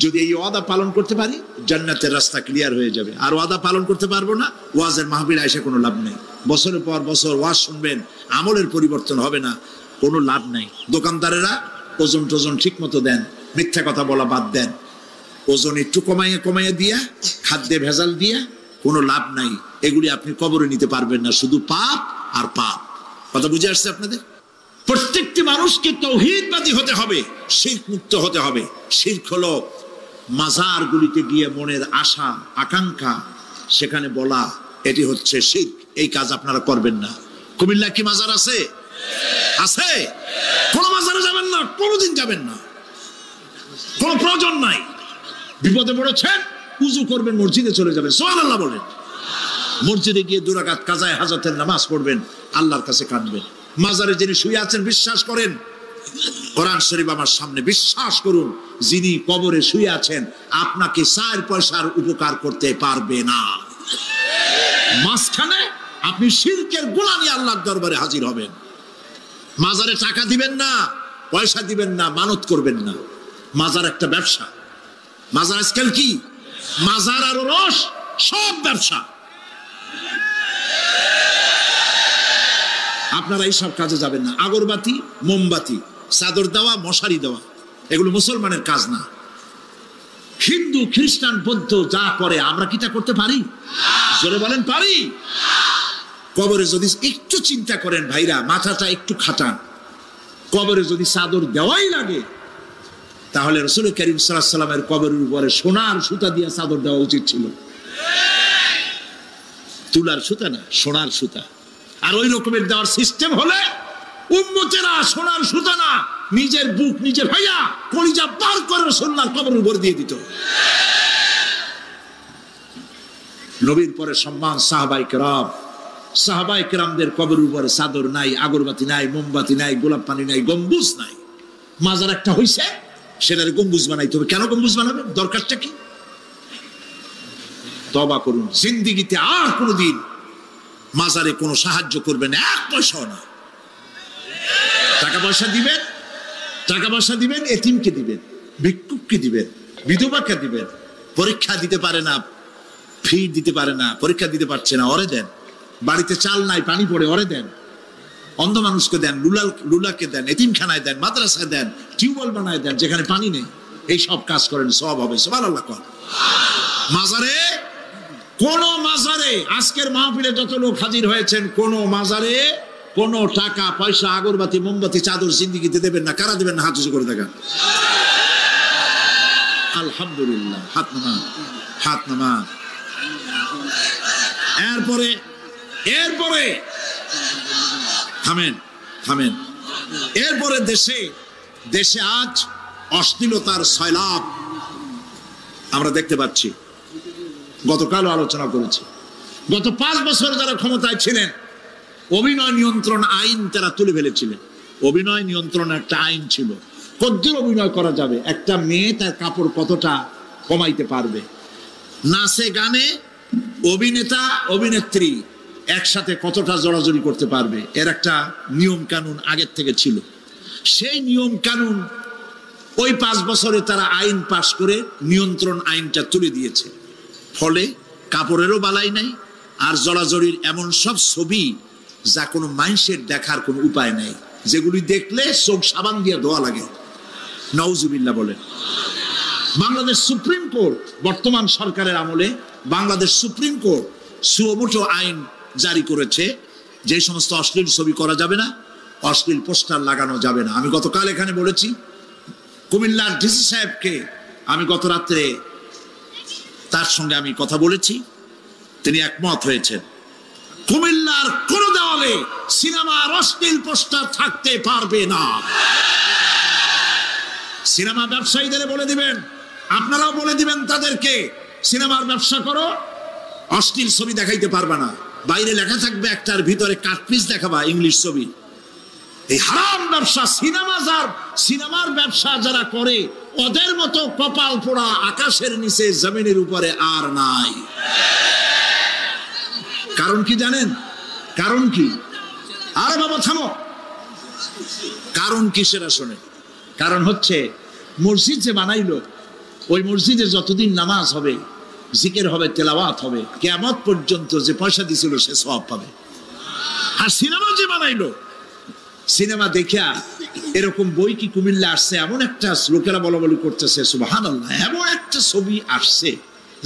যদি এই ওয়াদা পালন করতে পারি, জান্নাতের রাস্তা ক্লিয়ার হয়ে যাবে। আর ওয়াদা পালন করতে পারবো না, ওয়াজের মাহফিলে এসে কোনো লাভ নেই। বছরের পর বছর ওয়াজ শুনবেন, আমলের পরিবর্তন হবে না, কোনো লাভ নাই। দোকানদারেরা ওজন টোজন ঠিক মতো দেন, মিথ্যা কথা বলা বাদ দেন, ওজন একটু কমাইয়ে দিয়া, খাদ্যে ভেজাল দিয়া কোনো লাভ নাই। এগুলি আপনি কবরে নিতে পারবেন না, শুধু পাপ আর পাপ। কথা বুঝে আসছে আপনাদের? প্রত্যেকটি মানুষকে তাওহীদবাদী হতে হবে, শিরক মুক্ত হতে হবে। শিরক হলো মাজার গুলিতে গিয়ে মনের আশা আকাঙ্ক্ষা সেখানে বলা, এটি হচ্ছে শিরক। এই কাজ আপনারা করবেন না। কুমিল্লা কি মাজার আছে? আছে? কোন মাজারে যাবেন না, কোনোদিন যাবেন না, কোন প্রয়োজন নাই। বিপদে পড়েছেন, উজু করবেন, মসজিদে চলে যাবেন, সুবহানাল্লাহ বলেন। মসজিদে গিয়ে 2 রাকাত কাজায়ে হাজাতের নামাজ পড়বেন, আল্লাহর কাছে কাঁদবেন। মাজারে যিনি শুয়ে আছেন বিশ্বাস করেন, কোরআন শরীফ আমার সামনে, বিশ্বাস করুন, যিনি কবরে শুয়ে আছেন আপনাকে 4 পয়সার উপকার করতে পারবে না। মাঝখানে আপনি শিরকের গোলা নিয়ে আল্লাহর দরবারে হাজির হবেন। মাজারে টাকা দিবেন না, পয়সা দিবেন না, মানত করবেন না। মাজার একটা ব্যবসা। মাজার আজকাল কি, মাজার আর রস সব ব্যবসা। আপনারা এইসব কাজে যাবেন না। আগরবাতি, মোমবাতি, চাদর দেওয়া, মশারি দেওয়া, এগুলো মুসলমানের কাজ না। হিন্দু, খ্রিস্টান, বৌদ্ধ যা করে আমরা কি তা করতে পারি? জোরে বলেন, পারি? কবরে যদি একটু চিন্তা করেন ভাইরা, মাথাটা একটু খাটান, কবরে যদি চাদর দেওয়াই লাগে তাহলে রাসূল করিম সাল্লাল্লাহু আলাইহি ওয়াসাল্লামের কবরের উপরে সোনার সুতা দিয়ে চাদর দেওয়া উচিত ছিল। তুলার সুতা না, সোনার সুতা। আর ওই রকমের দেওয়ার সিস্টেম হলে উম্মতেরা সোনার সুতা না, নিজের বুক নিজে ভাইয়া কলিজা পার করে রাসূলুল্লাহর কবরের উপর দিয়ে দিত। নবীর পরে সম্মান সাহাবায়ে কেরাম। সাহাবায়ে কেরামদের কবরের উপরে চাদর নাই, আগরবাতি নাই, মোমবাতি নাই, গোলাপ পানি নাই, গম্বুজ নাই। মাজার একটা হইছে, সেটারে গম্বুজ বানাইতে হবে। কেন গম্বুজ বানাবেন? দরকারটা কি? তওবা করুন, জিন্দেগিতে আর কোনোদিন মাজারে কোনো সাহায্য করবেন 1 পয়সাও না। টাকা পয়সা দিবেন, টাকা পয়সা দিবেন, এতিমকে দিবেন, ভিক্ষুককে দিবেন, বিধবাকে দিবেন। পরীক্ষা দিতে পারে না, ফি দিতে পারে না, পরীক্ষা দিতে পারছে না, ওরে দেন। বাড়িতে চাল নাই, পানি পড়ে, ওরে দেন। অন্ধ মানুষকে দেন, লুলাকে দেন, এতিমখানায় দেন, মাদ্রাসায় দেন, টিউবওয়েল বানায় দেন যেখানে পানি নেই। এই সব কাজ করেন, সব হবে। সুবহানাল্লাহ কর। মাজারে, কোন মাজারে, আজকের মাহফিলে যত লোক হাজির হয়েছেন, কোন মাজারে কোন টাকা পয়সা, আগরবাতি, মোমবাতি, চাদর জিন্দেগিতে দেবেন না। কারা দেবেন না? হাত উঁচু করে দেখান। আলহামদুলিল্লাহ। হাত নামা, হাত নামা। এরপরে থামেন, থামেন। এরপরে দেশে আজ অশ্লীলতার সয়লাব আমরা দেখতে পাচ্ছি। গতকালও আলোচনা করেছি। গত 5 বছর যারা ক্ষমতায় ছিলেন, অভিনয় নিয়ন্ত্রণ আইন তারা তুলে ফেলেছিলেন। অভিনয় নিয়ন্ত্রণ একটা আইন ছিল, কতদূর অভিনয় করা যাবে, একটা মেয়ে তার কাপড় কতটা কমাইতে পারবে, নাচে গানে অভিনেতা অভিনেত্রী একসাথে কতটা জড়াজড়ি করতে পারবে, এর একটা নিয়ম কানুন আগের থেকে ছিল। সেই নিয়ম কানুন ওই 5 বছরে তারা আইন পাশ করে নিয়ন্ত্রণ আইনটা তুলে দিয়েছে। ফলে কাপড়েরও বালাই নাই, আর জড়াজড়ির এমন সব ছবি যা কোনো মানুষের দেখার কোনো উপায় নাই, যেগুলি দেখলে চোখ সাবান দিয়ে ধোয়া লাগে। নাউজুবিল্লাহ বলেন। বাংলাদেশ সুপ্রিম কোর্ট, বর্তমান সরকারের আমলে বাংলাদেশ সুপ্রিম কোর্ট সুমোটো আইন জারি করেছে, যে সমস্ত অশ্লীল ছবি করা যাবে না, অশ্লীল পোস্টার লাগানো যাবে না। আমি গতকাল এখানে বলেছি, কুমিল্লার ডিসি সাহেবকে আমি গত রাত্রে তার সঙ্গে আমি কথা বলেছি, তিনি একমত হয়েছেন। কুমিল্লার কোন দেওয়ালে সিনেমার অশ্লীল পোস্টার থাকতে পারবে না। সিনেমা ব্যবসায়ীদের বলে দিবেন, আপনারাও বলে দিবেন তাদেরকে, সিনেমার ব্যবসা করো, অশ্লীল ছবি দেখাইতে পারবে না। বাইরে লেখা থাকবে একটার ভিতরে কাটপিস দেখাবা ইংলিশ ছবি। এই হারাম ব্যবসা, সিনেমার ব্যবসা যারা করে ওদের মতো কপাল পোড়া আকাশের নিচে জমিনের উপরে আর নাই। কারণ কি জানেন? কারণ কি? আরে বাবা থামো। কারণ কি সেটা শোনে। কারণ হচ্ছে, মসজিদ যে বানাইলো, ওই মসজিদে যতদিন নামাজ হবে, জিকির হবে, তেলাওয়াত হবে, কিয়ামত পর্যন্ত যে পয়সা দিছিল সে সওয়াব পাবে। আর সিনেমা যে বানাইলো, সিনেমা দেখিয়া এরকম বই কি কুমিল্লা আসছে, এমন একটা লোকেরা বলা বলি করতেছে, সুবহানাল্লাহ, এমন একটা ছবি আসছে,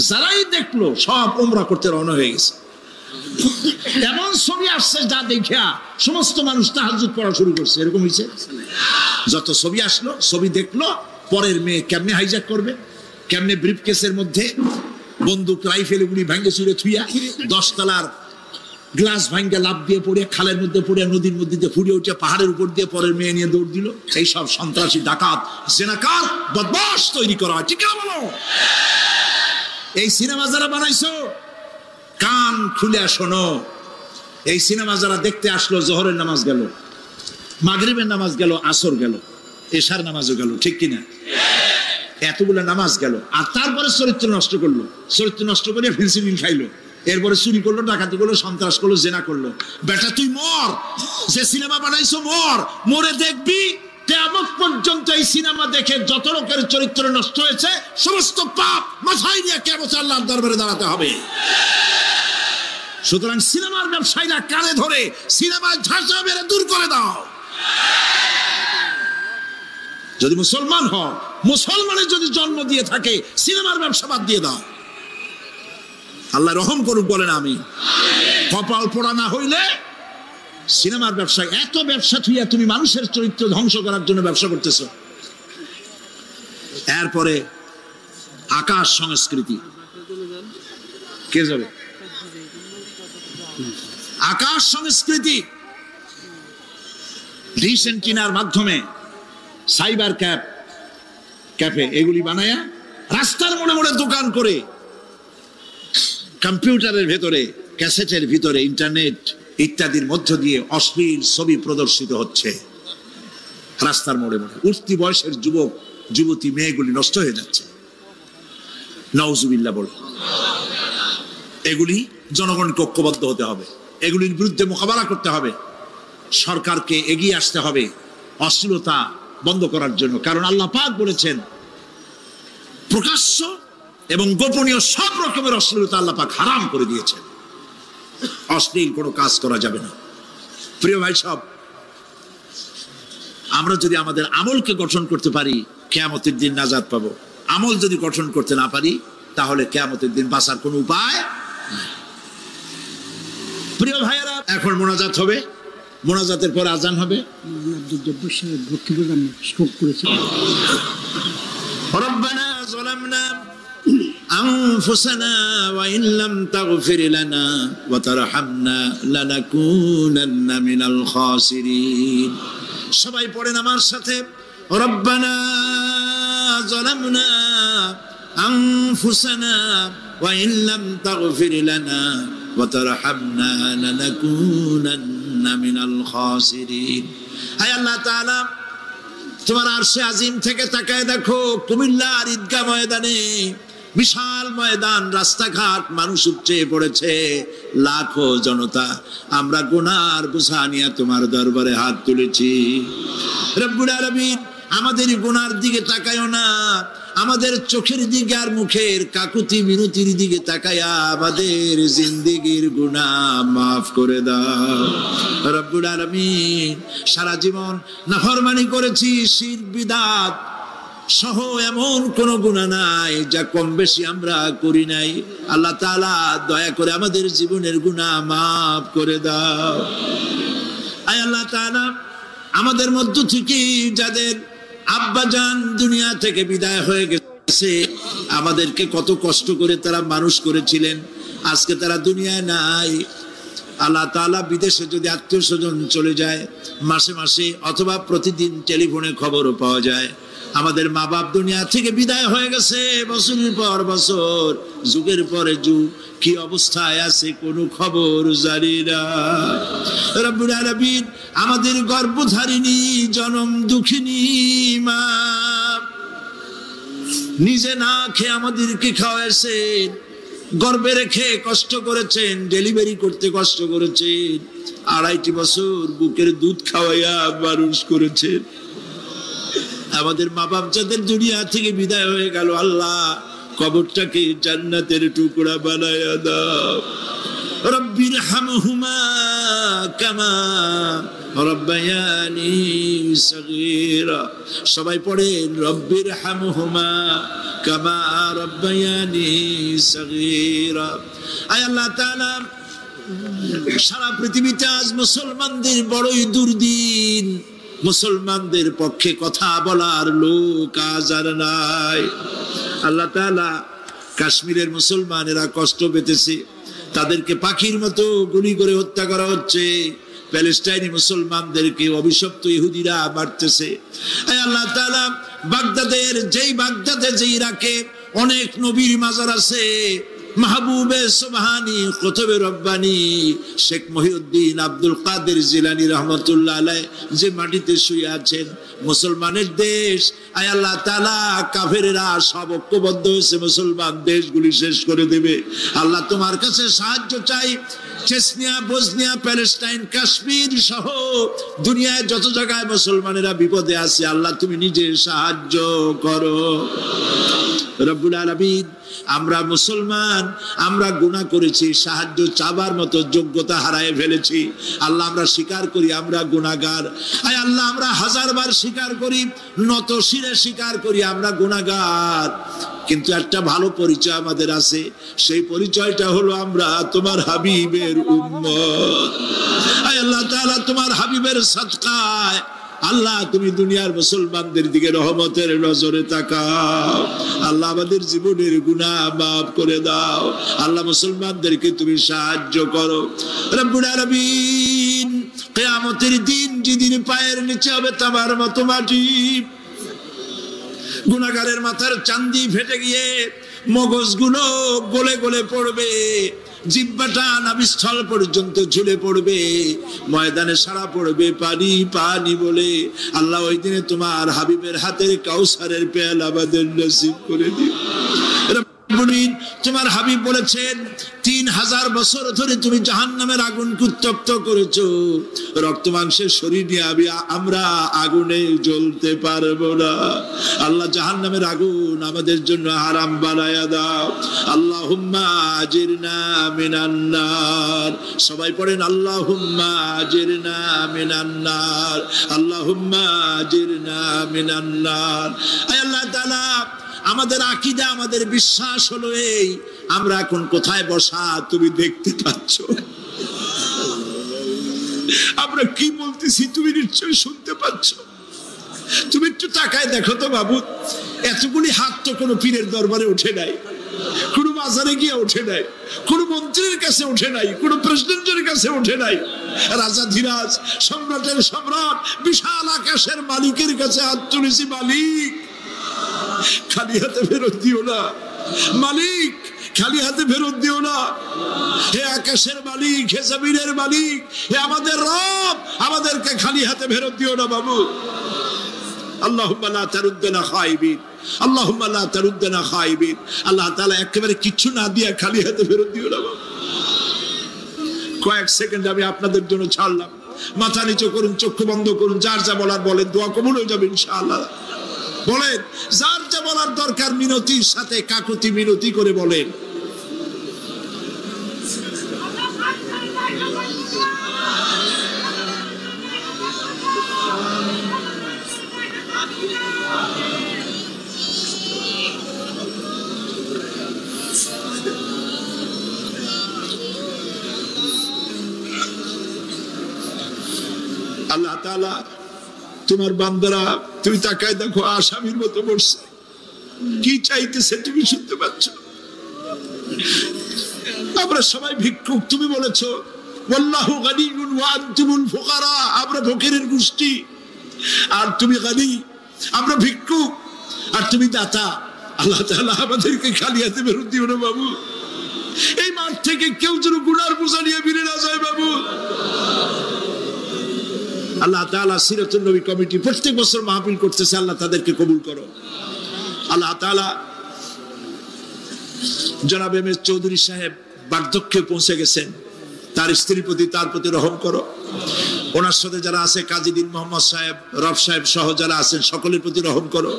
যারাই দেখলো সব উমরা করতে রওনা হয়ে গেছে। এমন ছবি আসছে যা দেখিয়া সমস্ত মানুষ তাহাজ্জুদ পড়া শুরু করছে। এরকম হয়েছে। যত ছবি আসলো, ছবি দেখলো, পরের মেয়ে কেমনে হাইজ্যাক করবে, কেমনে ব্রিফকেসের মধ্যে বন্দুক রাইফেল গুলি ভেঙে চুরে থুইয়া 10 তলার গ্লাস ভাঙ্গা লাভ দিয়ে পড়ে, খালের মধ্যে পড়ে, নদীর মধ্যে দিয়ে ফুড়ে উঠে, পাহাড়ের উপর দিয়ে পরের মেয়ে নিয়ে দৌড় দিল। এই সব সন্ত্রাসী, ডাকাত, জেনাকার, বদমাশ তৈরি করা হয়, ঠিক না বলো? এই সিনেমা যারা বানাইছো, কান খুলে শোনো, এই সিনেমা যারা দেখতে আসলো, জোহরের নামাজ গেল, মাগরিবের নামাজ গেল, আসর গেল, এশার নামাজও গেল, ঠিক কিনা? এতগুলো নামাজ গেল, আর তারপরে চরিত্র নষ্ট করলো, চরিত্র নষ্ট করে ফিনসিডিল খাইলো, এরপরে চুরি করলো, ডাকাতি করলো, সন্ত্রাস করলো, জেনা করলো। বেটা তুই মর, যে সিনেমা বানাইছো মর, মরে দেখবি কিয়ামত পর্যন্ত এই সিনেমা দেখে যত লোকের চরিত্র নষ্ট হয়েছে সমস্ত পাপ মাথায় নিয়ে কিয়ামত আল্লাহর দরবারে দাঁড়াতে হবে। সুতরাং সিনেমার ব্যবসায়ীরা কানে ধরে সিনেমার ঝাঁঝা মেরে দূর করে দাও। যদি মুসলমান হও, মুসলমানের যদি জন্ম দিয়ে থাকে, সিনেমার ব্যবসা বাদ দিয়ে দাও। আল্লাহ রহম করুক, বলেন আমি। কপাল পোড়া না হইলে সিনেমার ব্যবসা, এত ব্যবসা থুইয়া তুমি মানুষের চরিত্র ধ্বংস করার জন্য ব্যবসা করতেছো। এরপরে আকাশ সংস্কৃতি, কে যাবে? আকাশ সংস্কৃতি ডিশ এন্টিনার মাধ্যমে, সাইবার ক্যাফে এগুলি বানায়া রাস্তার মোড়ে মোড়ে দোকান করে, কম্পিউটারের ভেতরে, ক্যাসেটের ভিতরে, ইন্টারনেট ইত্যাদির মধ্য দিয়ে অশ্লীল ছবি প্রদর্শিত হচ্ছে রাস্তার মোড়ে মোড়ে। উঠতি বয়সের যুবক যুবতী মেয়েগুলি নষ্ট হয়ে যাচ্ছে, নাউজুবিল্লাহ বলে। এগুলি জনগণকে ঐক্যবদ্ধ হতে হবে, এগুলির বিরুদ্ধে মোকাবেলা করতে হবে, সরকারকে এগিয়ে আসতে হবে অশ্লীলতা বন্ধ করার জন্য। কারণ আল্লাহ পাক বলেছেন, প্রকাশ্য এবং গোপনীয় সব রকমের অশ্লীলতা আল্লাহ পাক হারাম করে দিয়েছেন। অশ্লীল কোনো কাজ করা যাবে না। প্রিয় ভাই সব, আমরা যদি আমাদের আমলকে গঠন করতে পারি, কিয়ামতের দিন নাজাত পাবো। আমল যদি গঠন করতে না পারি, তাহলে কিয়ামতের দিন বাঁচার কোনো উপায় নাই। প্রিয় ভাইয়েরা, এখন মোনাজাত হবে, মোনাজাতের পর আজান হবে। রব্বানা যালামনা আনফুসানা ওয়া ইন লাম তাগফির লানা ওয়া তারহামনা লানাকুনান্না মিনাল খাসিরিন। সবাই পড়েন আমার সাথে, রব্বানা যালামনা আনফুসানা ওয়া ইন লাম তাগফির লানা ওয়া তারহামনা লানাকুনান্না মিনাল খাসিরিন। হায় আল্লাহ তাআলা, তোমার আরশে আজিম থেকে তাকায় দেখো, কুমিল্লার ঈদগাহ ময়দানে, বিশাল ময়দান, রাস্তাঘাট, মানুষ উপচে পড়েছে, লাখো জনতা। আমরা গুনার বোঝা নিয়ে তোমার দরবারে হাত তুলেছি। রব্বুল আলামিন, আমাদের গুনার দিকে তাকায়ও না, আমাদের চোখের দিকে আর মুখের কাকুতি মিনতির দিকে তাকায়া আমাদের জিন্দেগির গুনাহ মাফ করে দাও। রব্বুল আলামিন, সারা জীবন নাফরমানি করেছি, শিরক বিদআত সহ এমন কোন গুনাহ নাই যা কম বেশি আমরা করি নাই। আল্লাহ তাআলা দয়া করে আমাদের জীবনের গুনাহ মাফ করে দাও। আয় আল্লাহ তাআলা, আমাদের মধ্য থেকে যাদের আব্বাজান দুনিয়া থেকে বিদায় হয়ে গেছে, আমাদেরকে কত কষ্ট করে তারা মানুষ করেছিলেন, আজকে তারা দুনিয়ায় নাই। আল্লাহ তাআলা, বিদেশে যদি আত্মীয় স্বজন চলে যায়, মাসে মাসে অথবা প্রতিদিন টেলিফোনে খবরও পাওয়া যায় আমাদের মা বাপ দুনিয়া থেকে বিদায় হয়ে গেছে, বছরের পর বছর, যুগের পরে যুগ, কি অবস্থায় আছে কোনো খবর জানি না। রব্বুল আলামিন, আমাদের গর্ভধারিণী জনম দুঃখিনী মা নিজে না খেয়ে আমাদেরকে খাওয়াইছেন, গর্ভে রেখে কষ্ট করেছেন, ডেলিভারি করতে কষ্ট করেছেন, 2.5 বছর বুকের দুধ খাওয়াইয়া মানুষ করেছেন। আমাদের মা বাপ যাদের দুনিয়া থেকে বিদায় হয়ে গেল, আল্লাহ কবরটাকে জান্নাতের টুকরা বানায়া দাও। রব্বির হামহুমা কামা রব্বায়ানি সগীরা। সবাই পড়েন, রব্বির হামহুমা কামা রব্বায়ানি সগীরা। আয় আল্লাহ তাআলা, সারা পৃথিবীতে আজ মুসলমানদের বড়ই দুর্দিন, মুসলমানদের পক্ষে কথা বলার লোক আজ আর নাই। আল্লাহ তাআলা, কাশ্মীরের মুসলমানেরা কষ্ট পেতেছে, তাদেরকে পাখির মতো গুলি করে হত্যা করা হচ্ছে। প্যালেস্টাইনি মুসলমানদেরকে অভিশপ্ত ইহুদিরা মারতেছে। আল্লাহ তাআলা বাগদাদের যে ইরাকে অনেক নবীর মাজার আছে, মাহবুবে সুবহানি, কুতুবে রব্বানি, শেখ মহিউদ্দিন আব্দুল কাদের জিলানী রহমাতুল্লাহ আলাইহি যে মাটিতে শুয়ে আছেন, মুসলমানের দেশ, আয় আল্লাহ তাআলা কাফেররা সব ঐক্যবদ্ধ হয়েছে মুসলমান দেশগুলি শেষ করে দেবে। আল্লাহ তোমার কাছে সাহায্য চাই। চেচনিয়া, বসনিয়া, প্যালেস্টাইন, কাশ্মীর সহ দুনিয়ায় যত জায়গায় মুসলমানেরা বিপদে আছে, আল্লাহ তুমি নিজে সাহায্য করো। রব্বুল আলামিন, আমরা মুসলমান, আমরা গুনাহ করেছি, সাহায্য চাবার মতো যোগ্যতা হারায় ফেলেছি। আল্লাহ আমরা স্বীকার করি আমরা গুনাহগার। আয় আল্লাহ আমরা হাজারবার স্বীকার করি, নত শিরে স্বীকার করি আমরা গুনাহগার। কিন্তু একটা ভালো পরিচয় আমাদের আছে, সেই পরিচয়টা হলো আমরা তোমার হাবিবের উম্মত। আয় আল্লাহ তাআলা তোমার হাবিবের সাদকায় আল্লাহ তুমি দুনিয়ার মুসলমানদের দিকে রহমতের নজরে তাকাও। আল্লাহ আমাদের জীবনের গুনাহ মাফ করে দাও। আল্লাহ মুসলমানদেরকে তুমি সাহায্য করো। রব্বুল আলামিন, কিয়ামতের দিন যেদিন পায়ের নিচে হবে তামার মতো মাটি, গুনাহগারের মাথার চান্দি ফেটে গিয়ে মগজগুলো গলে গলে পড়বে, জিহ্বাটা নাভিস্থল পর্যন্ত ঝুলে পড়বে, ময়দানে সারা পড়বে পানি পানি বলে। আল্লাহ ওই দিনে তোমার হাবিবের হাতের কাউসারের পেয়ালা আমাদের নসিব করে দিও। তোমার হাবিব বলেছেন 3000 বছর ধরে তুমি জাহান্নামের আগুনকে উত্তপ্ত করেছো, রক্ত মাংসের শরীর নিয়ে আমরা আগুনে জ্বলতে পারবো না। আল্লাহ জাহান্নামের আগুন আমাদের জন্য হারাম বানায়া দাও। আল্লাহুম্মা আজিরনা মিনান নার। সবাই পড়েন আল্লাহুম্মা আজিরনা মিনান নার, আল্লাহুম্মা আজিরনা মিনান নার। আয় আল্লাহ তাআলা, আমাদের আকীদা, আমাদের বিশ্বাস হলো এই, আমরা এখন কোথায় বসা তুমি দেখতে পাচ্ছ, আমরা কি বলতেছি তুমি নিশ্চয়ই শুনতে পাচ্ছ। তুমি একটু তাকায় দেখো তো বাবু, এতগুলি হাত তো কোনো পীরের দরবারে ওঠে নাই, কোনো বাজারে গিয়ে ওঠে নাই, কোনো মন্ত্রীর কাছে ওঠে নাই, কোনো প্রেসিডেন্টের কাছে ওঠে নাই। রাজা ধীরাজ, সম্রাটের সম্রাট, বিশাল আকাশের মালিকের কাছে হাত তুলেছি, মালিক খালি হাতে ফেরত দিও না, মালিক খালি হাতে ফেরত দিও না। হে আকাশের মালিক, হে জমিনের মালিক, হে আমাদের রব, আমাদেরকে খালি হাতে ফেরত দিও না বাবু। আল্লাহুম্মা লা তারুদ্দানা খাইবিন, আল্লাহুম্মা লা তারুদ্দানা খাইবিন। আল্লাহ তাআলা একেবারে কিছু না দিয়া খালি হাতে ফেরত দিও না বাবু। কয়েক সেকেন্ড আমি আপনাদের জন্য ছাড়লাম। মাথা নিচু করুন, চক্ষু বন্ধ করুন, যার যা বলার বলেন, দোয়া কবুল হয়ে যাবে ইনশাআল্লাহ। বলেন যার যা বলার দরকার, মিনতির সাথে কাকুতি মিনতি করে বলেন। আল্লাহ তাআলা তোমার বান্দারা, তুমি তাকায় দেখো আসামির মতো বসছে, কি চাইতেছে তুমি শুনতে পাচ্ছ। আমরা সবাই ভিক্ষুক, তুমি বলেছো ওয়াল্লাহু গানিয়ুন ওয়া আনতুমুল ফুকারা, আমরা ফকিরের গোষ্ঠী আর তুমি গানি, আমরা ভিক্ষুক আর তুমি দাতা। আল্লাহ তাআলা আমাদেরকে খালি হাতে ফেরত দিও না বাবু। এই মাঠ থেকে কেউ যেন গুনার বোঝা নিয়ে ফিরে না যায় বাবু। আল্লাহ তাআলা সিরাতুন নবী কমিটি প্রত্যেক বছর মাহফিল করতেছে, আল্লাহ তাদেরকে কবুল করো। আল্লাহ তাআলা জনাব এম এস চৌধুরী সাহেব বার্ধক্যে পৌঁছে গেছেন, তার স্ত্রীর প্রতি, তার প্রতি রহম করো। ওনার সাথে যারা আছে, কাজী দিন মোহাম্মদ সাহেব, রব সাহেব সহ যারা আছেন, সকলের প্রতি রহম করো।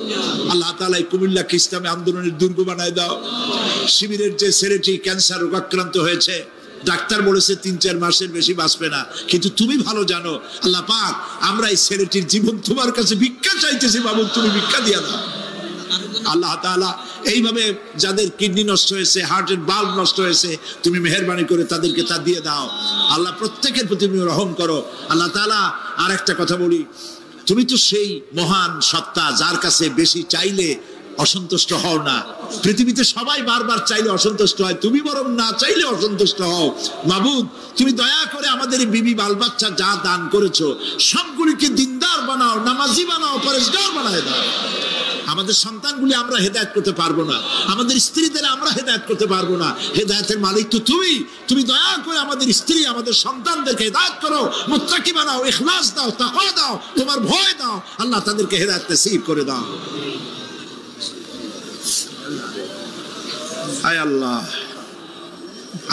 আল্লাহ তাআলা এই কুমিল্লাকে ইসলামী আন্দোলনের দুর্গ বানায় দাও। শিবিরের যে ছেলেটি ক্যান্সার রোগাক্রান্ত হয়েছে, ডাক্তার বলেছে 3-4 মাসের বেশি বাঁচবে না, কিন্তু তুমি ভালো জানো আল্লাহ পাক, আমরা এই ছেলেটির জীবন তোমার কাছে ভিক্ষা চাইতেছি বাবু, তুমি ভিক্ষা দিয়া দাও। আল্লাহ তাআলা এইভাবে যাদের কিডনি নষ্ট হয়েছে, হার্টের বাল্ব নষ্ট হয়েছে, তুমি মেহেরবানি করে তাদেরকে তা দিয়ে দাও। আল্লাহ প্রত্যেকের প্রতি তুমি রহম করো। আল্লাহ তাআলা আর একটা কথা বলি, তুমি তো সেই মহান সত্তা যার কাছে বেশি চাইলে অসন্তুষ্ট হও না। পৃথিবীতে সবাই বারবার চাইলে অসন্তুষ্ট হয়, তুমি বরং না চাইলে অসন্তুষ্ট হও। মাবুদ, তুমি দয়া করে আমাদের এই বিবি বাল বাচ্চা যা দান করেছো সবগুলিকে দিনদার বানাও, নামাজি বানাও, পরেশগার বানায় দাও। আমাদের সন্তানগুলি আমরা হেদায়েত করতে পারবো না, আমাদের স্ত্রীদের আমরা হেদায়েত করতে পারবো না। হেদায়েতের মালিক তো তুমি দয়া করে আমাদের স্ত্রী, আমাদের সন্তানদেরকে হেদায়েত করো, মুত্তাকি বানাও, ইখলাস দাও, তাকওয়া দাও, তোমার ভয় দাও। আল্লাহ তাদেরকে হেদায়েত নসিব করে দাও। আয় আল্লাহ,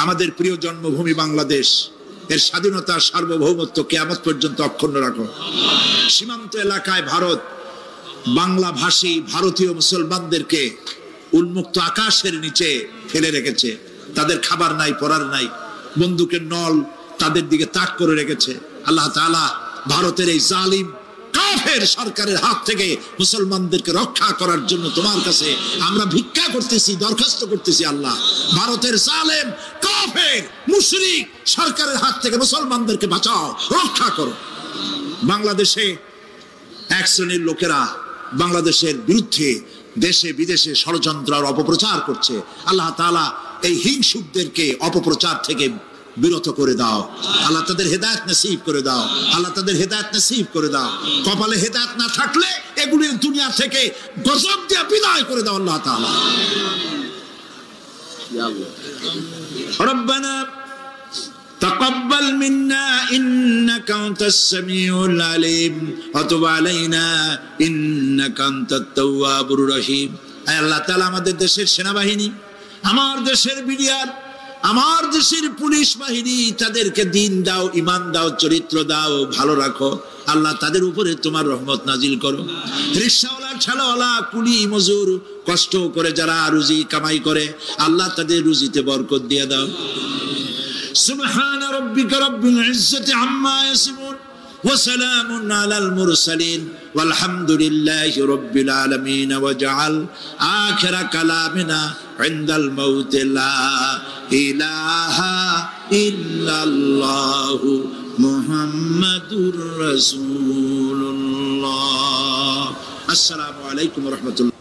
আমাদের প্রিয় জন্মভূমি বাংলাদেশ এর স্বাধীনতা, সার্বভৌমত্ব কিয়ামত পর্যন্ত অক্ষুণ্ণ রাখো। সীমান্ত এলাকায় ভারত বাংলা ভাষী ভারতীয় মুসলমানদেরকে উন্মুক্ত আকাশের নিচে ফেলে রেখেছে। তাদের খাবার নাই, পরার নাই, বন্দুকের নল তাদের দিকে তাক করে রেখেছে। আল্লাহ তাআলা ভারতের এই জালিম কাফের সরকারের হাত থেকে মুসলমানদেরকে রক্ষা করার জন্য তোমার কাছে আমরা ভিক্ষা করতেছি, দরখাস্ত করতেছি। আল্লাহ, ভারতের জালেম কাফের মুশরিক সরকারের হাত থেকে মুসলমানদেরকে বাঁচাও, রক্ষা করো। বাংলাদেশে এক শ্রেণীর লোকেরা বাংলাদেশের বিরুদ্ধে দেশে বিদেশে ষড়যন্ত্র আর অপপ্রচার করছে। আল্লাহ তাআলা এই হিংসুকদেরকে অপপ্রচার থেকে বিরত করে দাও। আল্লাহ তাদের হেদায়েত নসিব করে দাও। আল্লাহ তাদের হেদায়েত নসিব করে দাও। কপালে হেদায়েত না থাকলে এগুলি দুনিয়া থেকে গজব দিয়ে বিদায় করে দাও আল্লাহ তাআলা। রব্বানা تقبل منا إنك أنت السميع العليم وتب علينا إنك أنت التواب الرحيم। আয় আল্লাহ তাআলা, আমাদের দেশের সেনাবাহিনী, আমার দেশের বিডিআর, আমার দেশের পুলিশ বাহিনী, তাদেরকে দিন দাও, ঈমান দাও, চরিত্র দাও, ভালো রাখো। আল্লাহ তাদের উপরে তোমার রহমত নাজিল করো। রিকশাওয়ালা, ঠেলাওয়ালা, কুলি মজুর, কষ্ট করে যারা রুজি কামাই করে, আল্লাহ তাদের রুজিতে বরকত দিয়ে দাও। سبحان ربك رب العزة عما يصفون وسلام على المرسلين والحمد لله رب العالمين واجعل آخر كلامنا عند الموت لا إله إلا الله محمد رسول الله। السلام عليكم ورحمة الله।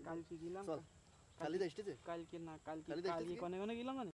কালকে গেলাম, কালকে না, কালকে কালকে কনে গেলাম না।